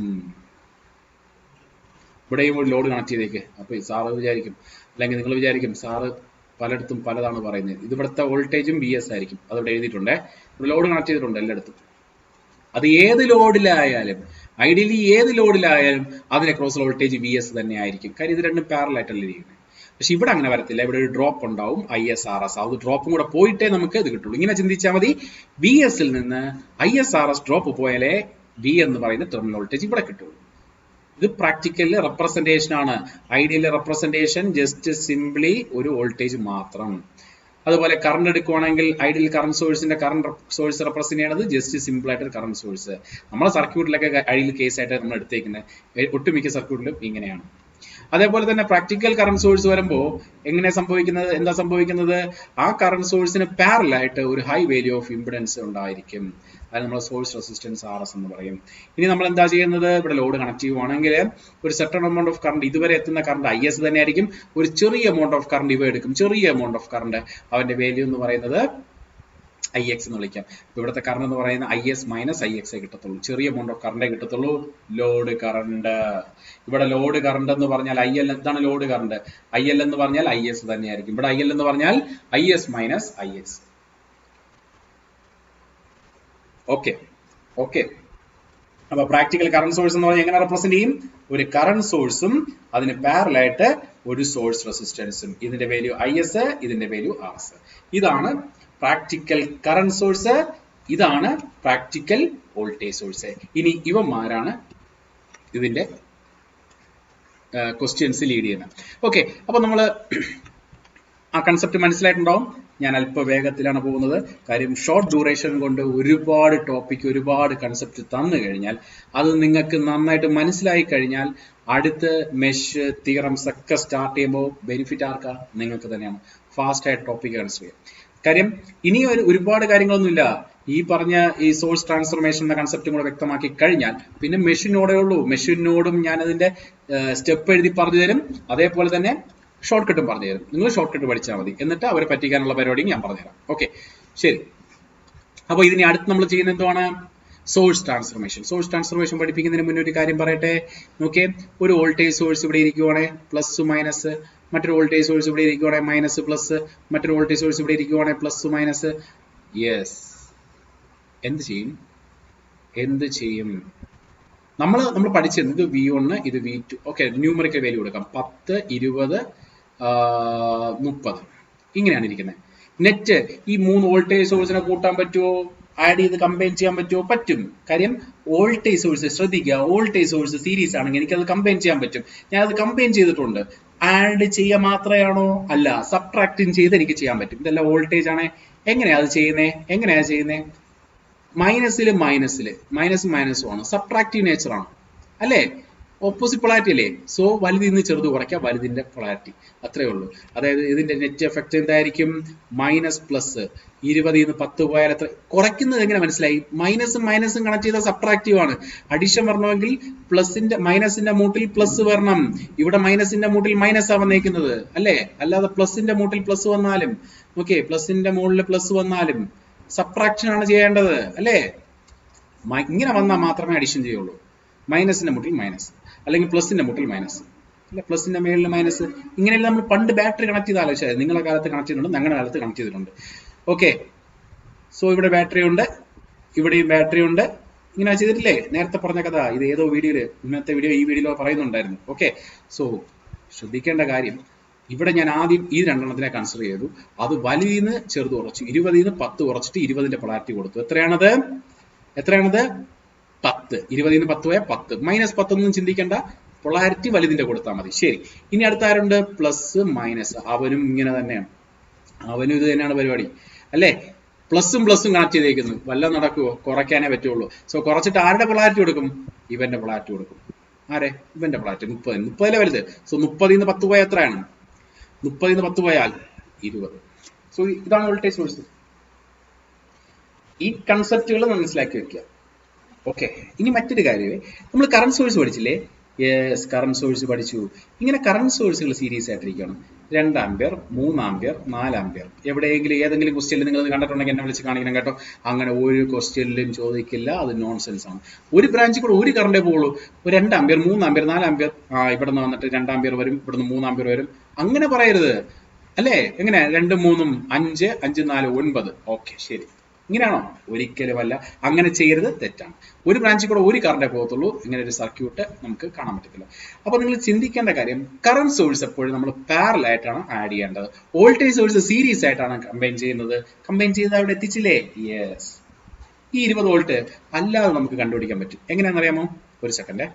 ഇവിടെയും ഒരു ലോഡ് കണക്ട് ചെയ്തേക്ക്. അപ്പൊ സാറ് വിചാരിക്കും, അല്ലെങ്കിൽ നിങ്ങൾ വിചാരിക്കും സാറ് പലയിടത്തും പലതാണ് പറയുന്നത്. ഇത് ഇവിടുത്തെ വോൾട്ടേജും VS ആയിരിക്കും. അതിവിടെ എഴുതിയിട്ടുണ്ടേ. ഇവിടെ ലോഡ് കണക്ട് ചെയ്തിട്ടുണ്ട് എല്ലായിടത്തും. അത് ഏത് ലോഡിലായാലും ഐഡിയലി ഏത് ലോഡിലായാലും അതിന്റെ ക്രോസ് വോൾട്ടേജ് വി എസ് തന്നെ ആയിരിക്കും. കാര്യം ഇത് രണ്ടും പാരലൽ ആയിട്ടല്ലേ ഇരിക്കുന്നത്. പക്ഷെ ഇവിടെ അങ്ങനെ വരത്തില്ല. ഇവിടെ ഒരു ഡ്രോപ്പ് ഉണ്ടാവും, ISRS. അത് ഡ്രോപ്പും കൂടെ പോയിട്ടേ നമുക്ക് ഇത് കിട്ടുള്ളൂ. ഇങ്ങനെ ചിന്തിച്ചാൽ മതി. വി എസിൽ നിന്ന് ISRS ഡ്രോപ്പ് പോയാലേ വി എന്ന് പറയുന്ന ടെർമിനൽ വോൾട്ടേജ് ഇവിടെ കിട്ടുള്ളൂ. ഇത് പ്രാക്ടിക്കലി റെപ്രസെന്റേഷൻ ആണ്. ഐഡിയൽ റെപ്രസെന്റേഷൻ ജസ്റ്റ് സിംപ്ലി ഒരു വോൾട്ടേജ് മാത്രം. അതുപോലെ കറണ്ട് എടുക്കുവാണെങ്കിൽ ഐഡിയൽ കറണ്ട് സോഴ്സിന്റെ കറണ്ട് സോഴ്സ് റെപ്രസെന്റ് ചെയ്യണത് ജസ്റ്റ് സിമ്പിൾ ആയിട്ട് കറണ്ട് സോഴ്സ്. നമ്മളെ സർക്യൂട്ടിലൊക്കെ ഐഡിയൽ കേസ് ആയിട്ട് നമ്മൾ എടുത്തേക്കുന്നത് ഒട്ടുമിക്ക സർക്യൂട്ടിലും ഇങ്ങനെയാണ്. അതേപോലെ തന്നെ പ്രാക്ടിക്കൽ കറണ്ട് സോഴ്സ് വരുമ്പോൾ എന്താ സംഭവിക്കുന്നത്, ആ കറണ്ട് സോഴ്സിന് പാരലൽ ആയിട്ട് ഒരു ഹൈ വാല്യൂ ഓഫ് ഇംപിഡൻസ് ഉണ്ടായിരിക്കും. അത് നമ്മൾ സോഴ്സ് റെസിസ്റ്റൻസ് RS എന്ന് പറയും. ഇനി നമ്മൾ എന്താ ചെയ്യുന്നത്, ഇവിടെ ലോഡ് കണക്ട് ചെയ്യുവാണെങ്കിൽ ഒരു സെർട്ടൺ എമൗണ്ട് ഓഫ് കറണ്ട്, ഇതുവരെ എത്തുന്ന കറണ്ട് IS തന്നെ ആയിരിക്കും. ഒരു ചെറിയ എമൗണ്ട് ഓഫ് കറണ്ട് ഇവ എടുക്കും, ചെറിയ എമൗണ്ട് ഓഫ് കറണ്ട്. അവന്റെ വാല്യൂ എന്ന് പറയുന്നത് IX എന്ന് വിളിക്കാം. ഇവിടുത്തെ കറണ്ട് എന്ന് പറയുന്നത് IS മൈനസ് IX കിട്ടത്തുള്ളൂ. ചെറിയ എമൗണ്ട് ഓഫ് കറണ്ടേ കിട്ടത്തുള്ളൂ. ലോഡ് കറണ്ട്, ഇവിടെ ലോഡ് കറണ്ട് എന്ന് പറഞ്ഞാൽ IL എന്താണ് ലോഡ് കറണ്ട്, IL എന്ന് പറഞ്ഞാൽ IS തന്നെയായിരിക്കും. ഇവിടെ IL എന്ന് പറഞ്ഞാൽ IS minus IX. Okay okay. അപ്പൊ പ്രാക്ടിക്കൽ കറണ്ട് സോഴ്സ് എന്ന് പറഞ്ഞാൽ എങ്ങനെ റെപ്രസെന്റ് ചെയ്യും, ഒരു കറണ്ട് സോഴ്സും അതിന് പാരലൽ ആയിട്ട് ഒരു സോഴ്സ് റെസിസ്റ്റൻസും. ഇതിന്റെ വാല്യൂ IS, ഇതിന്റെ വാല്യൂ RS. ഇതാണ് പ്രാക്ടിക്കൽ കറണ്ട് സോഴ്സ്, ഇതാണ് പ്രാക്ടിക്കൽ വോൾട്ടേജ് സോഴ്സ്. ഇനി ഇവന്മാരാണ് ഇതിന്റെ ക്വസ്റ്റ്യൻസ് ലീഡ് ചെയ്യുന്നത്. ഓക്കെ, അപ്പൊ നമ്മള് ആ കൺസെപ്റ്റ് മനസ്സിലായിട്ടുണ്ടാവും. ഞാൻ അല്പ വേഗത്തിലാണ് പോകുന്നത്. കാര്യം ഷോർട്ട് ഡ്യൂറേഷൻ കൊണ്ട് ഒരുപാട് ടോപ്പിക്, ഒരുപാട് കൺസെപ്റ്റ് തന്നു കഴിഞ്ഞാൽ, അത് നിങ്ങൾക്ക് നന്നായിട്ട് മനസ്സിലായി കഴിഞ്ഞാൽ അടുത്ത് മെഷ് തിയറംസ് ഒക്കെ സ്റ്റാർട്ട് ചെയ്യുമ്പോൾ ബെനിഫിറ്റ് ആർക്കാ, നിങ്ങൾക്ക് തന്നെയാണ്. ഫാസ്റ്റ് ആയിട്ട് ടോപ്പിക് കൺസിഡർ ചെയ്യാം. കാര്യം ഇനി ഒരുപാട് കാര്യങ്ങളൊന്നുമില്ല. ഈ പറഞ്ഞ ഈ സോഴ്സ് ട്രാൻസ്ഫോർമേഷൻ എന്ന കൺസെപ്റ്റും കൂടെ വ്യക്തമാക്കി കഴിഞ്ഞാൽ പിന്നെ മെഷീനോടേ ഉള്ളൂ. മെഷീനോടും ഞാൻ അതിന്റെ സ്റ്റെപ്പ് എഴുതി പറഞ്ഞു തരും. അതേപോലെ തന്നെ ഷോർട്ട് കട്ടും പറഞ്ഞു തരും. നിങ്ങൾ ഷോർട്ട് കട്ട് പഠിച്ചാൽ മതി. എന്നിട്ട് അവരെ പറ്റിക്കാനുള്ള പരിപാടിയും ഞാൻ പറഞ്ഞുതരാം. ഓക്കെ, ശരി. അപ്പൊ ഇതിന് അടുത്ത് നമ്മൾ ചെയ്യുന്ന എന്താണ്, സോഴ്സ് ട്രാൻസ്ഫോർമേഷൻ. സോഴ്സ് ട്രാൻസ്ഫോർമേഷൻ പഠിപ്പിക്കുന്നതിന് മുന്നേ ഒരു കാര്യം പറയട്ടെ. നോക്കിയേ, ഒരു വോൾട്ടേജ് സോഴ്സ് ഇവിടെ ഇരിക്കുവാണെ പ്ലസ് മൈനസ്, മറ്റൊരു വോൾട്ടേജ് സോഴ്സ് ഇവിടെ ഇരിക്കുവാണെ മൈനസ് പ്ലസ്, മറ്റൊരു വോൾട്ടേജ് സോഴ്സ് ഇവിടെ ഇരിക്കുവാണെ പ്ലസ് മൈനസ്. യെസ്, എന്ത് ചെയ്യും നമ്മൾ പഠിച്ചത് ഇത് V1, ഇത് V2. ഓക്കെ, ന്യൂമറിക്കൽ വാല്യൂ കൊടുക്കാം. 10, 20, 30 ഇങ്ങനെയാണ് ഇരിക്കുന്നത്. നെറ്റ് ഈ 3 വോൾട്ടേജ് സോഴ്സിനെ കൂട്ടാൻ പറ്റുമോ, ആഡ് ചെയ്ത് കമ്പൈൻ ചെയ്യാൻ പറ്റുമോ? പറ്റും. കാര്യം വോൾട്ടേജ് സോഴ്സ് ശ്രദ്ധിക്കുക, വോൾട്ടേജ് സോഴ്സ് സീരീസ് ആണെങ്കിൽ എനിക്കത് കമ്പൈൻ ചെയ്യാൻ പറ്റും. ഞാനത് കമ്പൈൻ ചെയ്തിട്ടുണ്ട്. ആഡ് ചെയ്യുക മാത്രമാണോ? അല്ല, സബ്ട്രാക്റ്റും ചെയ്ത് എനിക്ക് ചെയ്യാൻ പറ്റും. ഇതെല്ലാം വോൾട്ടേജ് ആണ്. എങ്ങനെയാ ചെയ്യുന്നത്? മൈനസും മൈനസും ആണ്, സബ്ട്രാക്റ്റീവ് നേച്ചർ ആണ് അല്ലേ, ഓപ്പോസിറ്റ് പൊളാരിറ്റി അല്ലേ. സോ വലുതിൽ നിന്ന് ചെറുത് കുറയ്ക്കാം, വലുതിന്റെ പൊളാരിറ്റി, അത്രേ ഉള്ളൂ. അതായത് ഇതിന്റെ നെറ്റ് എഫക്ട് എന്തായിരിക്കും, മൈനസ് പ്ലസ്. 20 നിന്ന് 10 പോയാൽ എത്ര കുറയ്ക്കുന്നത് എങ്ങനെ മനസ്സിലായി? മൈനസും കണക്ട് ചെയ്താൽ സബ്ട്രാക്റ്റീവ് ആണ്. അഡീഷൻ വരണമെങ്കിൽ മൈനസിന്റെ മൂട്ടിൽ പ്ലസ് വരണം. ഇവിടെ മൈനസിന്റെ മൂട്ടിൽ മൈനസ് ആ വന്നേക്കുന്നത് അല്ലേ, അല്ലാതെ പ്ലസിന്റെ മൂട്ടിൽ പ്ലസ് വന്നാലും ഓക്കെ, പ്ലസിന്റെ മുകളിൽ പ്ലസ് വന്നാലും സബ്ട്രാക്ഷൻ ആണ് ചെയ്യേണ്ടത് അല്ലേ. ഇങ്ങനെ വന്നാൽ മാത്രമേ അഡീഷൻ ചെയ്യുള്ളൂ. മൈനസിന്റെ മുട്ടിൽ മൈനസ്, അല്ലെങ്കിൽ പ്ലസിന്റെ മുട്ടിൽ മൈനസ്, അല്ലെ പ്ലസിന്റെ മേളിൽ മൈനസ്. ഇങ്ങനെയല്ല നമ്മൾ പണ്ട് ബാറ്ററി കണക്ട് ചെയ്ത് ആലോചിച്ചത്. നിങ്ങളുടെ കാലത്ത് കണക്ട് ചെയ്തിട്ടുണ്ട്, ഞങ്ങളുടെ കാലത്ത് കണക്ട് ചെയ്തിട്ടുണ്ട്. ഓക്കെ, സോ ഇവിടെ ബാറ്ററി ഉണ്ട്, ഇവിടെയും ബാറ്ററി ഉണ്ട്. ഇങ്ങനെ ചെയ്തിട്ടില്ലേ, നേരത്തെ പറഞ്ഞ കഥ. ഇത് ഏതോ വീഡിയോയില്, ഇന്നത്തെ ഈ വീഡിയോയിലോ പറയുന്നുണ്ടായിരുന്നു. ഓക്കെ, സോ ശ്രദ്ധിക്കേണ്ട കാര്യം, ഇവിടെ ഞാൻ ആദ്യം ഈ രണ്ടെണ്ണത്തിനെ കൺസിഡർ ചെയ്തു. അത് വലുതിൽ നിന്ന് ചെറുത് കുറച്ചു, 20 നിന്ന് 10 കുറച്ചിട്ട് 20ന്റെ പൊളാരിറ്റി കൊടുത്തു. എത്രയാണത്? 10. 20 നിന്ന് 10 പോയാൽ 10. -10 ഒന്നും ചിന്തിക്കേണ്ട, പൊളാരിറ്റി വലുതിന്റെ കൊടുത്താൽ മതി. ശരി, ഇനി അടുത്ത ആരുണ്ട്? Plus minus. അവനും ഇങ്ങനെ തന്നെയാണ്, അവനും ഇത് തന്നെയാണ് പരിപാടി അല്ലേ. പ്ലസും കണക്ട് ചെയ്തേക്കുന്നു. വല്ലതും നടക്കുവോ? കുറയ്ക്കാനേ പറ്റുള്ളൂ. സോ കുറച്ചിട്ട് ആരുടെ പൊളാരിറ്റി കൊടുക്കും? ഇവന്റെ പൊളാരിറ്റി കൊടുക്കും. ആരെ? ഇവന്റെ പൊളാരിറ്റി. 30 വലുത്. സോ 30 നിന്ന് 10 പോയാൽ എത്രയാണ്? 30 നിന്ന് 10 പോയാൽ 20. സോ ഇതാണ് വോൾട്ടേജ് സോഴ്സ്. ഈ കൺസെപ്റ്റുകൾ മനസ്സിലാക്കി വെക്കുക. ഓക്കെ, ഇനി മറ്റൊരു കാര്യമേ, നമ്മൾ കറണ്ട് സോഴ്സ് പഠിച്ചില്ലേ? യെസ്, കറണ്ട് സോഴ്സ് പഠിച്ചു. ഇങ്ങനെ കറണ്ട് സോഴ്സുകൾ സീരീസ് ആയിട്ടിരിക്കണം. 2 ampere, 3 ampere, 4 ampere. എവിടെയെങ്കിലും ഏതെങ്കിലും ക്വസ്റ്റ്യനിൽ നിങ്ങൾ കണ്ടിട്ടുണ്ടെങ്കിൽ എന്നെ വിളിച്ച് കാണിക്കണം കേട്ടോ. അങ്ങനെ ഒരു ക്വസ്റ്റ്യനിലും ചോദിക്കില്ല, അത് നോൺസെൻസ് ആണ്. ഒരു ബ്രാഞ്ചിൽ കൂടെ ഒരു കറണ്ടേ പോകുള്ളൂ. 2 ആംപിയർ, 3 ആംപിയർ, 4 ആംപിയർ. ഇവിടെ നിന്ന് വന്നിട്ട് 2 ആംപിയർ വരും, ഇവിടെ നിന്ന് 3 ആംപിയർ വരും. അങ്ങനെ പറയരുത് അല്ലേ. എങ്ങനെ 2, 3, 5, 5, 4, 9. ഓക്കെ, ശരി. ഇങ്ങനെയാണോ? ഒരിക്കലുമല്ല. അങ്ങനെ ചെയ്യരുത്, തെറ്റാണ്. ഒരു ബ്രാഞ്ചിൽ കൂടെ ഒരു കറണ്ടേ പോകത്തുള്ളൂ. ഇങ്ങനെ ഒരു സർക്യൂട്ട് നമുക്ക് കാണാൻ പറ്റത്തില്ല. അപ്പോൾ നിങ്ങൾ ചിന്തിക്കേണ്ട കാര്യം, കറണ്ട് സോഴ്സ് എപ്പോഴും നമ്മൾ പാരലൽ ആയിട്ടാണ് ആഡ് ചെയ്യേണ്ടത്. വോൾട്ടേജ് സോഴ്സ് സീരീസ് ആയിട്ടാണ് കമ്പൈൻ ചെയ്യുന്നത്. കമ്പൈൻ ചെയ്ത് അവിടെ എത്തിച്ചില്ലേ? യെസ്. ഈ 20 വോൾട്ട് അല്ലാതെ നമുക്ക് കണ്ടുപിടിക്കാൻ പറ്റും. എങ്ങനെയാണെന്നറിയാമോ? ഒരു സെക്കൻഡ്.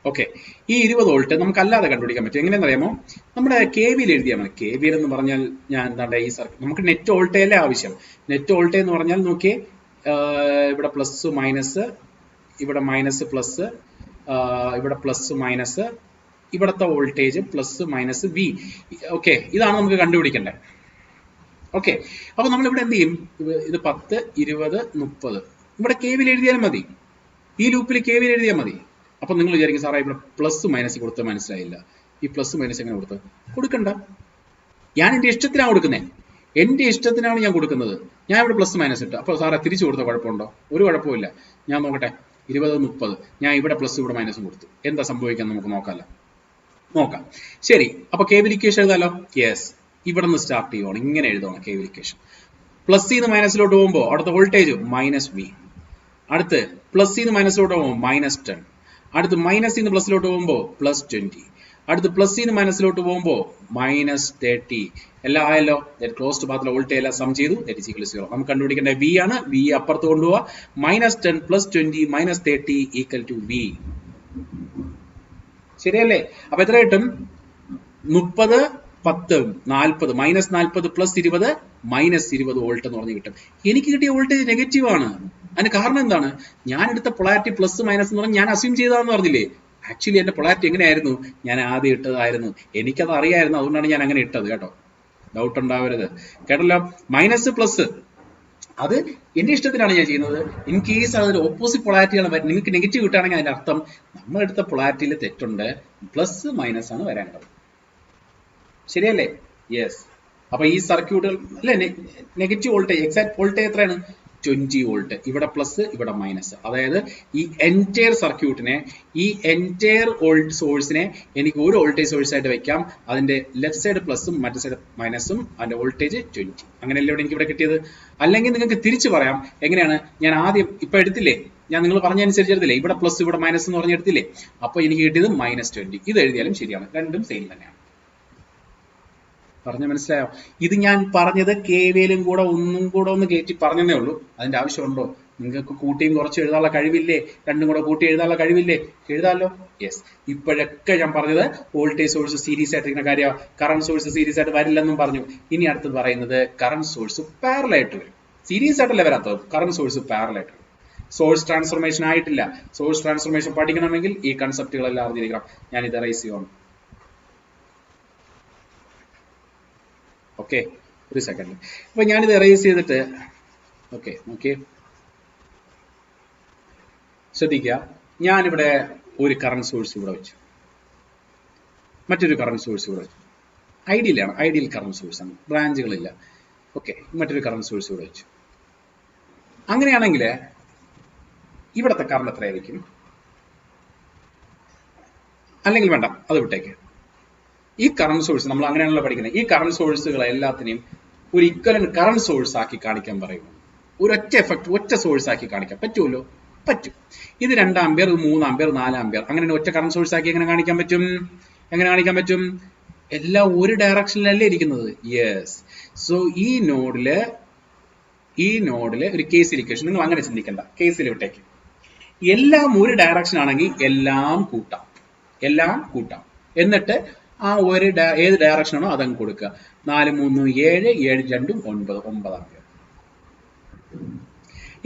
ഓക്കെ, ഈ 20 വോൾട്ട് നമുക്ക് അല്ലാതെ കണ്ടുപിടിക്കാൻ പറ്റും. എങ്ങനെയാണെന്നറിയാമോ? നമ്മുടെ KVL എഴുതിയാൽ മതി. KVL എന്ന് പറഞ്ഞാൽ ഞാൻ എന്താണ്ട് ഈ സർക്യൂട്ട് നമുക്ക് നെറ്റ് വോൾട്ടേജല്ലേ ആവശ്യം. നെറ്റ് വോൾട്ടേജ് എന്ന് പറഞ്ഞാൽ നോക്കിയേ, ഇവിടെ പ്ലസ് മൈനസ്, ഇവിടെ മൈനസ് പ്ലസ്, ഇവിടെ പ്ലസ് മൈനസ്, ഇവിടുത്തെ voltage plus minus V. Okay, ഇതാണ് നമുക്ക് കണ്ടുപിടിക്കേണ്ടത്. ഓക്കെ, അപ്പൊ നമ്മൾ ഇവിടെ എന്ത് ചെയ്യും? ഇത് 10, 20, 30 ഇവിടെ KVL എഴുതിയാലും മതി. ഈ ലൂപ്പിൽ KVL എഴുതിയാൽ മതി. അപ്പൊ നിങ്ങൾ വിചാരിക്കും, സാറേ ഇവിടെ പ്ലസ് മൈനസ് കൊടുത്ത് മനസ്സിലായില്ല. ഈ പ്ലസ് മൈനസ് എങ്ങനെ കൊടുക്കണ്ട. ഞാൻ എന്റെ ഇഷ്ടത്തിനാണ് കൊടുക്കുന്നത്. എന്റെ ഇഷ്ടത്തിനാണ് ഞാൻ കൊടുക്കുന്നത്. ഞാൻ ഇവിടെ പ്ലസ് മൈനസ് ഇട്ടു. അപ്പൊ സാറേ തിരിച്ചു കൊടുത്ത കുഴപ്പമുണ്ടോ? ഒരു കുഴപ്പമില്ല. ഞാൻ നോക്കട്ടെ, 20, 30 ഞാൻ ഇവിടെ പ്ലസ് ഇവിടെ മൈനസും കൊടുത്തു. എന്താ സംഭവിക്കാൻ നമുക്ക് നോക്കാം. ശരി, അപ്പൊ KVL ഇക്വേഷൻ എഴുതാലോ. യെസ്, ഇവിടെ നിന്ന് സ്റ്റാർട്ട് ചെയ്യുവാണ്. ഇങ്ങനെ എഴുതുവാണ് KVL ഇക്വേഷൻ. പ്ലസ് മൈനസിലോട്ട് പോകുമ്പോൾ അടുത്ത വോൾട്ടേജ് -V. അടുത്ത് പ്ലസ് മൈനസിലോട്ട് പോകുമ്പോൾ -10. അടുത്ത് മൈനസ് പ്ലസിലോട്ട് പോകുമ്പോൾ +20. അടുത്ത് പ്ലസ് മൈനസിലോട്ട് പോകുമ്പോൾ -30. എല്ലാം ആയല്ലോ. ക്ലോസ്ഡ് പാത്തിലെ വോൾട്ടേജ് എല്ലാം സം ചെയ്തു. That is equal to 0. നമുക്ക് കണ്ടുപിടിക്കേണ്ട V ആണ്. V അപ്പുറത്ത് കൊണ്ടുപോവാ. -10 +20 -30 = V. ശരിയല്ലേ? അപ്പൊ എത്ര കിട്ടും? 30, 10, 40, -40 +20 -20 വോൾട്ട് എന്ന് പറഞ്ഞ് കിട്ടും. എനിക്ക് കിട്ടിയ വോൾട്ടേജ് നെഗറ്റീവ് ആണ്. അതിന് കാരണം എന്താണ്? ഞാൻ എടുത്ത പൊളാരിറ്റി പ്ലസ് മൈനസ് എന്ന് പറഞ്ഞാൽ ഞാൻ അസ്യൂം ചെയ്താന്ന് പറഞ്ഞില്ലേ? ആക്ച്വലി എന്റെ പൊളാരിറ്റി എങ്ങനെയായിരുന്നു? ഞാൻ ആദ്യം ഇട്ടതായിരുന്നു. എനിക്കത് അറിയായിരുന്നു. അതുകൊണ്ടാണ് ഞാൻ അങ്ങനെ ഇട്ടത്. കേട്ടോ, ഡൗട്ട് ഉണ്ടാവരുത്. കേട്ടല്ലോ? മൈനസ് പ്ലസ് അത് എന്റെ ഇഷ്ടത്തിനാണ് ഞാൻ ചെയ്യുന്നത്. ഇൻ കേസ് അതൊരു ഓപ്പോസിറ്റ് പൊളാരിറ്റിയാണ് വരുന്നത്, നിങ്ങൾക്ക് നെഗറ്റീവ് കിട്ടുകയാണെങ്കിൽ അതിന്റെ അർത്ഥം നമ്മളെടുത്ത പൊളാരിറ്റിയിൽ തെറ്റുണ്ട്. പ്ലസ് മൈനസ് ആണ് വരേണ്ടത്. ശരിയല്ലേ? യെസ്. അപ്പൊ ഈ സർക്യൂട്ടുകൾ അല്ലെ, നെഗറ്റീവ് വോൾട്ടേജ്, എക്സാക്ട് വോൾട്ടേജ് എത്രയാണ്? 20 വോൾട്ട്. ഇവിടെ പ്ലസ്, ഇവിടെ മൈനസ്. അതായത് ഈ എൻറ്റയർ സർക്യൂട്ടിനെ, ഈ എൻറ്റയർ സോഴ്സിനെ എനിക്ക് ഒരു വോൾട്ടേജ് സോഴ്സ് ആയിട്ട് വെക്കാം. അതിന്റെ ലെഫ്റ്റ് സൈഡ് പ്ലസും മറ്റേ സൈഡ് മൈനസും, അതിന്റെ വോൾട്ടേജ് 20. അങ്ങനെയല്ലേ ഇവിടെ എനിക്ക് ഇവിടെ കിട്ടിയത്? അല്ലെങ്കിൽ നിങ്ങൾക്ക് തിരിച്ചു പറയാം. എങ്ങനെയാണ്? ഞാൻ ആദ്യം ഇപ്പൊ എടുത്തില്ലേ, ഞാൻ നിങ്ങൾ പറഞ്ഞനുസരിച്ച് എടുത്തില്ലേ, ഇവിടെ പ്ലസ് ഇവിടെ മൈനസ് എന്ന് പറഞ്ഞെടുത്തില്ലേ? അപ്പൊ എനിക്ക് കിട്ടിയത് -20. ഇത് എഴുതിയാലും ശരിയാണ്. രണ്ടും സെയിം തന്നെയാണ്. പറഞ്ഞ മനസ്സിലായോ? ഇത് ഞാൻ പറഞ്ഞത് KVLും കൂടെ ഒന്നും കൂടെ ഒന്ന് കയറ്റി പറഞ്ഞതേ ഉള്ളൂ. അതിന്റെ ആവശ്യമുണ്ടോ? നിങ്ങൾക്ക് കൂട്ടിയും കുറച്ച് എഴുതാനുള്ള കഴിവില്ലേ? രണ്ടും കൂടെ കൂട്ടി എഴുതാനുള്ള കഴിവില്ലേ? എഴുതാമല്ലോ. യെസ്. ഇപ്പോഴൊക്കെ ഞാൻ പറഞ്ഞത് വോൾട്ടേജ് സോഴ്സ് സീരീസ് ആയിട്ടിരിക്കുന്ന കാര്യമാണ്. കറണ്ട് സോഴ്സ് സീരീസ് ആയിട്ട് വരില്ലെന്നും പറഞ്ഞു. ഇനി അടുത്ത് പറയുന്നത് കറണ്ട് സോഴ്സ് പാരലൽ ആയിട്ട് വരും. സീരീസ് ആയിട്ടല്ലേ വരാത്തത്, കറണ്ട് സോഴ്സ് പാരലൽ ആയിട്ട് വരും. സോഴ്സ് ട്രാൻസ്ഫോർമേഷൻ ആയിട്ടില്ല. സോഴ്സ് ട്രാൻസ്ഫോർമേഷൻ പഠിക്കണമെങ്കിൽ ഈ കൺസെപ്റ്റുകളെല്ലാം അറിഞ്ഞിരിക്കണം. ഞാൻ ഇത് റൈസ് ചെയ്യുവാണ്. ഓക്കെ, ഒരു സെക്കൻഡ്. അപ്പൊ ഞാനിത് എറേസ് ചെയ്തിട്ട്, ഓക്കെ നോക്കിയേ, ശ്രദ്ധിക്കുക. ഞാനിവിടെ ഒരു കറണ്ട് സോഴ്സ് ഇവിടെ വെച്ചു, മറ്റൊരു കറണ്ട് സോഴ്സ് ഇവിടെ വെച്ചു. ഐഡിയൽ കറണ്ട് സോഴ്സ് ആണ്, ബ്രാഞ്ചുകളില്ല. ഓക്കെ, മറ്റൊരു കറണ്ട് സോഴ്സ് ഇവിടെ വെച്ചു. അങ്ങനെയാണെങ്കിൽ ഇവിടുത്തെ കറണ്ട് എത്രയായിരിക്കും? അല്ലെങ്കിൽ വേണ്ട, അത് വിട്ടേക്ക്. ഈ കറണ്ട് സോഴ്സ് നമ്മൾ അങ്ങനെയാണല്ലോ പഠിക്കുന്നത്. ഈ കറണ്ട് സോഴ്സുകളെ എല്ലാത്തിനെയും ഒരു ഇക്വലന്റ് കറണ്ട് സോഴ്സ് ആക്കി കാണിക്കാൻ പറയുന്നു. ഒരൊറ്റ എഫക്ട്, ഒറ്റ സോഴ്സ് ആക്കി കാണിക്കാൻ പറ്റുമല്ലോ? പറ്റും. ഇത് 2 ആമ്പിയർ, 3 ആമ്പിയർ, 4 ആമ്പിയർ, അങ്ങനെ ഒറ്റ കറണ്ട് സോഴ്സ് ആക്കി എങ്ങനെ കാണിക്കാൻ പറ്റും? എല്ലാം ഒരു ഡയറക്ഷനിലല്ലേ ഇരിക്കുന്നത്. യെസ്. സോ ഈ നോഡില് ഒരു കേസിൽ ഇക്വേഷൻ, നിങ്ങൾ അങ്ങനെ ചിന്തിക്കണ്ട, കേസിൽ വിട്ടേക്ക്. എല്ലാം ഒരു ഡയറക്ഷൻ ആണെങ്കിൽ എല്ലാം കൂട്ടാം. എന്നിട്ട് ആ ഒരു ഏത് ഡയറക്ഷൻ ആണോ അതങ്ങ് കൊടുക്കുക. 4, 3, 7, 7, 2, 9, 9 ആമ്പിയർ.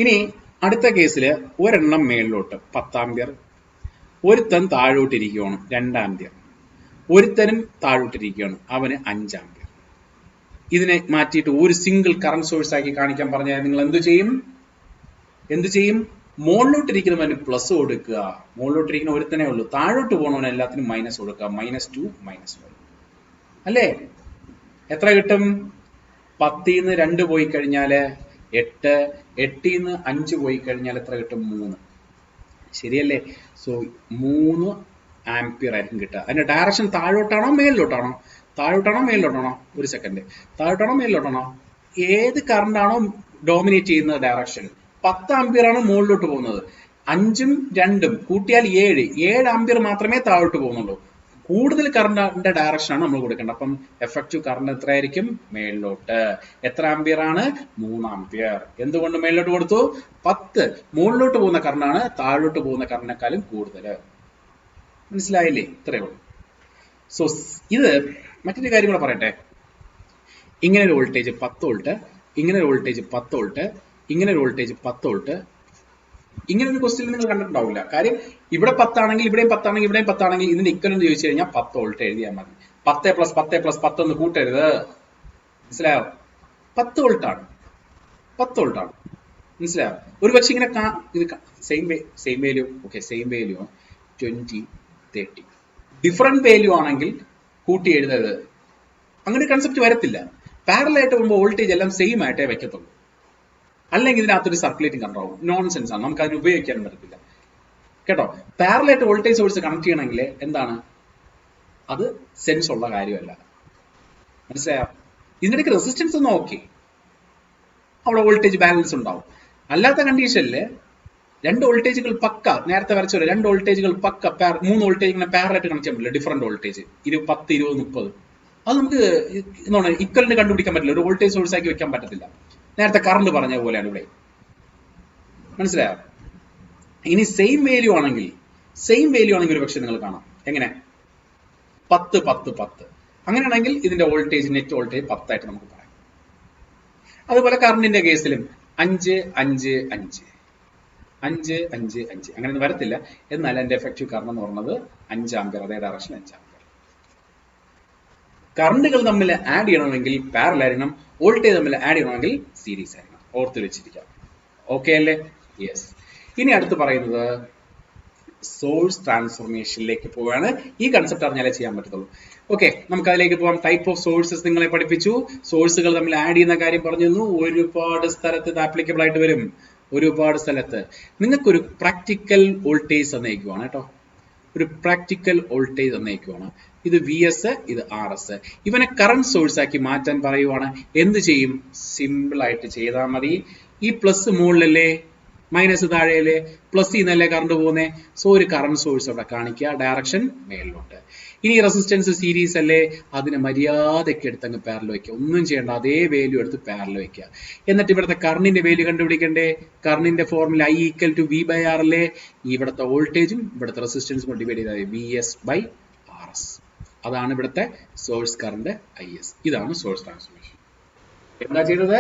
ഇനി അടുത്ത കേസിൽ ഒരെണ്ണം മേളിലോട്ട് 10 ആമ്പിയർ, ഒരുത്തൻ താഴോട്ടിരിക്കുകയാണ് 2 ആമ്പിയർ, ഒരുത്തനും താഴോട്ടിരിക്കുകയാണ്, അവന് 5 ആമ്പിയർ. ഇതിനെ മാറ്റിയിട്ട് ഒരു സിംഗിൾ കറണ്ട് സോഴ്സ് ആക്കി കാണിക്കാൻ പറഞ്ഞാൽ നിങ്ങൾ എന്തു ചെയ്യും? മുകളിലോട്ടിരിക്കുന്നവന് പ്ലസ് കൊടുക്കുക. മുകളിലോട്ടിരിക്കുന്ന ഒരുത്തനേ ഉള്ളൂ. താഴോട്ട് പോകണവന് എല്ലാത്തിനും മൈനസ് കൊടുക്കുക. -2, -1 അല്ലേ? എത്ര കിട്ടും? 10ന്ന് 2 പോയി കഴിഞ്ഞാൽ 8, 8ന്ന് 5 പോയി കഴിഞ്ഞാൽ എത്ര കിട്ടും? 3. ശരിയല്ലേ? സോ 3 ആംപിയർ ആയിരിക്കും കിട്ടുക. അതിന്റെ ഡയറക്ഷൻ താഴോട്ടാണോ മേലിലോട്ടാണോ? ഒരു സെക്കൻഡ്. താഴോട്ടാണോ മേലിലോട്ടാണോ? ഏത് കറണ്ട് ആണോ ഡോമിനേറ്റ് ചെയ്യുന്ന ഡയറക്ഷൻ 10 ആംപിയർ ആണ് മുകളിലോട്ട് പോകുന്നത്. 5ഉം 2ഉം കൂട്ടിയാൽ 7 ആംപിയർ മാത്രമേ താഴോട്ട് പോകുന്നുള്ളൂ. കൂടുതൽ കറണ്ടിന്റെ ഡയറക്ഷൻ ആണ് നമ്മൾ കൊടുക്കേണ്ടത്. അപ്പം എഫക്റ്റീവ് കറണ്ട് എത്രയായിരിക്കും? മേളിലോട്ട്. എത്ര ആംപിയർ ആണ്? 3 ആംപിയർ. എന്തുകൊണ്ട് മേളിലോട്ട് കൊടുത്തു? 10 മുകളിലോട്ട് പോകുന്ന കറണ്ടാണ് താഴോട്ട് പോകുന്ന കറണ്ടിനേക്കാളും കൂടുതൽ. മനസ്സിലായില്ലേ? ഇത്രയേ ഉള്ളൂ. സോ ഇത് മറ്റൊരു കാര്യം കൂടെ പറയട്ടെ. ഇങ്ങനെ ഒരു വോൾട്ടേജ് 10 വോൾട്ട്, ഇങ്ങനെ ഒരു വോൾട്ടേജ് 10 വോൾട്ട്, ഇങ്ങനെ ഒരു വോൾട്ടേജ് 10 വോൾട്ട്. ഇങ്ങനെ ഒരു ക്വസ്റ്റ്യൻ നിങ്ങൾ കണ്ടിട്ടുണ്ടാവില്ല. കാര്യം ഇവിടെ 10 ആണെങ്കിൽ ഇവിടെയും 10 ആണെങ്കിൽ ഇവിടെയും 10 ആണെങ്കിൽ ഇതിന്റെ ഇക്വലന്റ് ചോദിച്ചു കഴിഞ്ഞാൽ 10 വോൾട്ട് എഴുതിയാൽ മതി. 10 + 10 + 10 ഒന്ന് കൂട്ടരുത്. മനസ്സിലായോ? 10 വോൾട്ട് ആണ്. 10 വോൾട്ട് ആണ്. മനസ്സിലായോ? ഒരു പക്ഷെ ഇങ്ങനെ ഇത് same value, okay, same value 20 30 different value ആണെങ്കിൽ കൂട്ടി എഴുതരുത്. അങ്ങനെ കൺസെപ്റ്റ് വരത്തില്ല. പാരലൽ ആയിട്ട് പോകുമ്പോൾ വോൾട്ടേജ് എല്ലാം സെയിം ആയിട്ടേ വെക്കത്തുള്ളൂ. അല്ലെങ്കിൽ ഇതിനകത്തൊരു സർക്കുലേറ്റിംഗ് കറണ്ട് ആവും. നോൺസെൻസ് ആണ്, നമുക്ക് അതിന് ഉപയോഗിക്കാനും പറ്റത്തില്ല കേട്ടോ. പാരലൽ ആയിട്ട് വോൾട്ടേജ് സോഴ്സ് കണക്ട് ചെയ്യണമെങ്കിൽ എന്താണ്, അത് സെൻസ് ഉള്ള കാര്യമല്ല. മനസ്സിലായോ? ഇതിനിടയ്ക്ക് റെസിസ്റ്റൻസ് ഒന്നും ഓക്കെ, അവിടെ വോൾട്ടേജ് ബാലൻസ് ഉണ്ടാവും. അല്ലാത്ത കണ്ടീഷനിൽ 2 വോൾട്ടേജുകൾ പക്ക, നേരത്തെ വരച്ച പോലെ 2 വോൾട്ടേജുകൾ പക്ക 3 വോൾട്ടേജ് ഇങ്ങനെ പാരലായിട്ട് കണക്ട് ചെയ്യാൻ പറ്റില്ല. ഡിഫറെന്റ് വോൾട്ടേജ് 10 20 30 അത് നമുക്ക് എന്താണ് ഇക്വലന്റ് കണ്ടുപിടിക്കാൻ പറ്റില്ല. ഒരു വോൾട്ടേജ് സോഴ്സ് ആക്കി വെക്കാൻ പറ്റത്തില്ല. നേരത്തെ കറണ്ട് പറഞ്ഞ പോലെയാണ് ഇവിടെ. മനസ്സിലായോ? ഇനി സെയിം വാല്യൂ ആണെങ്കിൽ ഒരു പക്ഷെ നിങ്ങൾ കാണാം. എങ്ങനെ? 10 10 10 അങ്ങനെയാണെങ്കിൽ ഇതിന്റെ വോൾട്ടേജ് നെറ്റ് വോൾട്ടേജ് 10 ആയിട്ട് നമുക്ക് പറയാം. അതുപോലെ കറണ്ടിന്റെ കേസിലും 5 5 5 5 5 5 അങ്ങനെയൊന്നും വരത്തില്ല. എന്നാൽ എന്റെ എഫക്റ്റീവ് കറണ്ട് എന്ന് പറയുന്നത് 5 ആംപിയർ, അതേ ഡയറക്ഷൻ 5 ആംപിയർ. കറണ്ടുകൾ തമ്മിൽ ആഡ് ചെയ്യണമെങ്കിൽ പാരലൽ ആയിരിക്കണം, വോൾട്ടേജ് തമ്മിൽ ആഡ് ചെയ്യണമെങ്കിൽ സീരീസ് ആയിരിക്കണം. ഓർത്ത് വെച്ചിരിക്കാം. ഓക്കെ അല്ലേ? യെസ്. ഇനി അടുത്ത് പറയുന്നത് സോഴ്സ് ട്രാൻസ്ഫോർമേഷനിലേക്ക് പോവുകയാണ്. ഈ കൺസെപ്റ്റ് അറിഞ്ഞാലേ ചെയ്യാൻ പറ്റത്തുള്ളൂ. ഓക്കെ, നമുക്ക് അതിലേക്ക് പോകാം. ടൈപ്പ് ഓഫ് സോഴ്സസ് നിങ്ങളെ പഠിപ്പിച്ചു. സോഴ്സുകൾ തമ്മിൽ ആഡ് ചെയ്യുന്ന കാര്യം പറഞ്ഞു തന്നു. ഒരുപാട് സ്ഥലത്ത് ഇത് ആപ്ലിക്കബിൾ ആയിട്ട് വരും. ഒരുപാട് സ്ഥലത്ത് നിങ്ങൾക്കൊരു പ്രാക്ടിക്കൽ വോൾട്ടേജ് തന്നേക്കുവാണ് കേട്ടോ. ഒരു പ്രാക്ടിക്കൽ വോൾട്ടേജ് തന്നേക്കുവാണ്. ഇത് VS, ഇത് RS. ഇവനെ കറണ്ട് സോഴ്സ് ആക്കി മാറ്റാൻ പറയുവാണ്. എന്ത് ചെയ്യും? സിമ്പിൾ ആയിട്ട് ചെയ്താൽ മതി. ഈ പ്ലസ് മുകളിലല്ലേ, മൈനസ് താഴെയല്ലേ, പ്ലസ് ചെയ്യുന്നല്ലേ കറണ്ട് പോകുന്നേ. സോ ഒരു കറണ്ട് സോഴ്സ് അവിടെ കാണിക്കുക, ഡയറക്ഷൻ മേലിലോട്ട്. ഇനി റെസിസ്റ്റൻസ് സീരീസ് അല്ലേ, അതിനെ മര്യാദയ്ക്ക് എടുത്തങ്ങ് പാരലൽ വയ്ക്കുക. ഒന്നും ചെയ്യേണ്ട, അതേ വാല്യൂ എടുത്ത് പാരലൽ വയ്ക്കുക. എന്നിട്ട് ഇവിടുത്തെ കറണ്ടിന്റെ വാല്യൂ കണ്ടുപിടിക്കണ്ടേ? കറണ്ടിന്റെ ഫോർമുല I = V/R അല്ലേ. ഇവിടുത്തെ വോൾട്ടേജും ഇവിടുത്തെ റെസിസ്റ്റൻസും ഡിവൈഡ് ചെയ്താൽ VS/RS. അതാണ് ഇവിടുത്തെ സോഴ്സ് കറണ്ട് IS. ഇതാണ് സോഴ്സ് ട്രാൻസ്ഫോർമേഷൻ. എന്താ ചെയ്തത്?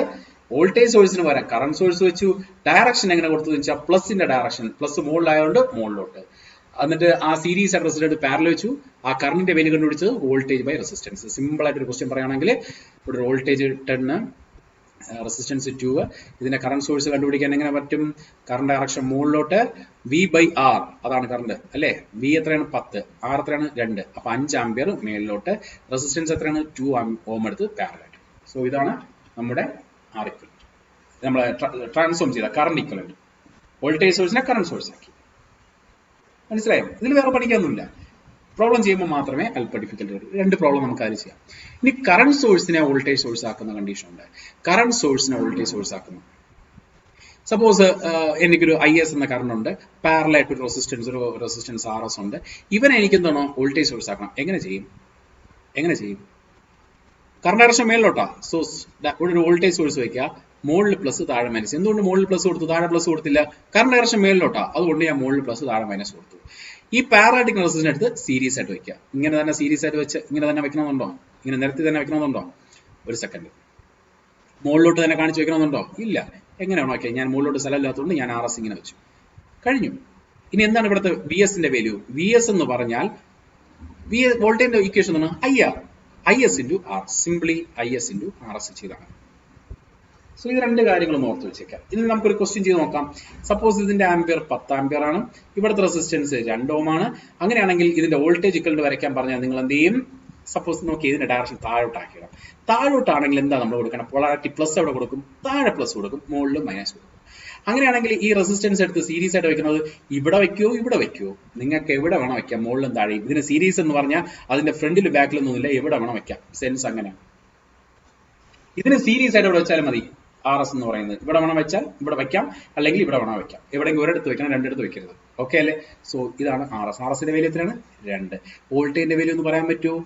വോൾട്ടേജ് സോഴ്സിന് പകരം കറണ്ട് സോഴ്സ് വെച്ചു. ഡയറക്ഷൻ എങ്ങനെ കൊടുത്തത് വെച്ചാൽ പ്ലസിന്റെ ഡയറക്ഷൻ, പ്ലസ് മുകളിലായതുകൊണ്ട് മുകളിലോട്ട്. എന്നിട്ട് ആ സീരീസ് ആയിട്ട് റെസിസ്റ്റൻസ് പാരലൽ വെച്ചു. ആ കറണ്ടിന്റെ വാല്യൂ കണ്ടുപിടിച്ചത് വോൾട്ടേജ് ബൈ റെസിസ്റ്റൻസ്. സിമ്പിൾ ആയിട്ട് ഒരു ക്വസ്റ്റ്യൻ പറയുകയാണെങ്കിൽ ഇവിടെ വോൾട്ടേജ് 10, റെസിസ്റ്റൻസ് 2. ഇതിന്റെ കറണ്ട് സോഴ്സ് കണ്ടുപിടിക്കാൻ എങ്ങനെ പറ്റും? കറണ്ട് ഡയറക്ഷൻ മുകളിലോട്ട്, V/R അതാണ് കറണ്ട് അല്ലേ. V എത്രയാണ്? 10, R എത്രയാണ്? 2. അപ്പൊ 5 ആംപിയർ മേളിലോട്ട്. റെസിസ്റ്റൻസ് എത്രയാണ്? 2 ഓം എടുത്ത് പാരലൽ. സോ ഇതാണ് നമ്മുടെ R ഇക്വലന്റ്. നമ്മൾ ട്രാൻസ്ഫോം ചെയ്ത കറണ്ട് ഇക്വലന്റ്. വോൾട്ടേജ് സോഴ്സിനെ കറണ്ട് സോഴ്സ് ആക്കി. മനസ്സിലായോ? ഇതിൽ വേറെ പഠിക്കാനൊന്നുമില്ല. പ്രോബ്ലം ചെയ്യുമ്പോൾ മാത്രമേ അല്പം ഡിഫിക്കൽട്ട് വരും. 2 പ്രോബ്ലം നമുക്ക് അതിൽ ചെയ്യാം. ഇനി കറണ്ട് സോഴ്സിനെ വോൾട്ടേജ് സോഴ്സ് ആക്കുന്ന കണ്ടീഷൻ ഉണ്ട്. കറണ്ട് സോഴ്സിനെ വോൾട്ടേജ് സോഴ്സ് ആക്കുന്നു. സപ്പോസ് എനിക്കൊരു IS എന്ന കറണ്ട് ഉണ്ട്, പാരലൽ ആയിട്ട് ഒരു റെസിസ്റ്റൻസ് RS ഉണ്ട്. ഇവനെ എനിക്ക് എന്താണോ വോൾട്ടേജ് സോഴ്സ് ആക്കണം. എങ്ങനെ ചെയ്യും? കറണ്ട് ഡയറക്ഷൻ മേളിലോട്ടാ. സോ ഒരു വോൾട്ടേജ് സോഴ്സ് വയ്ക്കുക, മുകളിൽ പ്ലസ് താഴെ മൈനസ്. എന്തുകൊണ്ട് മുകളിൽ പ്ലസ് കൊടുത്തു, താഴെ പ്ലസ് കൊടുത്തില്ല? കറണ്ട് ഡയറക്ഷൻ മേളിലോട്ടാ, അതുകൊണ്ട് ഞാൻ മുകളിൽ പ്ലസ് താഴെ മൈനസ് കൊടുത്തു. ഈ പാരലൽ റെസിസ്റ്റൻസ് എടുത്ത് സീരീസ് ആയിട്ട് വെക്കുക. ഇങ്ങനെ തന്നെ സീരീസ് ആയിട്ട് വെച്ച് ഇങ്ങനെ തന്നെ വെക്കണമെന്നുണ്ടോ? ഇങ്ങനെ നിരത്തി തന്നെ വെക്കണമെന്നുണ്ടോ? ഒരു സെക്കൻഡ്. മുകളിലോട്ട് തന്നെ കാണിച്ച് വെക്കണമെന്നുണ്ടോ? ഇല്ല. എങ്ങനെയാണോ? ഓക്കെ, ഞാൻ മുകളിലോട്ട് സ്ഥലമില്ലാത്തതുകൊണ്ട് ഞാൻ RS ഇങ്ങനെ വെച്ചു. കഴിഞ്ഞു. ഇനി എന്താണ് ഇവിടുത്തെ VSന്റെ വാല്യൂ? VS എന്ന് പറഞ്ഞാൽ വോൾട്ടേജിന്റെ ഇക്വേഷൻ എന്താണ്? IS × R. Simply IS × RS ചെയ്താണ്. സോ ഇത് 2 കാര്യങ്ങളും ഓർത്ത് വെച്ചേക്കാം. ഇനി നമുക്കൊരു ക്വസ്റ്റ്യൻ ചെയ്ത് നോക്കാം. സപ്പോസ് ഇതിന്റെ ആംപിയർ 10 ആംപിയർ ആണ്, ഇവിടുത്തെ റെസിസ്റ്റൻസ് 2 ഓം ആണ്. അങ്ങനെയാണെങ്കിൽ ഇതിന്റെ വോൾട്ടേജ് ഇക്വലന്റ് വരയ്ക്കാൻ പറഞ്ഞാൽ നിങ്ങൾ എന്ത് ചെയ്യും? സപ്പോസ് നോക്കി ഇതിന്റെ ഡയറക്ഷൻ താഴോട്ടാക്കിയിടാം. താഴോട്ടാണെങ്കിൽ എന്താ നമ്മൾ കൊടുക്കണം? പൊളാരിറ്റി പ്ലസ് എവിടെ കൊടുക്കും? താഴെ പ്ലസ് കൊടുക്കും, മുകളിൽ മൈനസ് കൊടുക്കും. അങ്ങനെയാണെങ്കിൽ ഈ റെസിസ്റ്റൻസ് എടുത്ത് സീരീസ് ആയിട്ട് വെക്കുന്നത് ഇവിടെ വെക്കുവോ ഇവിടെ വെക്കുവോ? നിങ്ങൾക്ക് എവിടെ വേണം വെക്കാം, മുകളിലും താഴെയും. ഇതിന് സീരീസ് എന്ന് പറഞ്ഞാൽ അതിന്റെ ഫ്രണ്ടിലും ബാക്കിലൊന്നുമില്ല, എവിടെ വേണം വെക്കാം. സെൻസ് അങ്ങനെ. ഇതിന് സീരീസ് ആയിട്ട് ഇവിടെ വെച്ചാലും മതി. RS എന്ന് പറയുന്നത്. ഇവിടെ വേണം വെച്ചാൽ ഇവിടെ വെക്കാം, അല്ലെങ്കിൽ ഇവിടെ വേണം വെക്കാം. എവിടെയെങ്കിലും ഒരിടത്ത് വെക്കണം, രണ്ടിടത്ത് വെക്കരുത്. ഓക്കെ അല്ലേ? സോ ഇതാണ് RS. RSന്റെ വാല്യൂ എത്രയാണ്? 2. വോൾട്ടേജിന്റെ വാല്യൂ എന്ന് പറയാൻ പറ്റുമോ?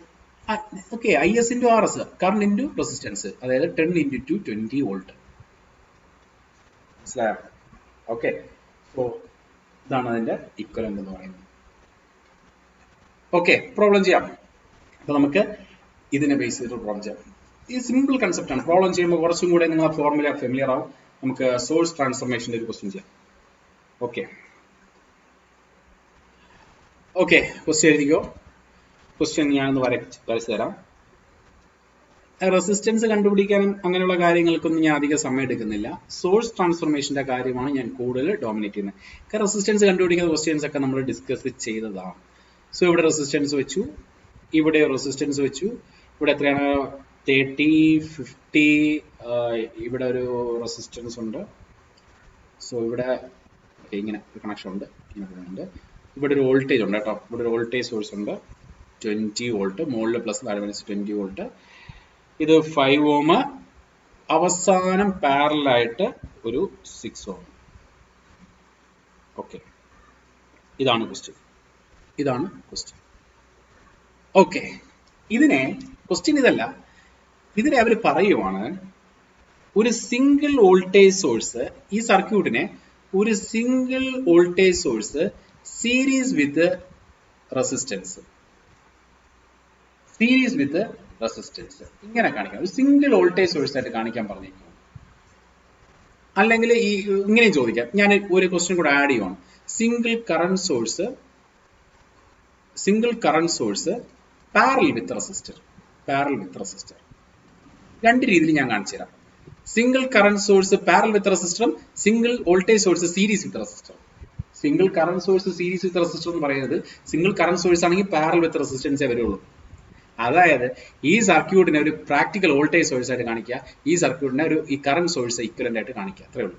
Okay, IS into RS, current into resistance, അതായത് 10 × 20 വോൾട്ട്. മനസ്സിലായോ? ഓക്കെ, സോ ഇതാണ് അതിന്റെ ഇക്വലന്റ് എന്ന് പറയുന്നത്. ഓക്കെ, പ്രോബ്ലം ചെയ്യാം. അപ്പൊ നമുക്ക് ഇതിനെ ബേസ് ചെയ്തിട്ട് പ്രോബ്ലം ചെയ്യാം. ഈ സിമ്പിൾ കൺസെപ്റ്റ് ആണ്. പ്രോബ്ലം ചെയ്യുമ്പോൾ കുറച്ചും കൂടെ നിങ്ങൾ ആ ഫോർമുല ഫെമിലിയർ ആവും. നമുക്ക് സോഴ്സ് ട്രാൻസ്ഫോർമേഷന്റെ ഒരു ക്വസ്റ്റ്യൻ ചെയ്യാം. ഓക്കെ, ക്വസ്റ്റ്യൻ എഴുതിക്കോ. ക്വസ്റ്റ്യൻ ഞാനൊന്ന് വരച്ചു തരാം. റെസിസ്റ്റൻസ് കണ്ടുപിടിക്കാനും അങ്ങനെയുള്ള കാര്യങ്ങൾക്കൊന്നും ഞാൻ അധികം സമയം എടുക്കുന്നില്ല. സോഴ്സ് ട്രാൻസ്ഫോർമേഷന്റെ കാര്യമാണ് ഞാൻ കൂടുതൽ ഡോമിനേറ്റ് ചെയ്യുന്നത്. കാരണം റെസിസ്റ്റൻസ് കണ്ടുപിടിക്കുന്ന ക്വസ്റ്റ്യൻസ് ഒക്കെ നമ്മൾ ഡിസ്കസ് ചെയ്തതാണ്. സോ ഇവിടെ റെസിസ്റ്റൻസ് വെച്ചു, ഇവിടെ റെസിസ്റ്റൻസ് വെച്ചു. ഇവിടെ എത്രയാണ്? 30, 50. ഇവിടെ ഒരു റെസിസ്റ്റൻസ് ഉണ്ട്. സോ ഇവിടെ ഇങ്ങനെ ഒരു കണക്ഷൻ ഉണ്ട്, ഇങ്ങനെ പോകുന്നുണ്ട്. ഇവിടെ ഒരു വോൾട്ടേജ് ഉണ്ട് കേട്ടോ. ഇവിടെ ഒരു വോൾട്ടേജ് സോഴ്സ് ഉണ്ട്, 20 വോൾട്ട്. മുകളിൽ പ്ലസ്, താഴെ മൈനസ് 20 വോൾട്ട്. ഇത് 5 ഓം. അവസാനം പാരലായിട്ട് ഒരു 6 ഓം. ഓക്കെ, ഇതാണ് ക്വസ്റ്റ്യൻ. ഓക്കെ, ഇതിനെ ക്വസ്റ്റ്യൻ ഇതല്ല, ഇതിനെ അവർ പറയുവാണ് ഒരു സിംഗിൾ വോൾട്ടേജ് സോഴ്സ്, ഈ സർക്യൂട്ടിനെ ഒരു single voltage source series with resistance, ഇങ്ങനെ കാണിക്കാം. ഒരു സിംഗിൾ വോൾട്ടേജ് സോഴ്സ് ആയിട്ട് കാണിക്കാൻ പറഞ്ഞേക്കും. അല്ലെങ്കിൽ ഈ ഇങ്ങനെയും ചോദിക്കാം. ഞാൻ ഒരു ക്വസ്റ്റ്യൻ കൂടെ ആഡ് ചെയ്യുവാണ്. Single current source parallel with resistor. രണ്ട് രീതിയിൽ ഞാൻ കാണിച്ചു തരാം. Single current source parallel with റെസിസ്റ്ററും single voltage source series with resistor. Single current source series with resistor എന്ന് പറയുന്നത് സിംഗിൾ കറണ്ട് സോഴ്സ് ആണെങ്കിൽ പാരലൽ വിത്ത് റെസിസ്റ്റൻസേ വരുള്ളൂ. അതായത് ഈ സർക്യൂട്ടിനെ ഒരു പ്രാക്ടിക്കൽ വോൾട്ടേജ് സോഴ്സ് ആയിട്ട് കാണിക്കുക, ഈ സർക്യൂട്ടിനെ ഈ കറണ്ട് സോഴ്സ് ഇക്വലന്റ് ആയിട്ട് കാണിക്കുക, അത്രേ ഉള്ളൂ.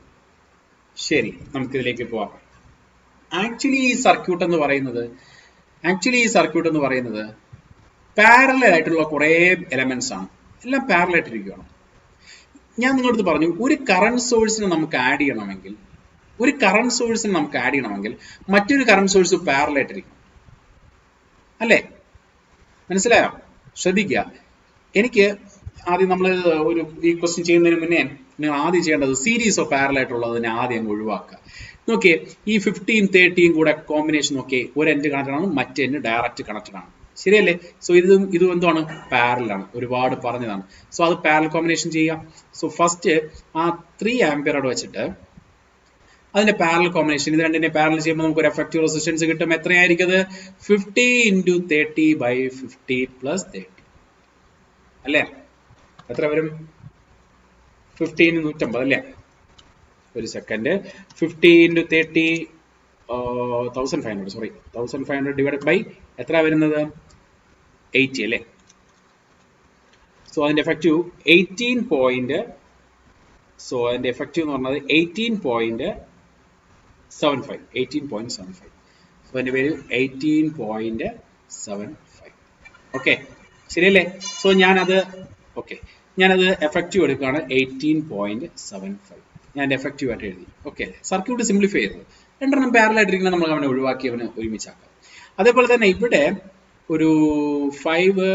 ശരി, നമുക്കിതിലേക്ക് പോവാം. ആക്ച്വലി ഈ സർക്യൂട്ട് എന്ന് പറയുന്നത് പാരലൽ ആയിട്ടുള്ള കുറേ എലമെന്റ്സ് ആണ്. എല്ലാം പാരലൽ ആയിട്ടിരിക്കുകയാണ്. ഞാൻ നിങ്ങളടുത്ത് പറഞ്ഞു, ഒരു കറണ്ട് സോഴ്സിനെ നമുക്ക് ആഡ് ചെയ്യണമെങ്കിൽ മറ്റൊരു കറണ്ട് സോഴ്സ് പാരലൽ ആയിട്ടിരിക്കും. അല്ലേ? മനസ്സിലായോ? ശ്രദ്ധിക്കുക. എനിക്ക് ആദ്യം നമ്മൾ ഈ ക്വസ്റ്റ്യൻ ചെയ്യുന്നതിന് മുന്നേ നിങ്ങൾ ആദ്യം ചെയ്യേണ്ടത് സീരീസ് ഓഫ് പാരലൽ ആയിട്ടുള്ളതിനെ ആദ്യം അങ്ങ് ഒഴിവാക്കുക. നോക്കിയേ, ഈ 15, 30 കൂടെ കോമ്പിനേഷൻ നോക്കിയേ, ഒരു എൻഡ് കണക്റ്റഡ് ആണ്, മറ്റേ എൻഡ് ഡയറക്റ്റ് കണക്റ്റഡ് ആണ്. ശരിയല്ലേ? സോ ഇതും എന്താണ്? പാരലാണ്. ഒരുപാട് പറഞ്ഞതാണ്. സോ അത് പാരലൽ കോമ്പിനേഷൻ ചെയ്യാം. സോ ഫസ്റ്റ് ആ 3 ആംപിയർ അവിടെ വെച്ചിട്ട് അതിന്റെ പാരലൽ കോമ്പിനേഷൻ, ഇത് രണ്ടിനെ പാരലൽ ചെയ്യുമ്പോൾ നമുക്ക് ഒരു എഫക്റ്റീവ് റെസിസ്റ്റൻസ് കിട്ടും. എത്രയായിരിക്കും? 50 × 30/50 + 30 അല്ലേ? എത്ര വരും? 15 150 അല്ലേ? ഒരു സെക്കൻഡ്. 50 × 30 1500. സോറി, 1500 ഡിവൈഡഡ് ബൈ എത്ര വരുന്നത്? 80 അല്ലേ? സോ അതിന്റെ എഫക്റ്റീവ് 18. സോ അതിന്റെ എഫക്റ്റീവ് എന്ന് പറഞ്ഞത് 18.75. സോ അതിന്റെ പേര് 18.75. ഓക്കെ, ശരിയല്ലേ? സോ ഞാനത് എഫക്റ്റീവ് എടുക്കുകയാണ്. 18.75 ഞാൻ എഫക്റ്റീവ് ആയിട്ട് എഴുതി. ഓക്കെ, സർക്യൂട്ട് സിംപ്ലിഫൈ ചെയ്തത്. രണ്ടെണ്ണം പാരലൽ ആയിട്ടിരിക്കുന്ന നമ്മൾ അവനെ ഒഴിവാക്കി അവന് ഒരുമിച്ചാക്കാം. അതേപോലെ തന്നെ ഇവിടെ ഒരു 5,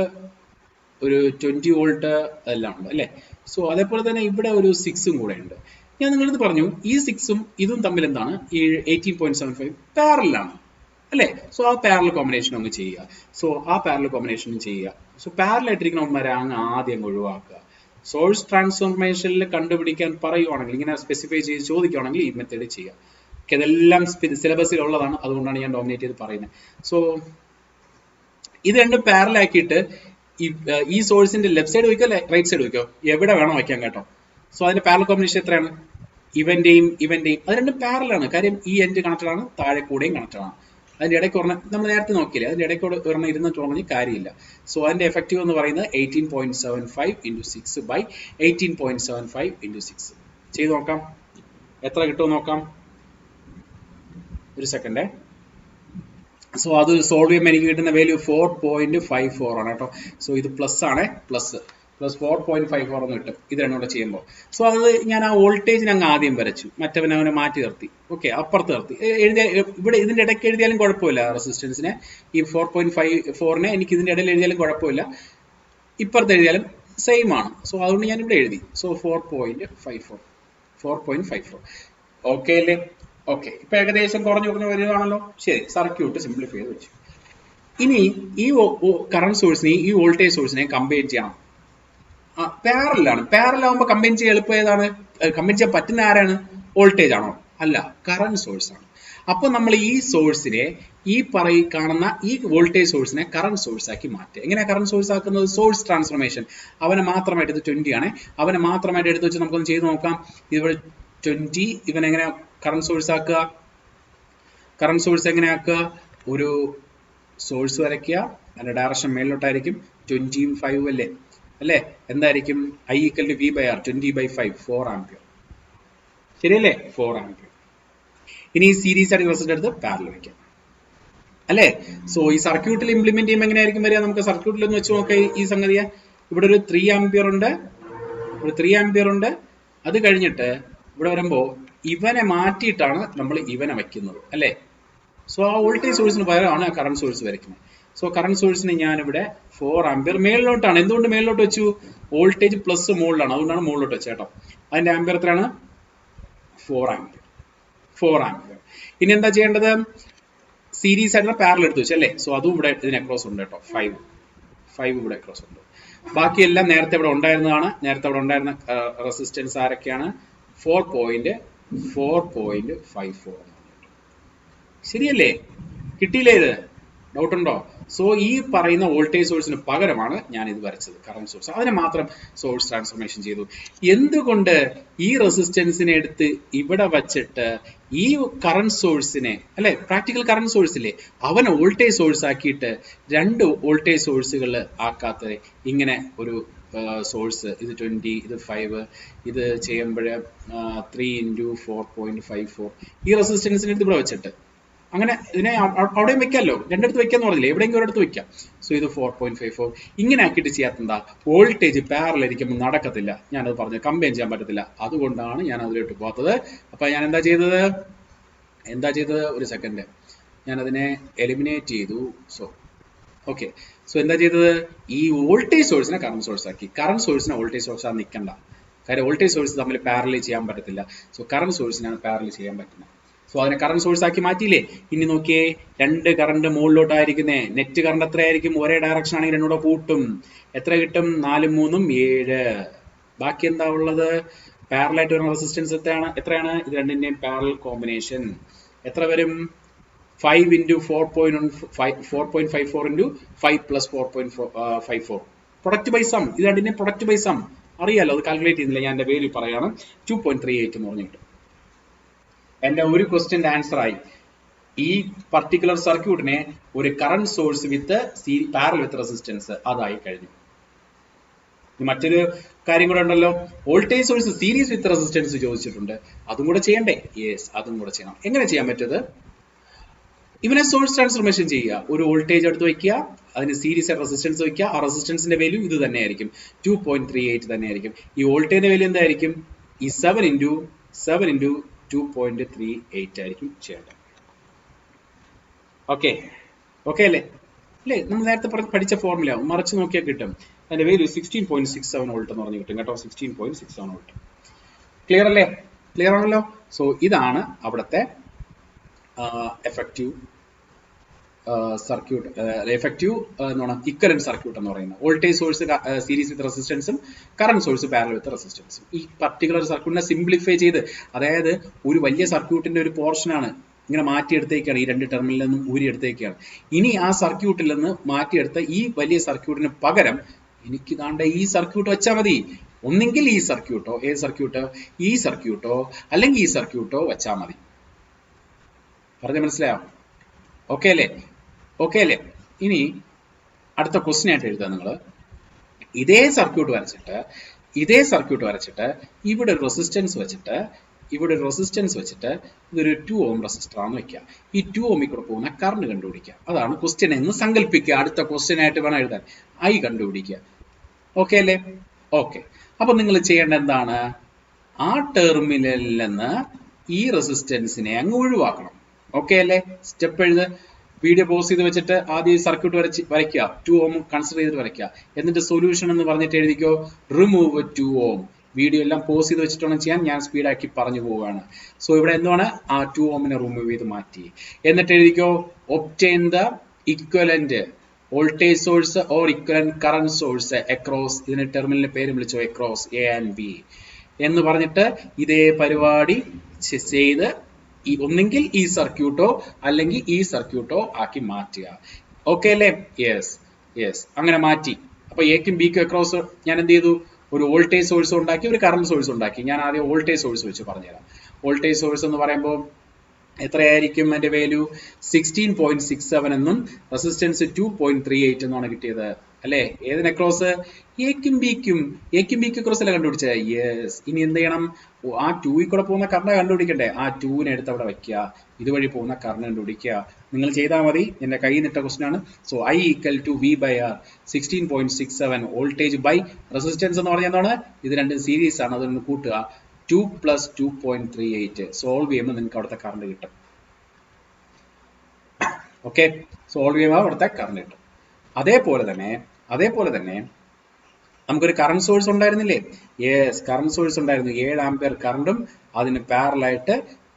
ഒരു 20 വോൾട്ട് എല്ലാം ഉണ്ട് അല്ലേ? സോ അതേപോലെ തന്നെ ഇവിടെ ഒരു 6ഉം കൂടെ ഉണ്ട്. ഞാൻ നിങ്ങളത് പറഞ്ഞു, ഈ 6ഉം ഇതും തമ്മിൽ എന്താണ്? ഈ 18.75 പാരലാണ് അല്ലേ? സോ ആ പാരലൽ കോമ്പിനേഷൻ അങ്ങ് ചെയ്യുക. സോ പാരലൽ ആയിട്ടിരിക്കണവന്മാരെ ആദ്യം ഒഴിവാക്കുക. സോഴ്സ് ട്രാൻസ്ഫോർമേഷനിൽ കണ്ടുപിടിക്കാൻ പറയുവാണെങ്കിൽ, ഇങ്ങനെ സ്പെസിഫൈ ചെയ്ത് ചോദിക്കുകയാണെങ്കിൽ ഈ മെത്തേഡ് ചെയ്യുക. ഇതെല്ലാം സിലബസിൽ ഉള്ളതാണ്, അതുകൊണ്ടാണ് ഞാൻ ഡോമിനേറ്റ് ചെയ്ത് പറയുന്നത്. സോ ഇത് രണ്ടും പാരലൽ ആക്കിയിട്ട് ഈ സോഴ്സിന്റെ ലെഫ്റ്റ് സൈഡ് വയ്ക്കോ റൈറ്റ് സൈഡ് വയ്ക്കോ, എവിടെ വേണം വയ്ക്കാൻ കേട്ടോ. സോ അതിന്റെ പാരലൽ കോമ്പിനേഷൻ എത്രയാണ്? ഇവന്റെയും അത് രണ്ടും പാരലാണ്. കാര്യം ഈ എൻഡ് കണക്റ്റഡ് ആണ്, താഴെ കൂടെയും കണക്റ്റഡ് ആണ്. അതിന്റെ ഇടയ്ക്ക് നമ്മൾ നേരത്തെ നോക്കിയില്ലേ, അതിന്റെ ഇടയ്ക്ക് ഒരെണ്ണം ഇരുന്നിട്ട് പറഞ്ഞ കാര്യമില്ല. സോ അതിന്റെ എഫക്റ്റീവ് എന്ന് പറയുന്നത് 18.75 × 6/18.75 × 6. ചെയ്ത് നോക്കാം, എത്ര കിട്ടുമെന്ന് നോക്കാം. ഒരു സെക്കൻഡ്. സോ അത് സോൾവ് ചെയ്യുമ്പോൾ എനിക്ക് കിട്ടുന്ന വാല്യൂ 4.54 ആണ് കേട്ടോ. സോ ഇത് പ്ലസ് ആണ്, പ്ലസ് പ്ലസ് 4.54 എന്ന് കിട്ടും ഇത് രണ്ടും കൂടെ ചെയ്യുമ്പോൾ. സോ അത് ഞാൻ ആ വോൾട്ടേജിന് അങ്ങ് ആദ്യം വരച്ചു, മറ്റവനെ അവനെ മാറ്റി നിർത്തി. ഓക്കെ, അപ്പുറത്ത് നിർത്തി എഴുതിയ ഇവിടെ ഇതിന്റെ ഇടയ്ക്ക് എഴുതിയാലും കുഴപ്പമില്ല. റെസിസ്റ്റൻസിനെ ഈ 4.54നെ എനിക്ക് ഇതിന്റെ ഇടയിൽ എഴുതിയാലും കുഴപ്പമില്ല, ഇപ്പുറത്ത് എഴുതിയാലും സെയിം ആണ്. സോ അതുകൊണ്ട് ഞാൻ ഇവിടെ എഴുതി. സോ 4.54 ഓക്കെ അല്ലേ? ഓക്കെ, ഇപ്പൊ ഏകദേശം കുറഞ്ഞു വരുവാണല്ലോ. ശരി, സർക്യൂട്ട് സിംപ്ലിഫൈ ചെയ്ത് വെച്ചു. ഇനി ഈ കറണ്ട് സോഴ്സിനെ ഈ വോൾട്ടേജ് സോഴ്സിനെ കമ്പൈൻ ചെയ്യണം. പാരലാണ്. പാരൽ ആകുമ്പോൾ കമ്പൈൻ ചെയ്യാൻ എളുപ്പം ഏതാണ്? കമ്പൈൻ ചെയ്യാൻ പറ്റുന്ന ആരാണ്? വോൾട്ടേജ് ആണോ? അല്ല, കറണ്ട് സോഴ്സ് ആണ്. അപ്പൊ നമ്മൾ ഈ സോഴ്സിനെ ഈ കാണുന്ന ഈ വോൾട്ടേജ് സോഴ്സിനെ കറണ്ട് സോഴ്സ് ആക്കി മാറ്റുക. എങ്ങനെയാ കറണ്ട് സോഴ്സ് ആക്കുന്നത്? Source transformation. അവനെ മാത്രമായിട്ട് ഇത് 20 ആണ്, അവനെ മാത്രമായിട്ട് എടുത്ത് വെച്ച് നമുക്കൊന്ന് ചെയ്ത് നോക്കാം. ഇവിടെ 20 ഇവനെങ്ങനെ കറണ്ട് സോഴ്സ് ആക്കുക? കറണ്ട് സോഴ്സ് എങ്ങനെ ആക്കുക? ഒരു സോഴ്സ് വരയ്ക്കുക, അതിന്റെ ഡയറക്ഷൻ മേളിലോട്ടായിരിക്കും. 25 അല്ലേ? എന്തായിരിക്കും? I = V/R, 20/5, 4 ampere. ശരിയല്ലേ? 4 ആംപിയർ. ഇനി സീരീസ് ആയിട്ട് റെസിസ്റ്റർ എടുത്ത് പാരലൽ വയ്ക്കാം അല്ലേ? സോ ഈ സർക്യൂട്ടിൽ ഇംപ്ലിമെന്റ് ചെയ്യുമ്പോൾ എങ്ങനെയായിരിക്കും വരിക? നമുക്ക് സർക്യൂട്ടിൽ ഒന്ന് വെച്ച് നോക്കാം ഈ സംഗതിയെ. ഇവിടെ ഒരു 3 ആംപിയർ ഉണ്ട്, ഒരു 3 ആംപിയർ ഉണ്ട്. അത് കഴിഞ്ഞിട്ട് ഇവിടെ വരുമ്പോൾ ഇവനെ മാറ്റിയിട്ടാണ് നമ്മൾ ഇവനെ വയ്ക്കുന്നത് അല്ലേ? സോ ആ വോൾട്ടേജ് സോഴ്സിന് പകരമാണ് ആ കറണ്ട് സോഴ്സ് വരയ്ക്കുന്നത്. സോ കറണ്ട് സോഴ്സിന് ഞാനിവിടെ 4 ആംപിയർ മേളിലോട്ടാണ്. എന്തുകൊണ്ട് മേളിലോട്ട് വെച്ചു? വോൾട്ടേജ് പ്ലസ് മുകളിലാണ്, അതുകൊണ്ടാണ് മുകളിലോട്ട് വെച്ചത് കേട്ടോ. അതിന്റെ ആംപിയർ എത്രയാണ്? 4 ആംപിയർ. 4 ആംപിയർ. ഇനി എന്താ ചെയ്യേണ്ടത്? സീരീസ് ആയിട്ടുള്ള പാരലൽ എടുത്ത് വെച്ചു അല്ലേ? സോ അതും ഇവിടെ ഇതിന് അക്രോസ് ഉണ്ട് കേട്ടോ. 5 ഇവിടെ അക്രോസ് ഉണ്ട്. ബാക്കിയെല്ലാം നേരത്തെ ഇവിടെ ഉണ്ടായിരുന്നതാണ്. നേരത്തെ ഇവിടെ ഉണ്ടായിരുന്ന റെസിസ്റ്റൻസ് ആരൊക്കെയാണ്? 4.54. ശരിയല്ലേ? കിട്ടിയില്ലേ? ഇത് ഡൗട്ട് ഉണ്ടോ? സോ ഈ പറയുന്ന വോൾട്ടേജ് സോഴ്സിന് പകരമാണ് ഞാൻ ഇത് വരച്ചത്, കറണ്ട് സോഴ്സ്. അതിനെ മാത്രം സോഴ്സ് ട്രാൻസ്ഫോർമേഷൻ ചെയ്തു. എന്തുകൊണ്ട്? ഈ റെസിസ്റ്റൻസിനെ എടുത്ത് ഇവിടെ വച്ചിട്ട് ഈ കറണ്ട് സോഴ്സിനെ അല്ലെ, പ്രാക്ടിക്കൽ കറണ്ട് സോഴ്സിലെ അവനെ വോൾട്ടേജ് സോഴ്സ് ആക്കിയിട്ട് 2 വോൾട്ടേജ് സോഴ്സുകൾ ആക്കാത്ത ഇങ്ങനെ ഒരു സോഴ്സ്, ഇത് 20, ഇത് 5, ഇത് ചെയ്യുമ്പോൾ 3 × 4.54 ഈ റെസിസ്റ്റൻസിനെ എടുത്ത് ഇവിടെ വെച്ചിട്ട് അങ്ങനെ ഇതിനെ അവിടെയും വെക്കാമല്ലോ, രണ്ടിടത്ത് വെക്കാന്ന് പറഞ്ഞില്ലേ, എവിടെയെങ്കിലും ഒരിടത്ത് വെക്കാം. സോ ഇത് 4.54 ഇങ്ങനെ ആക്കിയിട്ട് ചെയ്യാത്തെന്താ? വോൾട്ടേജ് പാരലൽ ഇരിക്കുമ്പോൾ നടക്കത്തില്ല. ഞാനത് പറഞ്ഞു, കമ്പൈൻ ചെയ്യാൻ പറ്റത്തില്ല. അതുകൊണ്ടാണ് ഞാൻ അതിലോട്ട് പോകാത്തത്. അപ്പൊ ഞാൻ എന്താ ചെയ്തത്? ഒരു സെക്കൻഡ്, ഞാൻ അതിനെ എലിമിനേറ്റ് ചെയ്തു. സോ ഓക്കെ, സോ എന്താ ചെയ്തത്? ഈ വോൾട്ടേജ് സോഴ്സിനെ കറണ്ട് സോഴ്സ് ആക്കി. കറണ്ട് സോഴ്സിനെ വോൾട്ടേജ് സോഴ്സ് ആണ് നിൽക്കണ്ട, കാര്യം വോൾട്ടേജ് സോഴ്സ് തമ്മിൽ പാരലൽ ചെയ്യാൻ പറ്റത്തില്ല. സോ കറണ്ട് സോഴ്സിനാണ് പാരലൽ ചെയ്യാൻ പറ്റുന്നത്. സോ അതിനെ കറണ്ട് സോഴ്സ് ആക്കി മാറ്റിയില്ലേ? ഇനി നോക്കിയേ, 2 കറണ്ട് മുകളിലോട്ടായിരിക്കുന്നേ. നെറ്റ് കറണ്ട് എത്രയായിരിക്കും? ഒരേ ഡയറക്ഷൻ ആണെങ്കിൽ രണ്ടുകൂടെ കൂട്ടും. എത്ര കിട്ടും? 4 × 3 = 7. ബാക്കി എന്താ ഉള്ളത്? പാരലായിട്ട് വരുന്ന റെസിസ്റ്റൻസ് എത്രയാണ്? ഇത് രണ്ടിന്റെയും പാരലൽ കോമ്പിനേഷൻ എത്ര വരും? 5 × 4.54 × 5 + 4.54 പ്രൊഡക്റ്റ് ബൈ സം. ഇത് രണ്ടിന്റെയും പ്രൊഡക്റ്റ് ബൈ സം അറിയാലോ, അത് കാൽക്കുലേറ്റ് ചെയ്യുന്നില്ല, ഞാൻ എന്റെ വാല്യൂ പറയാണ്. 2.38 എന്ന് പറഞ്ഞു കിട്ടും. എന്റെ ഒരു ക്വസ്റ്റ്യന്റെ ആൻസർ ആയി. ഈ പർട്ടിക്കുലർ സർക്യൂട്ടിനെ ഒരു current source with parallel with resistance അതായി കഴിഞ്ഞു. മറ്റൊരു കാര്യം കൂടെ ഉണ്ടല്ലോ, voltage source series with resistance ചോദിച്ചിട്ടുണ്ട്. അതും കൂടെ ചെയ്യണ്ടേ? യെസ്, അതും കൂടെ ചെയ്യണം. എങ്ങനെ ചെയ്യാൻ പറ്റത്? ഇവനെ സോഴ്സ് ട്രാൻസ്ഫോർമേഷൻ ചെയ്യുക. ഒരു വോൾട്ടേജ് എടുത്ത് വയ്ക്കുക, അതിന് സീരീസ് റെസിസ്റ്റൻസ് വയ്ക്കുക. ആ റെസിസ്റ്റൻസിന്റെ വാല്യൂ ഇത് തന്നെയായിരിക്കും, 2.38 തന്നെയായിരിക്കും. ഈ വോൾട്ടേജിന്റെ വാല്യൂ എന്തായിരിക്കും? ഈ 7 × 2.38 ആയിരിക്കും ചെയ്യേണ്ടത്. ഓക്കെ അല്ലേ? നമ്മൾ നേരത്തെ പഠിച്ച ഫോർമുല മറിച്ച് നോക്കിയാൽ കിട്ടും. അതിന്റെ വാല്യൂ 16.67 വോൾട്ട് എന്ന് പറഞ്ഞു കിട്ടും കേട്ടോ. 16.67 വോൾട്ട്. ക്ലിയർ അല്ലേ? ക്ലിയർ ആണല്ലോ? സോ ഇതാണ് അവിടുത്തെ effective circuit, effective equivalent circuit എന്ന് പറയുന്നത്. വോൾട്ടേജ് സോഴ്സ് സീരീസ് വിത്ത് റെസിസ്റ്റൻസും കറണ്ട് സോഴ്സ് പാരലൽ വിത്ത് റെസിസ്റ്റൻസും. ഈ പർട്ടിക്കുലർ സർക്യൂട്ടിനെ സിംപ്ലിഫൈ ചെയ്ത്, അതായത് ഒരു വലിയ സർക്യൂട്ടിന്റെ ഒരു പോർഷനാണ് ഇങ്ങനെ മാറ്റിയെടുത്തേക്കാണ്, ഈ 2 ടെർമിനലിൽ നിന്നും ഊരിയെടുത്തേക്കാണ്. ഇനി ആ സർക്യൂട്ടിൽ നിന്ന് മാറ്റിയെടുത്ത ഈ വലിയ സർക്യൂട്ടിന് പകരം എനിക്ക് താണ്ട ഈ സർക്യൂട്ട് വെച്ചാൽ മതി. ഒന്നെങ്കിൽ ഈ സർക്യൂട്ടോ, ഏത് സർക്യൂട്ടോ, ഈ സർക്യൂട്ടോ അല്ലെങ്കിൽ ഈ സർക്യൂട്ടോ വെച്ചാൽ മതി. പറഞ്ഞ മനസ്സിലായോ? ഓക്കെ അല്ലേ? ഇനി അടുത്ത ക്വസ്റ്റ്യൻ ആയിട്ട് എഴുതാം നിങ്ങൾ. ഇതേ സർക്യൂട്ട് വരച്ചിട്ട് ഇവിടെ ഒരു റെസിസ്റ്റൻസ് വെച്ചിട്ട് ഇതൊരു 2 ohm റെസിസ്റ്റർ ആണെന്ന് വെക്കുക. ഈ 2 ohm കൂടെ പോകുന്ന കറണ്ട് കണ്ടുപിടിക്കുക. അതാണ് ക്വസ്റ്റ്യൻ എന്ന് സങ്കല്പിക്കുക. അടുത്ത ക്വസ്റ്റ്യൻ ആയിട്ട് വേണം എഴുതാൻ. I കണ്ടുപിടിക്കുക. ഓക്കെ അല്ലേ? ഓക്കെ, അപ്പൊ നിങ്ങൾ ചെയ്യേണ്ട എന്താണ്? ആ ടെർമിനലിൽ നിന്ന് ഈ റെസിസ്റ്റൻസിനെ അങ്ങ് ഒഴിവാക്കണം. ഓക്കെ അല്ലേ? സ്റ്റെപ്പ് എഴുത്. വീഡിയോ പോസ് ചെയ്ത് വെച്ചിട്ട് ആദ്യം സർക്യൂട്ട് വരയ്ക്കുക, 2 ohm കൺസിഡർ ചെയ്തിട്ട് വരയ്ക്കുക. എന്നിട്ട് സൊല്യൂഷൻ എന്ന് പറഞ്ഞിട്ട് എഴുതിക്കോ, റിമൂവ് 2 ohm. വീഡിയോ എല്ലാം പോസ് ചെയ്ത് വെച്ചിട്ടാണ് ചെയ്യാൻ, ഞാൻ സ്പീഡാക്കി പറഞ്ഞു പോവുകയാണ്. സോ ഇവിടെ എന്താണ്, ആ 2 ohമിനെ റിമൂവ് ചെയ്ത് മാറ്റി. എന്നിട്ട് എഴുതിക്കോ, obtain the equivalent voltage source or equivalent current source across, ഇതിന്റെ ടെർമിനലിന്റെ പേര് വിളിച്ചോ, അക്രോസ് എ ആൻഡ് ബി എന്ന് പറഞ്ഞിട്ട് ഇതേ പരിപാടി ചെയ്ത് ഒന്നെങ്കിൽ ഈ സർക്യൂട്ടോ അല്ലെങ്കിൽ ഈ സർക്യൂട്ടോ ആക്കി മാറ്റുക. ഓക്കെ അല്ലേ? യെസ്, അങ്ങനെ മാറ്റി. അപ്പൊ എക്കും ബിക്കും അക്രോസ് ഞാൻ എന്ത് ചെയ്തു? ഒരു വോൾട്ടേജ് സോഴ്സ് ഉണ്ടാക്കി, ഒരു കറന്റ് സോഴ്സ് ഉണ്ടാക്കി. ഞാൻ ആദ്യം വോൾട്ടേജ് സോഴ്സ് വെച്ച് പറഞ്ഞുതരാം. വോൾട്ടേജ് സോഴ്സ് എന്ന് പറയുമ്പോൾ എത്രയായിരിക്കും അതിന്റെ വാല്യൂ? 16.67 എന്നും റെസിസ്റ്റൻസ് 2.38 എന്നാണ് കിട്ടിയത് അല്ലേ? ഏതിന് അക്രോസ്? എക്കും ബിക്കും അക്രോസ് അല്ലേ കണ്ടുപിടിച്ചത്? യെസ്. ഇനി എന്ത് ചെയ്യണം? ആ 2 കൂടെ പോകുന്ന കറണ്ട് കണ്ടുപിടിക്കണ്ടേ? ആ 2നെ എടുത്ത് അവിടെ വെക്കുക, ഇതുവഴി പോകുന്ന കറണ്ട് കണ്ടുപിടിക്കുക. നിങ്ങൾ ചെയ്താൽ മതി, എന്റെ കയ്യിൽ നിട്ട ക്വസ്റ്റൻ ആണ്. So I = V/R, 16.67 voltage by resistance എന്ന് പറഞ്ഞാൽ എന്താണ്? ഇത് രണ്ടും സീരീസ് ആണ്, അതൊന്ന് കൂട്ടുക. 2 + 2.38 സോൾവ് ചെയ്യുമ്പോൾ നിങ്ങൾക്ക് അവിടുത്തെ കറണ്ട് കിട്ടും. ഓക്കെ, സോൾവ് ചെയ്യുമ്പോൾ അവിടുത്തെ കറണ്ട് കിട്ടും. അതേപോലെ തന്നെ നമുക്കൊരു കറണ്ട് സോഴ്സ് ഉണ്ടായിരുന്നില്ലേ? യെസ്, കറണ്ട് സോഴ്സ് ഉണ്ടായിരുന്നു. 7 ആംപിയർ കറണ്ടും അതിന് പാരലായിട്ട്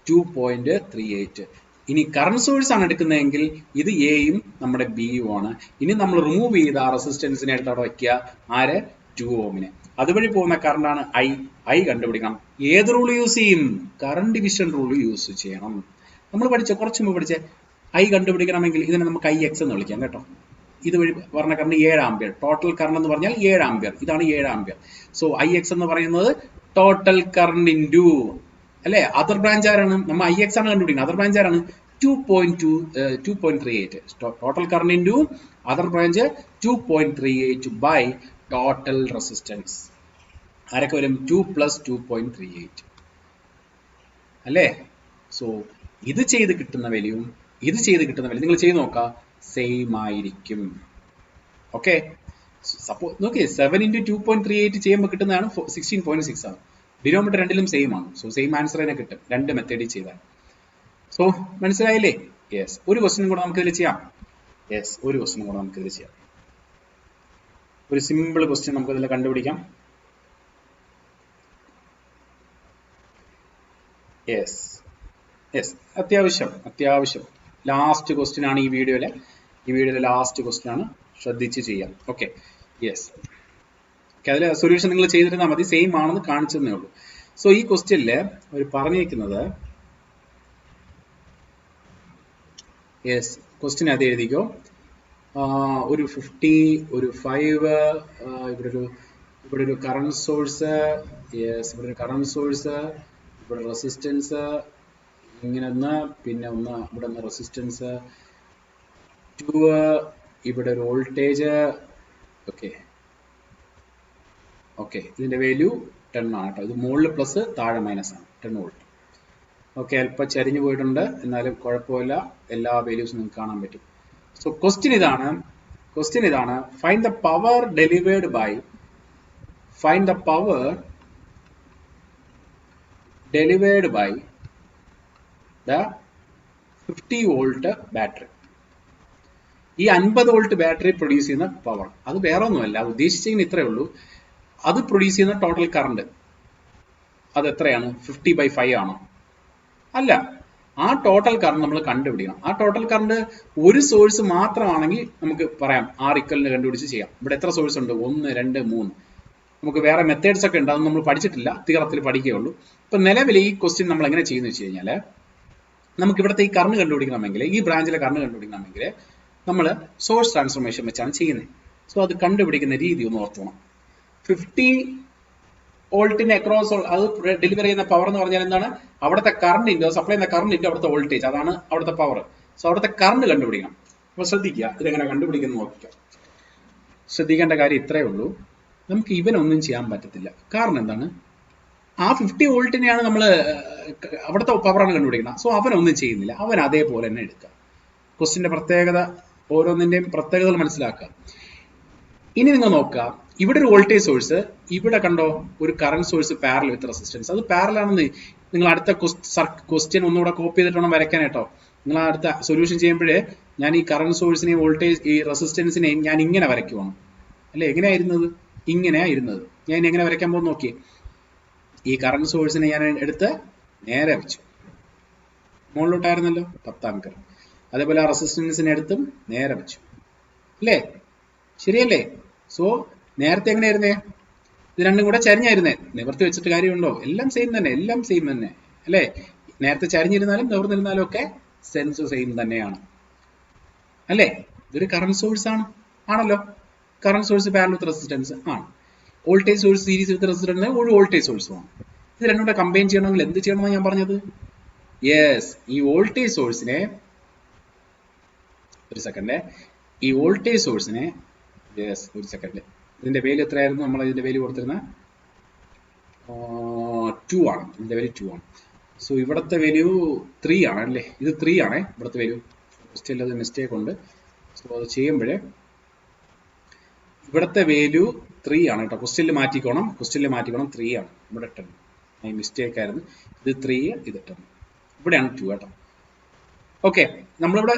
2.38. ഇനി കറണ്ട് സോഴ്സ് ആണ് എടുക്കുന്നതെങ്കിൽ ഇത് എയും നമ്മുടെ ബിയും ആണ്. ഇനി നമ്മൾ റിമൂവ് ചെയ്ത ആ റെസിസ്റ്റൻസിനെ എടുത്ത് അവിടെ വയ്ക്കുക. ആര്? 2 ohമിനെ. അതുവഴി പോകുന്ന കറണ്ട് ആണ് I കണ്ടുപിടിക്കണം. ഏത് റൂൾ യൂസ് ചെയ്യും? കറണ്ട് ഡിവിഷൻ റൂൾ യൂസ് ചെയ്യണം. നമ്മൾ കുറച്ച് മുമ്പ് പഠിച്ച I കണ്ടുപിടിക്കണമെങ്കിൽ ഇതിനെ നമുക്ക് IX എന്ന് വിളിക്കാം കേട്ടോ. ഇതുവഴി പറഞ്ഞ കറണ്ട് 7 ആംപിയർ. ടോട്ടൽ കറണ്ട് എന്ന് പറഞ്ഞാൽ 7 ആംപിയർ. ഇതാണ് 7 ആംപിയർ. സോ IX എന്ന് പറയുന്നത് ടോട്ടൽ കറണ്ട് ഇൻറ്റു അല്ലെ, അതർ ബ്രാഞ്ച് ആരാണ്? നമ്മൾ IX ആണ് കണ്ടുപിടിക്കുന്നത്. അതർ ബ്രാഞ്ച് ആരാണ്? 2.38. Total current into other branch 2.38 by total resistance. ആരൊക്കെ വരും? 2 + 2.38 അല്ലേ? സോ ഇത് ചെയ്ത് കിട്ടുന്ന വാല്യൂവും ഇത് ചെയ്ത് കിട്ടുന്ന വാല്യൂ നിങ്ങൾ ചെയ്ത് നോക്കുക, സെയിം ആയിരിക്കും. ഓക്കെ, സപ്പോസ് നോക്കിയേ, 7 × 2.38 ചെയ്യുമ്പോൾ കിട്ടുന്നതാണ് 16.6 ആണ്. ഡിനോമിനേറ്റർ രണ്ടിലും സെയിം ആണ്. സോ സെയിം ആൻസർ തന്നെ കിട്ടും രണ്ട് മെത്തേഡിൽ ചെയ്താൽ. സോ മനസ്സിലായില്ലേ? യെസ്. ഒരു ക്വസ്റ്റ്യൻ കൂടെ നമുക്ക് ഇതിൽ ചെയ്യാം. ഒരു സിമ്പിൾ ക്വസ്റ്റ്യൻ നമുക്ക് ഇതിൽ കണ്ടുപിടിക്കാം. യെസ്, അത്യാവശ്യം ലാസ്റ്റ് ക്വസ്റ്റ്യൻ ആണ് ഈ വീഡിയോയിലെ ലാസ്റ്റ് ക്വസ്റ്റ്യൻ ആണ്. ശ്രദ്ധിച്ച് ചെയ്യാം. Okay, yes. അതിലെ സൊല്യൂഷൻ നിങ്ങൾ ചെയ്തിരുന്നാൽ മതി, സെയിം ആണെന്ന് കാണിച്ചതേ ഉള്ളൂ. സോ ഈ ക്വസ്റ്റ്യനില് അവർ പറഞ്ഞിരിക്കുന്നത്, യെസ്, ക്വസ്റ്റ്യൻ അത് എഴുതിക്കോ. ഒരു 50, ഒരു 5, ഇവിടെ ഒരു കറണ്ട് സോഴ്സ്, യെസ്, ഇവിടെ ഒരു കറണ്ട് സോഴ്സ്, ഇവിടെ റെസിസ്റ്റൻസ്, ഇങ്ങനെ ഒന്ന്, പിന്നെ ഒന്ന് ഇവിടെ ഒന്ന് റെസിസ്റ്റൻസ് 2, ഇവിടെ ഒരു വോൾട്ടേജ്. ഓക്കെ, ഇതിന്റെ വാല്യൂ 10 ആണ് കേട്ടോ. ഇത് മുകളിൽ പ്ലസ് താഴെ മൈനസ് ആണ്, 10 വോൾട്ട്. ഓക്കെ, അല്പം ചരിഞ്ഞു പോയിട്ടുണ്ട്, എന്നാലും കുഴപ്പമില്ല, എല്ലാ വാല്യൂസും നിങ്ങൾക്ക് കാണാൻ പറ്റും. സോ ക്വസ്റ്റ്യൻ ഇതാണ്, find the power delivered by the 50 volt battery. ഈ 50 വോൾട്ട് ബാറ്ററി പ്രൊഡ്യൂസ് ചെയ്യുന്ന പവർ, അത് വേറെ ഒന്നുമല്ല, ഉദ്ദേശിച്ചെങ്കിൽ ഇത്രയേ ഉള്ളൂ. അത് പ്രൊഡ്യൂസ് ചെയ്യുന്ന ടോട്ടൽ കറണ്ട് അത് എത്രയാണ്? 50/5 ആണോ? അല്ല, ആ ടോട്ടൽ കറണ്ട് നമ്മൾ കണ്ടുപിടിക്കണം. ആ ടോട്ടൽ കറണ്ട് ഒരു സോഴ്സ് മാത്രമാണെങ്കിൽ നമുക്ക് പറയാം, R equivalent കണ്ടുപിടിച്ച് ചെയ്യാം. ഇവിടെ എത്ര സോഴ്സ് ഉണ്ട്? 1, 2, 3. നമുക്ക് വേറെ മെത്തേഡ്സ് ഒക്കെ ഉണ്ട്, അതൊന്നും നമ്മൾ പഠിച്ചിട്ടില്ല, തിയറത്തിൽ പഠിക്കുകയുള്ളൂ. ഇപ്പൊ നിലവിൽ ഈ ക്വസ്റ്റ്യൻ നമ്മൾ എങ്ങനെ ചെയ്യുന്നു വെച്ച് കഴിഞ്ഞാൽ, നമുക്ക് ഇവിടുത്തെ ഈ കറണ്ട് കണ്ടുപിടിക്കണമെങ്കിൽ, ഈ ബ്രാഞ്ചിലെ കറണ്ട് കണ്ടുപിടിക്കണമെങ്കിൽ നമ്മൾ സോഴ്സ് ട്രാൻസ്ഫോർമേഷൻ വെച്ചാണ് ചെയ്യുന്നത്. സോ അത് കണ്ടുപിടിക്കുന്ന രീതി ഒന്ന് ഓർത്തോണം. 50 വോൾട്ടിന് അക്രോസ് അത് ഡെലിവർ ചെയ്യുന്ന പവർ എന്ന് പറഞ്ഞാൽ എന്താണ്? അവിടുത്തെ കറണ്ടിന്റെ സപ്ലൈ ചെയ്യുന്ന കറണ്ടിന്റെ അവിടുത്തെ വോൾട്ടേജ്, അതാണ് അവിടുത്തെ പവർ. സോ അവിടുത്തെ കറണ്ട് കണ്ടുപിടിക്കണം. അപ്പൊ ശ്രദ്ധിക്കുക, ഇതെങ്ങനെ കണ്ടുപിടിക്കുന്നു നോക്കുക. ശ്രദ്ധിക്കേണ്ട കാര്യം ഇത്രയേ ഉള്ളൂ, നമുക്ക് ഇവനൊന്നും ചെയ്യാൻ പറ്റത്തില്ല. കാരണം എന്താണ്? ആ 50 വോൾട്ടിനെയാണ് നമ്മൾ അവിടുത്തെ പവറാണ് കണ്ടുപിടിക്കണം. സോ അവനൊന്നും ചെയ്യുന്നില്ല, അവൻ അതേപോലെ തന്നെ എടുക്കുക. ക്വസ്റ്റിന്റെ പ്രത്യേകത, ഓരോന്നിന്റെയും പ്രത്യേകതകൾ മനസ്സിലാക്കുക. ഇനി നിങ്ങൾ നോക്കുക, ഇവിടെ ഒരു വോൾട്ടേജ് സോഴ്സ്, ഇവിടെ കണ്ടോ ഒരു current source parallel with resistance. അത് പാരലൽ ആണെന്ന് നിങ്ങൾ അടുത്ത ക്വസ്റ്റ്യൻ ഒന്നുകൂടെ കോപ്പി ചെയ്തിട്ട് വേണം വരയ്ക്കാൻ കേട്ടോ. നിങ്ങൾ അടുത്ത സൊല്യൂഷൻ ചെയ്യുമ്പോഴേ ഞാൻ ഈ കറന്റ് സോഴ്സിനെയും വോൾട്ടേജ് ഈ റെസിസ്റ്റൻസിനെയും ഞാൻ ഇങ്ങനെ വരയ്ക്കുവാണ്. അല്ലെ, എങ്ങനെയായിരുന്നത്? ഇങ്ങനെയായിരുന്നത്. ഞാൻ എങ്ങനെ വരയ്ക്കാൻ പോകുന്ന നോക്കിയേ. ഈ കറന്റ് സോഴ്സിനെ ഞാൻ എടുത്ത് നേരെ വെച്ചു, മുകളിലോട്ടായിരുന്നല്ലോ 10 ആംപിയർ. അതേപോലെ ആ റെസിസ്റ്റൻസിനെ എടുത്തും നേരെ വെച്ചു. അല്ലേ, ശരിയല്ലേ? സോ നേരത്തെ എങ്ങനെയായിരുന്നേ? ഇത് രണ്ടും കൂടെ ചരിഞ്ഞായിരുന്നേ. നിവർത്തി വെച്ചിട്ട് കാര്യമുണ്ടോ? എല്ലാം സെയിം തന്നെ, എല്ലാം സെയിം തന്നെ അല്ലേ? നേരത്തെ ചരിഞ്ഞിരുന്നാലും നിവർന്നിരുന്നാലും ഒക്കെ സെൻസ് സെയിം തന്നെയാണ് അല്ലേ? ഇതൊരു കറന്റ് സോഴ്സ് ആണ്, ആണല്ലോ. Current source parallel with resistance ആണ്. Voltage source series with resistance ഒരു വോൾട്ടേജ് സോഴ്സുമാണ്. ഇത് രണ്ടും കൂടെ കമ്പൈൻ ചെയ്യണമെങ്കിൽ എന്ത് ചെയ്യണമെന്ന് ഞാൻ പറഞ്ഞത്? യെസ്, ഈ വോൾട്ടേജ് സോഴ്സിനെ ഒരു സെക്കൻഡ്, ഈ വോൾട്ടേജ് സോഴ്സിനെ യെസ് ഒരു സെക്കൻഡ്, ഇതിന്റെ വാല്യൂ എത്രയായിരുന്നു? നമ്മൾ ഇതിന്റെ വാല്യൂ കൊടുത്തിരുന്ന 2 ആണ്. ഇതിന്റെ വാല്യൂ 2 ആണ്. സോ ഇവിടുത്തെ വാല്യൂ 3 ആണ് അല്ലേ? ഇത് 3 ആണ് ഇവിടുത്തെ വാല്യൂ. ക്വസ്റ്റ്യനിൽ അത് മിസ്റ്റേക്ക് ഉണ്ട്. സോ അത് ചെയ്യുമ്പോഴേ ഇവിടുത്തെ വാല്യൂ 3 ആണ് കേട്ടോ. ക്വസ്റ്റ്യനിൽ മാറ്റിക്കോണം, 3 ആണ്. ഇവിടെ 10 മിസ്റ്റേക്ക് ആയിരുന്നു. ഇത് 3, ഇത് 10. ഇവിടെയാണ് 2 കേട്ടോ. ഓക്കെ, നമ്മളിവിടെ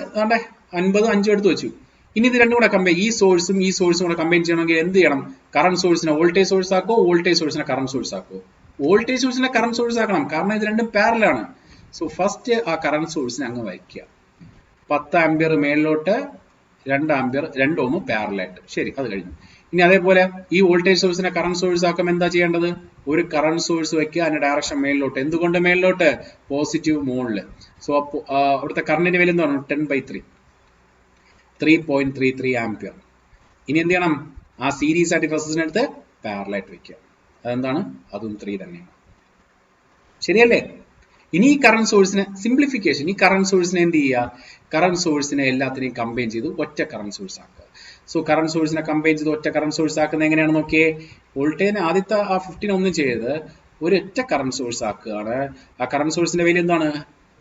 50 5 എടുത്ത് വെച്ചു. ഇനി ഇത് രണ്ടും കൂടെ കമ്പൈൻ, ഈ സോഴ്സും കൂടെ കമ്പൈൻ ചെയ്യണമെങ്കിൽ എന്ത് ചെയ്യണം? കറന്റ് സോഴ്സിനെ വോൾട്ടേജ് സോഴ്സ് ആക്കോ, വോൾട്ടേജ് സോഴ്സിനെ കറന്റ് സോഴ്സ് ആക്കോ? വോൾട്ടേജ് സോഴ്സിനെ കറന്റ് സോഴ്സ് ആക്കണം, കാരണം ഇത് രണ്ടും പാരലൽ ആണ്. സോ ഫസ്റ്റ് ആ കറന്റ് സോഴ്സിനെ അങ്ങ് വയ്ക്കുക. 10 ആംപിയർ മേളിലോട്ട്, 2 ആംപിയർ, 2 ഓം പാരലൽ ആയിട്ട്. ശരി, അത് കഴിഞ്ഞു. ഇനി അതേപോലെ ഈ വോൾട്ടേജ് സോഴ്സിനെ കറന്റ് സോഴ്സ് ആക്കുമ്പോൾ എന്താ ചെയ്യേണ്ടത്? ഒരു കറന്റ് സോഴ്സ് വെക്കുക, അതിന്റെ ഡയറക്ഷൻ മേളിലോട്ട്. എന്തുകൊണ്ട് മേളിലോട്ട്? പോസിറ്റീവ് മുകളിൽ. സോ അവിടുത്തെ കറന്റിന്റെ വാല്യൂ എന്താണ്? 10/3, 3.33 ആംപിയർ. ഇനി എന്ത് ചെയ്യണം? ആ സീരീസ് ആയിട്ട് റെസിസ്റ്റൻസ് എടുത്ത് പാരലൽ ആയിട്ട് വെക്കുക. അതെന്താണ്? അതും 3 തന്നെയാണ്. ശരിയല്ലേ? ഇനി ഈ കറന്റ് സോഴ്സിനെ സിംപ്ലിഫിക്കേഷൻ, ഈ കറന്റ് സോഴ്സിനെ എന്ത് ചെയ്യുക? കറന്റ് സോഴ്സിനെ എല്ലാത്തിനെയും കമ്പൈൻ ചെയ്ത് ഒറ്റ കറന്റ് സോഴ്സ് ആക്കുക. സോ കറന്റ് സോഴ്സിനെ കമ്പൈൻ ചെയ്ത് ഒറ്റ കറന്റ് സോഴ്സ് ആക്കുന്നത് എങ്ങനെയാണെന്ന് നോക്കിയേ. വോൾട്ടേജിനെ ആദ്യത്തെ ആ 15 ഒന്നും ചെയ്ത് ഒരൊറ്റ കറന്റ് സോഴ്സ് ആക്കുകയാണ്. ആ കറന്റ് സോഴ്സിന്റെ വാല്യൂ എന്താണ്?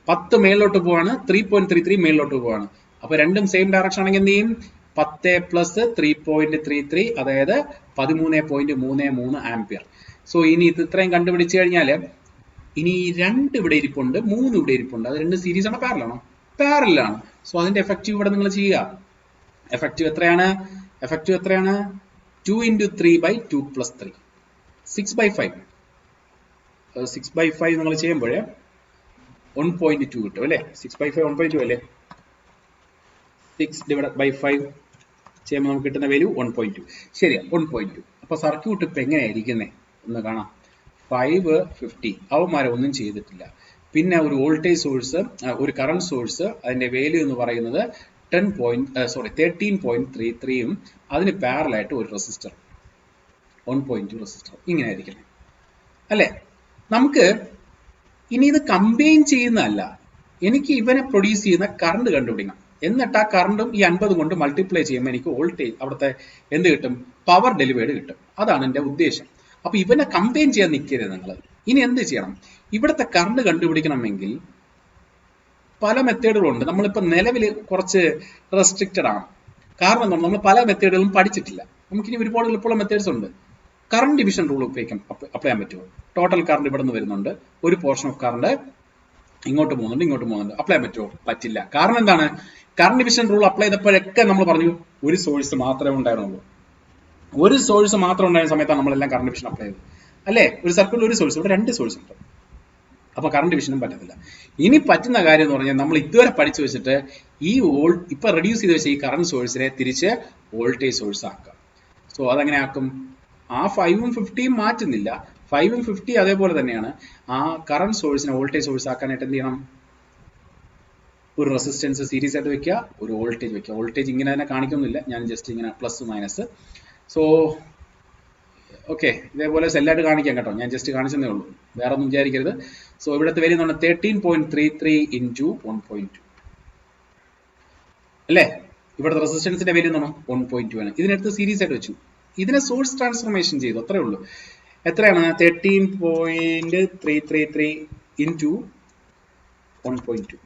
10 മേളിലോട്ട് പോവാണ്, 3.33 മേളിലോട്ട് പോവാണ്. അപ്പൊ രണ്ടും സെയിം ഡയറക്ഷൻ ആണെങ്കിൽ എന്ത് ചെയ്യും? 10 പ്ലസ് 3.33, അതായത് 13.33 ആംപിയർ. സോ ഇനി ഇത് ഇത്രയും കണ്ടുപിടിച്ചു കഴിഞ്ഞാല് ഇനി 2 ഇവിടെ ഇരിപ്പുണ്ട്, 3 ഇവിടെ ഇരിപ്പുണ്ട്. അത് രണ്ട് സീരീസ് ആണോ പാരലൽ ആണോ? പാരലൽ ആണ്. സോ അതിന്റെ എഫക്റ്റീവ് ഇവിടെ നിങ്ങൾ ചെയ്യുക. എഫക്റ്റീവ് എത്രയാണ്? 2 × 3/2 + 3, 6/5. 6/5 നിങ്ങൾ ചെയ്യുമ്പോഴേ 1.2 കിട്ടും അല്ലേ? 6/5 1.2 അല്ലേ? 6/5 ചെയ്യുമ്പോൾ നമുക്ക് കിട്ടുന്ന വാല്യൂ 1.2. ശരിയാ, 1.2. അപ്പൊ സർക്യൂട്ട് ഇപ്പൊ എങ്ങനെയായിരിക്കുന്നേ ഒന്ന് കാണാം. 550 അവന്മാരെ ഒന്നും ചെയ്തിട്ടില്ല. പിന്നെ ഒരു വോൾട്ടേജ് സോഴ്സ്, ഒരു കറന്റ് സോഴ്സ്, അതിന്റെ വാല്യൂ എന്ന് പറയുന്നത് 13.33ഉം അതിന് പാരലൽ ആയിട്ട് ഒരു റെസിസ്റ്റർ 1.2 റെസിസ്റ്റർ. ഇങ്ങനെ ആയിരിക്കണം അല്ലെ? നമുക്ക് ഇനി ഇത് കമ്പൈൻ ചെയ്യുന്നതല്ല, എനിക്ക് ഇവനെ പ്രൊഡ്യൂസ് ചെയ്യുന്ന കറണ്ട് കണ്ടുപിടിക്കണം. എന്നിട്ട് ആ കറണ്ടും ഈ 50 കൊണ്ട് മൾട്ടിപ്ലൈ ചെയ്യുമ്പോൾ എനിക്ക് വോൾട്ടേജ് അവിടുത്തെ എന്ത് കിട്ടും? പവർ ഡെലിവേർഡ് കിട്ടും. അതാണ് എൻ്റെ ഉദ്ദേശം. അപ്പൊ ഇവനെ കമ്പൈൻ ചെയ്യാൻ നിൽക്കരുത് നിങ്ങൾ. ഇനി എന്ത് ചെയ്യണം? ഇവിടുത്തെ കറണ്ട് കണ്ടുപിടിക്കണമെങ്കിൽ പല മെത്തേഡുകളുണ്ട്. നമ്മളിപ്പോൾ നിലവിൽ കുറച്ച് റെസ്ട്രിക്റ്റഡ് ആണ്. കാരണം എന്താണ്? നമ്മൾ പല മെത്തേഡുകളും പഠിച്ചിട്ടില്ല. നമുക്കിനി ഒരുപാട് എളുപ്പമുള്ള മെത്തേഡ്സ് ഉണ്ട്. കറണ്ട് ഡിവിഷൻ റൂൾ ഉപയോഗിക്കാം, അപ്ലൈ ചെയ്യാൻ പറ്റുമോ? ടോട്ടൽ കറണ്ട് ഇവിടെ നിന്ന് വരുന്നുണ്ട്, ഒരു പോർഷൻ ഓഫ് കറണ്ട് ഇങ്ങോട്ട് പോകുന്നുണ്ട്, അപ്ലൈ ചെയ്യാൻ പറ്റുമോ? പറ്റില്ല. കാരണം എന്താണ്? കറണ്ട് ഡിവിഷൻ റൂൾ അപ്ലൈ ചെയ്തപ്പോഴൊക്കെ നമ്മൾ പറഞ്ഞു ഒരു സോഴ്സ് മാത്രമേ ഉണ്ടായിരുന്നുള്ളൂ. ഒരു സോഴ്സ് മാത്രം ഉണ്ടായിരുന്ന സമയത്താണ് നമ്മളെല്ലാം കറണ്ട് ഡിവിഷൻ അപ്ലൈ ചെയ്തത് അല്ലേ? ഒരു സർക്യൂട്ടിൽ ഒരു സോഴ്സ്, ഇവിടെ 2 സോഴ്സ് ഉണ്ട്. അപ്പൊ കറണ്ട് ഡിവിഷനും പറ്റത്തില്ല. ഇനി പറ്റുന്ന കാര്യം എന്ന് പറഞ്ഞാൽ നമ്മൾ ഇതുവരെ പഠിച്ചു വെച്ചിട്ട് ഈ ഇപ്പൊ റെഡ്യൂസ് ചെയ്ത് വെച്ച ഈ കറണ്ട് സോഴ്സിനെ തിരിച്ച് വോൾട്ടേജ് സോഴ്സ് ആക്കാം. സോ അതെങ്ങനെ ആക്കും? ആ 5ഉം 50ഉം മാറ്റുന്നില്ല. 5ഉം 50 അതേപോലെ തന്നെയാണ്. ആ കറണ്ട് സോഴ്സിനെ വോൾട്ടേജ് സോഴ്സ് ആക്കാനായിട്ട് എന്ത് ചെയ്യണം? ഒരു റെസിസ്റ്റൻസ് സീരീസ് ആയിട്ട് വെക്കുക, ഒരു വോൾട്ടേജ് വെക്കുക. വോൾട്ടേജ് ഇങ്ങനെ തന്നെ കാണിക്കുന്നില്ല, ഞാൻ ജസ്റ്റ് ഇങ്ങനെ പ്ലസ് മൈനസ്. സോ ഓക്കെ, ഇതേപോലെ സെല്ലായിട്ട് കാണിക്കാം കേട്ടോ, ഞാൻ ജസ്റ്റ് കാണിച്ചതേ ഉള്ളൂ, വേറെ ഒന്നും വിചാരിക്കരുത്. സോ ഇവിടുത്തെ വരുന്ന 13.33 × 1.2 അല്ലേ? ഇവിടുത്തെ റെസിസ്റ്റൻസിന്റെ വാല്യൂ എന്താണ്? 1.2 ആണ്. ഇതിനടുത്ത് സീരീസ് ആയിട്ട് വെച്ചു, ഇതിനെ സോഴ്സ് ട്രാൻസ്ഫോർമേഷൻ ചെയ്തു, അത്രേ ഉള്ളൂ. എത്രയാണ്? 13.333 × 1.2,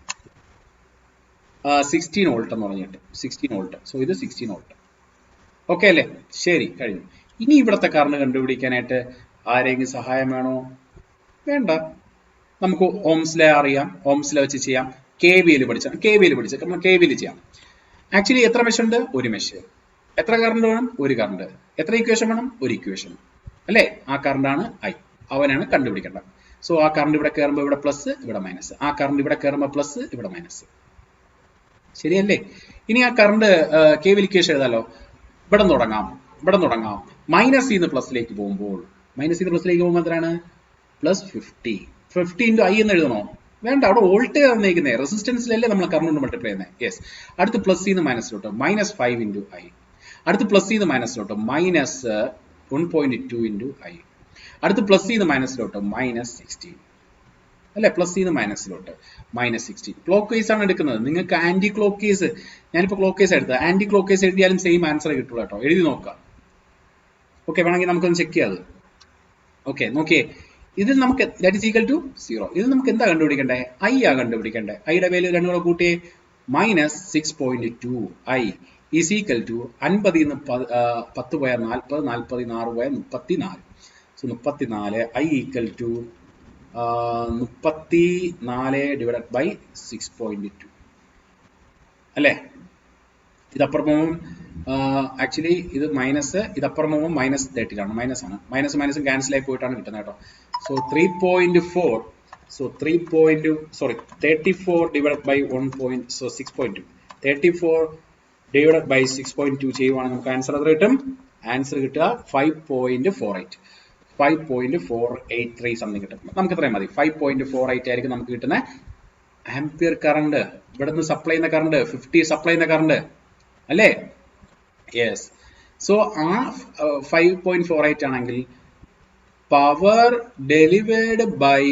16 വോൾട്ട് എന്ന് പറഞ്ഞിട്ട് 16 വോൾട്ട്. സോ ഇത് 16 വോൾട്ട്. ഓക്കെ അല്ലേ? ശരി, കഴിഞ്ഞു. ഇനി ഇവിടുത്തെ കറണ്ട് കണ്ടുപിടിക്കാനായിട്ട് ആരെങ്കിലും സഹായം വേണോ? വേണ്ട. നമുക്ക് ഓംസ് ലോ അറിയാം, ഓംസ് ലോ വെച്ച് ചെയ്യാം. KVL പഠിച്ചാൽ നമ്മൾ KVL ചെയ്യാം. ആക്ച്വലി എത്ര മെഷ് ഉണ്ട്? ഒരു മെഷ്. എത്ര കറണ്ട് വേണം? ഒരു കറണ്ട്. എത്ര ഇക്വേഷൻ വേണം? ഒരു ഇക്വേഷൻ അല്ലേ? ആ കറണ്ടാണ് I. അവനാണ് കണ്ടുപിടിക്കേണ്ടത്. സോ ആ കറണ്ട് ഇവിടെ കയറുമ്പോൾ ഇവിടെ പ്ലസ്, ഇവിടെ മൈനസ്. ആ കറണ്ട് ഇവിടെ കയറുമ്പോൾ പ്ലസ്, ഇവിടെ മൈനസ്. ശരിയല്ലേ? ഇനി ആ കറണ്ട് KVL ഇക്വേഷൻ എഴുതാലോ. ഇവിടെ തുടങ്ങാം. മൈനസ് നിന്ന് പ്ലസിലേക്ക് പോകുമ്പോൾ എത്രയാണ്? പ്ലസ് 50 ഇൻറ്റു I എന്ന് എഴുതണോ? വേണ്ട. അവിടെ വോൾട്ടേജ് തന്നേക്കുന്നേ, റെസിസ്റ്റൻസിലല്ലേ നമ്മൾ കറണ്ട് കൊണ്ട് മൾട്ടിപ്ലൈ ചെയ്യുന്നത്. യെസ്. അടുത്ത് പ്ലസ് നിന്ന് മൈനസിലോട്ട് മൈനസ് 5 ഇൻറ്റു I. അടുത്ത് പ്ലസ് നിന്ന് മൈനസിലോട്ട് മൈനസ് 1.2 ഇൻറ്റു I. അടുത്ത് പ്ലസ് നിന്ന് മൈനസിലോട്ട് മൈനസ് 16 അല്ലെ? പ്ലസ് നിന്ന് മൈനസിലോട്ട് മൈനസ് 16. ക്ലോക്ക് വൈസ് ആണ് എടുക്കുന്നത്. നിങ്ങൾക്ക് ആന്റി ക്ലോക്ക് കേസ്, ഞാനിപ്പോൾ ക്ലോക്ക് കേസ് എടുത്തത്, ആന്റി ക്ലോക്ക് കേസ് എഴുതിയാലും സെയിം ആൻസർ കിട്ടുള്ളൂ കേട്ടോ. എഴുതി നോക്കാം. ഓക്കെ, വേണമെങ്കിൽ നമുക്കൊന്ന് ചെക്ക് ചെയ്യാം. ഓക്കെ, നോക്കിയേ. ഇതിൽ നമുക്ക് ദാറ്റ് ഈസ് ഈക്വൽ ടു 0. ഇതിൽ നമുക്ക് എന്താ കണ്ടുപിടിക്കണ്ടേ? I ആ കണ്ടുപിടിക്കണ്ടേ. ഐയുടെ വാല്യൂ രണ്ടും കൂടെ കൂട്ടിയേ. Minus 6.2 I is equal to 50 നിന്ന് 10 പോയാൽ 40, 40 6 പോയാൽ 34. So 34 I equal to 34 divided by 6.2 അല്ലേ? ഇതപ്പുറം പോകും. ആക്ച്വലി ഇത് മൈനസ്, ഇതപ്പുറം പോകുമ്പോൾ മൈനസ് 30 ആണ്. മൈനസ് ആണ്. മൈനസും ക്യാൻസൽ ആയി പോയിട്ടാണ് കിട്ടുന്നത് കേട്ടോ. So 3.4. So 34 divided by 6.2. 34 divided by 6.2 ചെയ്യുവാണെങ്കിൽ നമുക്ക് ആൻസർ എത്ര കിട്ടും? ആൻസർ കിട്ടുക 5.48. 5.483 സംതിങ് കിട്ടും. നമുക്ക് ഇത്രയും മതി. 5.48 ആയിരിക്കും നമുക്ക് കിട്ടുന്ന ആംപിയർ കറണ്ട്. ഇവിടെ നിന്ന് സപ്ലൈ ചെയ്യുന്ന കറണ്ട് 50 സപ്ലൈ ചെയ്യുന്ന കറണ്ട് അല്ലേ? യെസ്. സോ ആ 5.48 ആണെങ്കിൽ power delivered by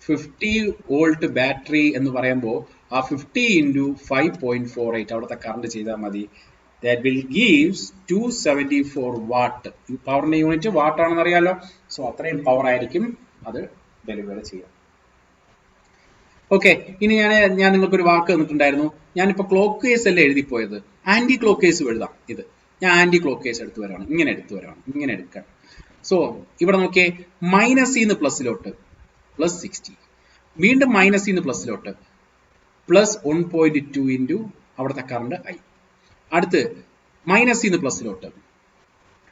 50 volt battery എന്ന് പറയുമ്പോൾ ആ 50 ഇൻറ്റു 5.48 അവിടുത്തെ കറണ്ട് ചെയ്താൽ മതി. That will gives 274 watt. ഈ പവറിന്റെ യൂണിറ്റ് വാട്ട് ആണെന്ന് അറിയാലോ. സോ അത്രയും പവർ ആയിരിക്കും അത് ഡെലിവർ ചെയ്യുക. ഓക്കെ, ഇനി ഞാൻ നിങ്ങൾക്ക് ഒരു വാക്ക് തന്നിട്ടുണ്ടായിരുന്നു. ഞാനിപ്പോൾ ക്ലോക്ക് കേസ് അല്ലേ എഴുതിപ്പോയത്, ആന്റി ക്ലോക്ക് കേസ് എഴുതാം. ഇത് ഞാൻ ആന്റി ക്ലോക്ക് കേസ് എടുത്തു വരാണ്. ഇങ്ങനെ എടുക്കാം. സോ ഇവിടെ നോക്കിയേ, മൈനസ് നിന്ന് പ്ലസിലോട്ട് പ്ലസ് 60, വീണ്ടും മൈനസ് നിന്ന് പ്ലസിലോട്ട് പ്ലസ് 1.2 ഇൻറ്റു അവിടുത്തെ കറണ്ട് I. അടുത്ത് മൈനസ് നിന്ന് പ്ലസിലോട്ട്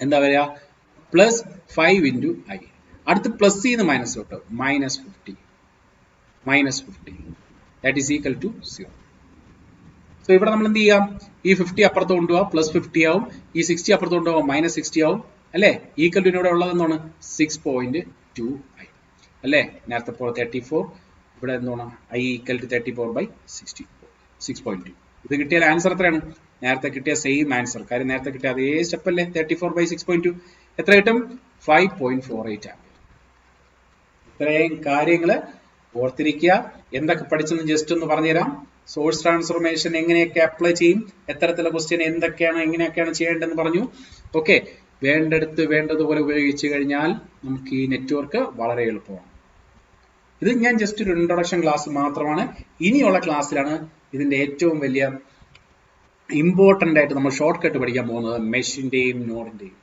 എന്താ വരിക? Plus 5 into I. അടുത്ത് പ്ലസ് നിന്ന് മൈനസിലോട്ട് minus 50. That is equal to 0. So ഇവിടെ നമ്മൾ എന്ത് ചെയ്യാം? ഈ 50 അപ്പുറത്ത് കൊണ്ടുപോകാം, പ്ലസ് 50 ആവും. ഈ 60 അപ്പുറത്ത് കൊണ്ടുപോകാം, മൈനസ് 60 ആവും അല്ലേ? ഈക്വൽ ടു ഇവിടെ ഉള്ളത് എന്താണ്? 6.2 I അല്ലേ? നേരത്തെ പോലെ 34, ഇവിടെ എന്താണ്? I equal to 34/60, 6.2. ഇത് കിട്ടിയാൽ ആൻസർ എത്രയാണ്? നേരത്തെ കിട്ടിയ സെയിം ആൻസർ. കാര്യം നേരത്തെ കിട്ടിയ അതേ സ്റ്റെപ്പ് അല്ലേ? 34/6.2 എത്ര കിട്ടും? 5.48 ആംപിയർ. ഇത്രയും കാര്യങ്ങൾ ഓർത്തിരിക്കുക. എന്തൊക്കെ പഠിച്ചെന്ന് ജസ്റ്റ് ഒന്ന് പറഞ്ഞുതരാം. സോഴ്സ് ട്രാൻസ്ഫോർമേഷൻ എങ്ങനെയൊക്കെ അപ്ലൈ ചെയ്യും, എത്തരത്തിലുള്ള ക്വസ്റ്റ്യൻ എന്തൊക്കെയാണ്, എങ്ങനെയൊക്കെയാണ് ചെയ്യേണ്ടതെന്ന് പറഞ്ഞു. ഓക്കെ, വേണ്ടടുത്ത് വേണ്ടതുപോലെ ഉപയോഗിച്ച് കഴിഞ്ഞാൽ നമുക്ക് ഈ നെറ്റ്വർക്ക് വളരെ എളുപ്പമാണ്. ഇത് ഞാൻ ജസ്റ്റ് ഒരു ഇൻട്രൊഡക്ഷൻ ക്ലാസ് മാത്രമാണ്. ഇനിയുള്ള ക്ലാസ്സിലാണ് ഇതിന്റെ ഏറ്റവും വലിയ ഇമ്പോർട്ടന്റ് ആയിട്ട് നമ്മൾ ഷോർട്ട് കട്ട് പഠിക്കാൻ പോകുന്നത്, മെഷിന്റെയും നോഡിന്റെയും.